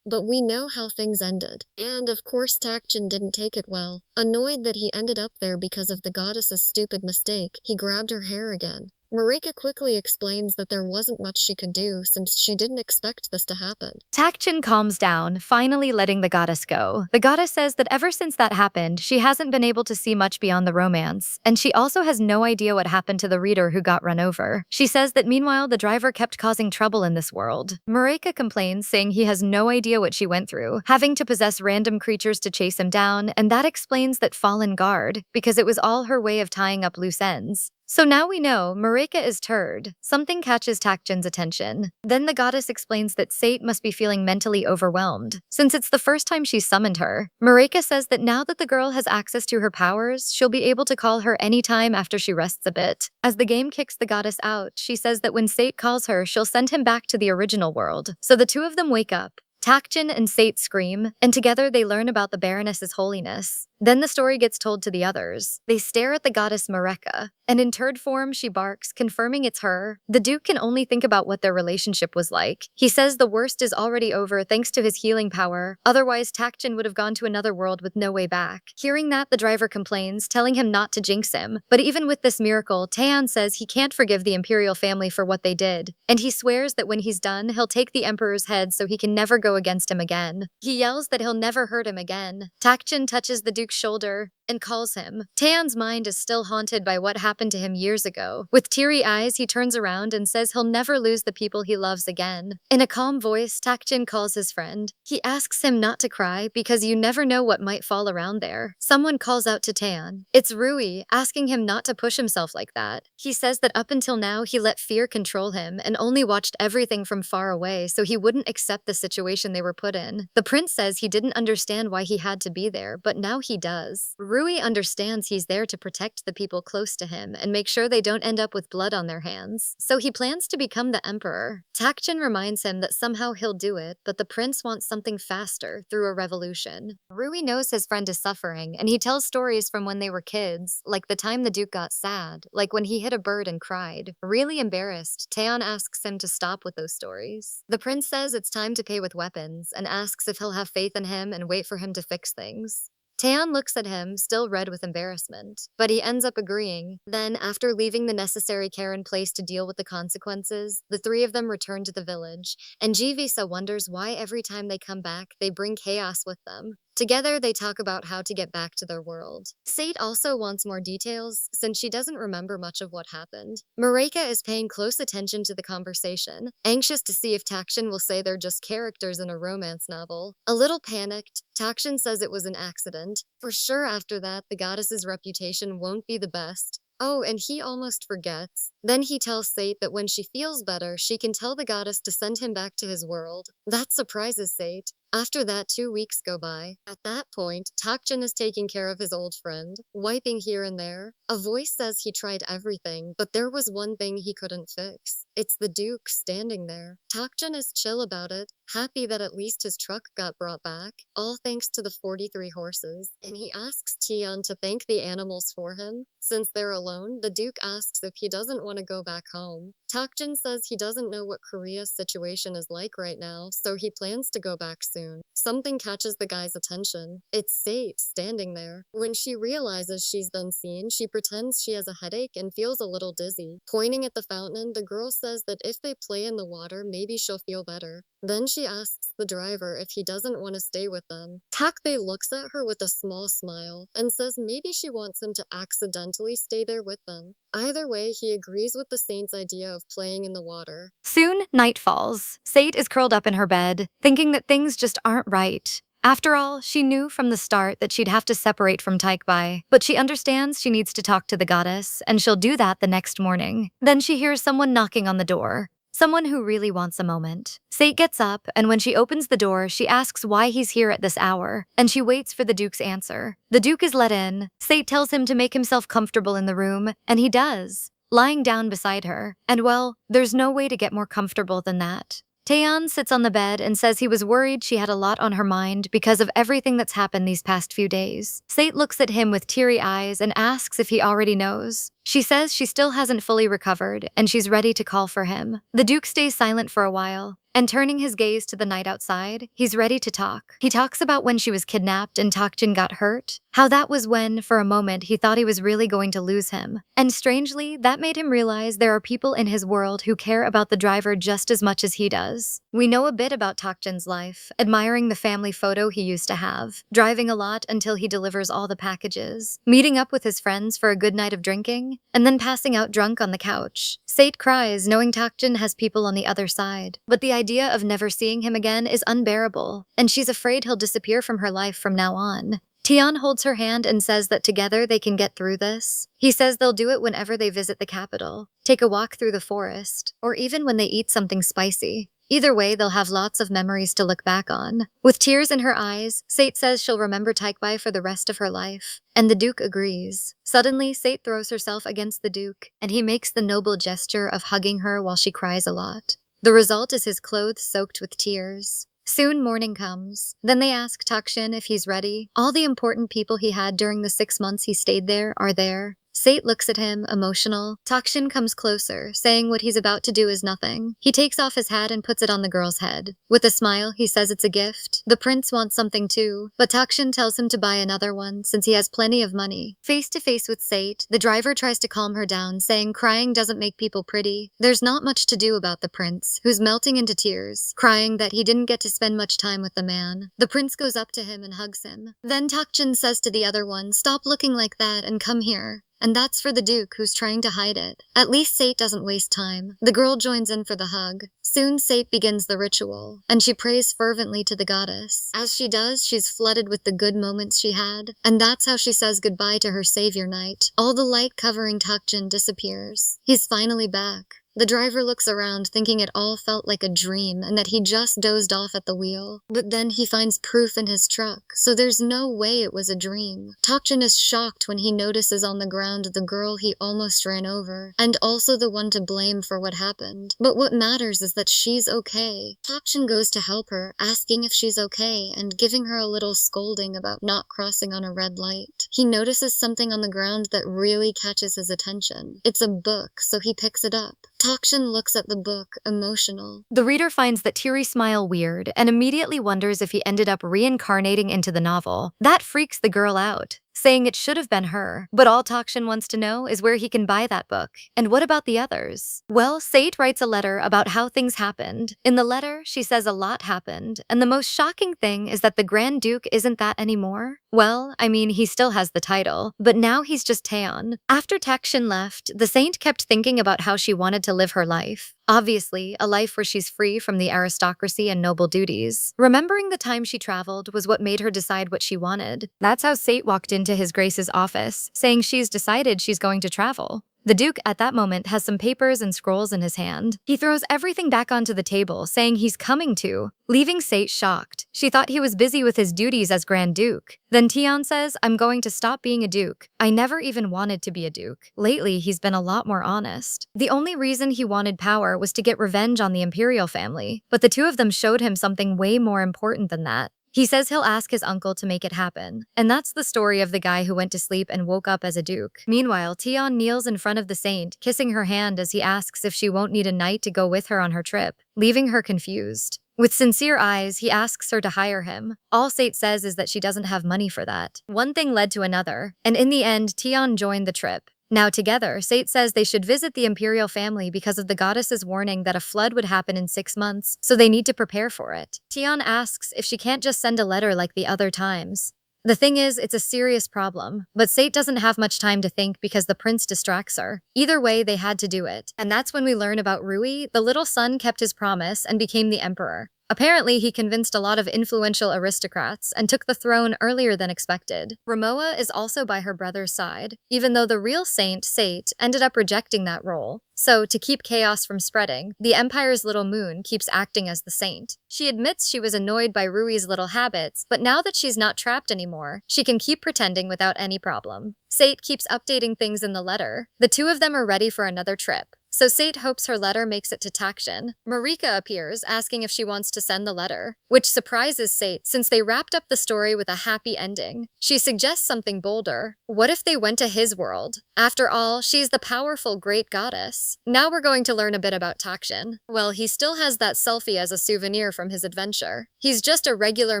S2: But we know how things ended. And of course Takjin didn't take it well. Annoyed that he ended up there because of the goddess's stupid mistake, he grabbed her hair again. Marika quickly explains that there wasn't much she could do since she didn't expect this to happen.
S1: Takjin calms down, finally letting the goddess go. The goddess says that ever since that happened, she hasn't been able to see much beyond the romance, and she also has no idea what happened to the reader who got run over. She says that meanwhile the driver kept causing trouble in this world. Marika complains, saying he has no idea what she went through, having to possess random creatures to chase him down, and that explains that fallen guard, because it was all her way of tying up loose ends. So now we know Marika is turd. Something catches Takjin's attention. Then the goddess explains that Sate must be feeling mentally overwhelmed, since it's the first time she's summoned her. Marika says that now that the girl has access to her powers, she'll be able to call her anytime after she rests a bit. As the game kicks the goddess out, she says that when Sate calls her, she'll send him back to the original world. So the two of them wake up. Takjin and Sate scream, and together they learn about the Baroness's holiness. Then the story gets told to the others. They stare at the goddess Mareka, and in turd form she barks, confirming it's her. The Duke can only think about what their relationship was like. He says the worst is already over thanks to his healing power, otherwise Takjin would have gone to another world with no way back. Hearing that, the driver complains, telling him not to jinx him. But even with this miracle, Taean says he can't forgive the imperial family for what they did, and he swears that when he's done, he'll take the emperor's head so he can never go against him again. He yells that he'll never hurt him again. Takjin touches the Duke's shoulder and calls him. Taean's mind is still haunted by what happened to him years ago. With teary eyes, he turns around and says he'll never lose the people he loves again. In a calm voice, Takjin calls his friend. He asks him not to cry because you never know what might fall around there. Someone calls out to Taean. It's Rui, asking him not to push himself like that. He says that up until now, he let fear control him and only watched everything from far away so he wouldn't accept the situation they were put in. The prince says he didn't understand why he had to be there, but now he does. Rui understands he's there to protect the people close to him and make sure they don't end up with blood on their hands. So he plans to become the emperor. Takjin reminds him that somehow he'll do it, but the prince wants something faster, through a revolution. Rui knows his friend is suffering, and he tells stories from when they were kids, like the time the Duke got sad, like when he hit a bird and cried. Really embarrassed, Taean asks him to stop with those stories. The prince says it's time to pay with weapons, and asks if he'll have faith in him and wait for him to fix things. Taean looks at him, still red with embarrassment, but he ends up agreeing. Then, after leaving the necessary care in place to deal with the consequences, the three of them return to the village, and Jivisa wonders why every time they come back, they bring chaos with them. Together, they talk about how to get back to their world. Sate also wants more details, since she doesn't remember much of what happened. Mareka is paying close attention to the conversation, anxious to see if Takjin will say they're just characters in a romance novel. A little panicked, Takjin says it was an accident. For sure after that, the goddess's reputation won't be the best. Oh, and he almost forgets. Then he tells Sate that when she feels better, she can tell the goddess to send him back to his world. That surprises Sate. After that, 2 weeks go by. At that point, Takjin is taking care of his old friend, wiping here and there. A voice says he tried everything, but there was one thing he couldn't fix. It's the Duke standing there. Takjin is chill about it, happy that at least his truck got brought back, all thanks to the 43 horses. And he asks Taean to thank the animals for him. Since they're alone, the Duke asks if he doesn't want to go back home. Takjin says he doesn't know what Korea's situation is like right now, so he plans to go back soon. Something catches the guy's attention. It's Sate standing there. When she realizes she's been seen, she pretends she has a headache and feels a little dizzy. Pointing at the fountain, the girl says that if they play in the water, maybe she'll feel better. Then she asks the driver if he doesn't want to stay with them. Takbe looks at her with a small smile and says maybe she wants him to accidentally stay there with them. Either way, he agrees with the saint's idea of playing in the water. Soon, night falls. Sate is curled up in her bed, thinking that things just aren't right. After all, she knew from the start that she'd have to separate from Taekbai, but she understands she needs to talk to the goddess, and she'll do that the next morning. Then she hears someone knocking on the door. someone who really wants a moment. Sate gets up, and when she opens the door, she asks why he's here at this hour, and she waits for the Duke's answer. The Duke is let in. Sate tells him to make himself comfortable in the room, and he does, lying down beside her. And well, there's no way to get more comfortable than that. Taeyeon sits on the bed and says he was worried she had a lot on her mind because of everything that's happened these past few days. Sate looks at him with teary eyes and asks if he already knows. She says she still hasn't fully recovered and she's ready to call for him. The Duke stays silent for a while, and turning his gaze to the night outside, he's ready to talk. He talks about when she was kidnapped and Takjin got hurt, how that was when, for a moment, he thought he was really going to lose him. And strangely, that made him realize there are people in his world who care about the driver just as much as he does. We know a bit about Takjin's life, admiring the family photo he used to have, driving a lot until he delivers all the packages, meeting up with his friends for a good night of drinking, and then passing out drunk on the couch. Sate cries, knowing Takjin has people on the other side. But the idea of never seeing him again is unbearable, and she's afraid he'll disappear from her life from now on. Taeyeon holds her hand and says that together they can get through this. He says they'll do it whenever they visit the capital, take a walk through the forest, or even when they eat something spicy. Either way, they'll have lots of memories to look back on. With tears in her eyes, Sate says she'll remember Taekbai for the rest of her life, and the Duke agrees. Suddenly, Sate throws herself against the Duke, and he makes the noble gesture of hugging her while she cries a lot. The result is his clothes soaked with tears. Soon morning comes. Then they ask Takjin if he's ready. All the important people he had during the 6 months he stayed there are there. Sate looks at him, emotional. Takjin comes closer, saying what he's about to do is nothing. He takes off his hat and puts it on the girl's head. With a smile, he says it's a gift. The prince wants something too, but Takjin tells him to buy another one since he has plenty of money. Face to face with Sate, the driver tries to calm her down, saying crying doesn't make people pretty. There's not much to do about the prince, who's melting into tears, crying that he didn't get to spend much time with the man. The prince goes up to him and hugs him. Then Takjin says to the other one, "Stop looking like that and come here." And that's for the Duke, who's trying to hide it. At least Sate doesn't waste time. The girl joins in for the hug. Soon Sate begins the ritual, and she prays fervently to the goddess. As she does, she's flooded with the good moments she had, and that's how she says goodbye to her savior knight. All the light covering Takjin disappears. He's finally back. The driver looks around, thinking it all felt like a dream and that he just dozed off at the wheel. But then he finds proof in his truck, so there's no way it was a dream. Takjin is shocked when he notices on the ground the girl he almost ran over, and also the one to blame for what happened. But what matters is that she's okay. Takjin goes to help her, asking if she's okay and giving her a little scolding about not crossing on a red light. He notices something on the ground that really catches his attention. It's a book, so he picks it up. Takjin looks at the book, emotional. The reader finds that teary smile weird and immediately wonders if he ended up reincarnating into the novel. That freaks the girl out, saying it should have been her. But all Takjin wants to know is where he can buy that book. And what about the others? Well, Sate writes a letter about how things happened. In the letter, she says a lot happened, and the most shocking thing is that the Grand Duke isn't that anymore. Well, I mean, he still has the title, but now he's just Taeyeon. After Takjin left, the saint kept thinking about how she wanted to live her life. Obviously, a life where she's free from the aristocracy and noble duties. Remembering the time she traveled was what made her decide what she wanted. That's how Sate walked into His Grace's office, saying she's decided she's going to travel. The Duke, at that moment, has some papers and scrolls in his hand. He throws everything back onto the table, saying he's coming to, leaving Sate shocked. She thought he was busy with his duties as Grand Duke. Then Taeyeon says, "I'm going to stop being a Duke. I never even wanted to be a Duke." Lately, he's been a lot more honest. The only reason he wanted power was to get revenge on the imperial family, but the two of them showed him something way more important than that. He says he'll ask his uncle to make it happen. And that's the story of the guy who went to sleep and woke up as a duke. Meanwhile, Taeyeon kneels in front of the saint, kissing her hand as he asks if she won't need a knight to go with her on her trip, leaving her confused. With sincere eyes, he asks her to hire him. All Sate says is that she doesn't have money for that. One thing led to another, and in the end, Taeyeon joined the trip. Now together, Sate says they should visit the imperial family because of the goddess's warning that a flood would happen in 6 months, so they need to prepare for it. Taeyeon asks if she can't just send a letter like the other times. The thing is, it's a serious problem, but Sate doesn't have much time to think because the prince distracts her. Either way, they had to do it, and that's when we learn about Rui. The little son kept his promise and became the emperor. Apparently, he convinced a lot of influential aristocrats and took the throne earlier than expected. Ramoa is also by her brother's side, even though the real saint, Sate, ended up rejecting that role. So, to keep chaos from spreading, the Empire's little moon keeps acting as the saint. She admits she was annoyed by Rui's little habits, but now that she's not trapped anymore, she can keep pretending without any problem. Sate keeps updating things in the letter. The two of them are ready for another trip. So Sate hopes her letter makes it to Takshan. Marika appears, asking if she wants to send the letter, which surprises Sate since they wrapped up the story with a happy ending. She suggests something bolder. What if they went to his world? After all, she's the powerful great goddess. Now we're going to learn a bit about Takshan. Well, he still has that selfie as a souvenir from his adventure. He's just a regular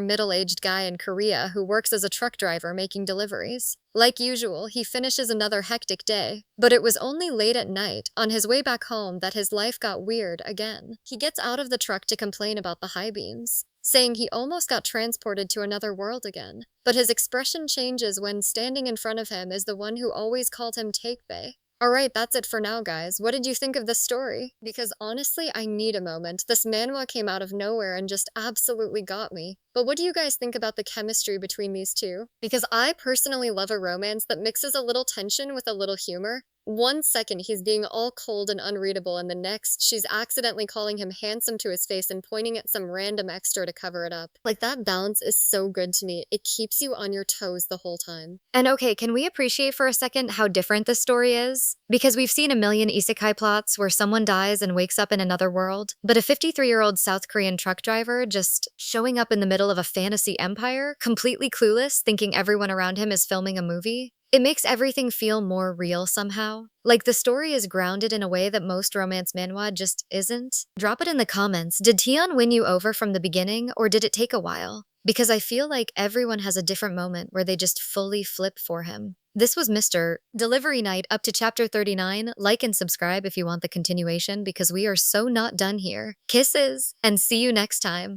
S1: middle-aged guy in Korea who works as a truck driver making deliveries. Like usual, he finishes another hectic day, but it was only late at night, on his way back home, that his life got weird again. He gets out of the truck to complain about the high beams, saying he almost got transported to another world again. But his expression changes when standing in front of him is the one who always called him Takebe. Alright, that's it for now, guys. What did you think of this story? Because honestly, I need a moment. This manhwa came out of nowhere and just absolutely got me. But what do you guys think about the chemistry between these two? Because I personally love a romance that mixes a little tension with a little humor. One second he's being all cold and unreadable, and the next she's accidentally calling him handsome to his face and pointing at some random extra to cover it up. Like, that balance is so good to me. It keeps you on your toes the whole time. And okay, can we appreciate for a second how different this story is? Because we've seen a million isekai plots where someone dies and wakes up in another world, but a 53-year-old South Korean truck driver just showing up in the middle of a fantasy empire, completely clueless, thinking everyone around him is filming a movie. It makes everything feel more real somehow. Like the story is grounded in a way that most romance manhwa just isn't. Drop it in the comments. Did Tion win you over from the beginning, or did it take a while? Because I feel like everyone has a different moment where they just fully flip for him. This was Mr. Delivery Night up to chapter 39. Like and subscribe if you want the continuation, because we are so not done here. Kisses, and see you next time.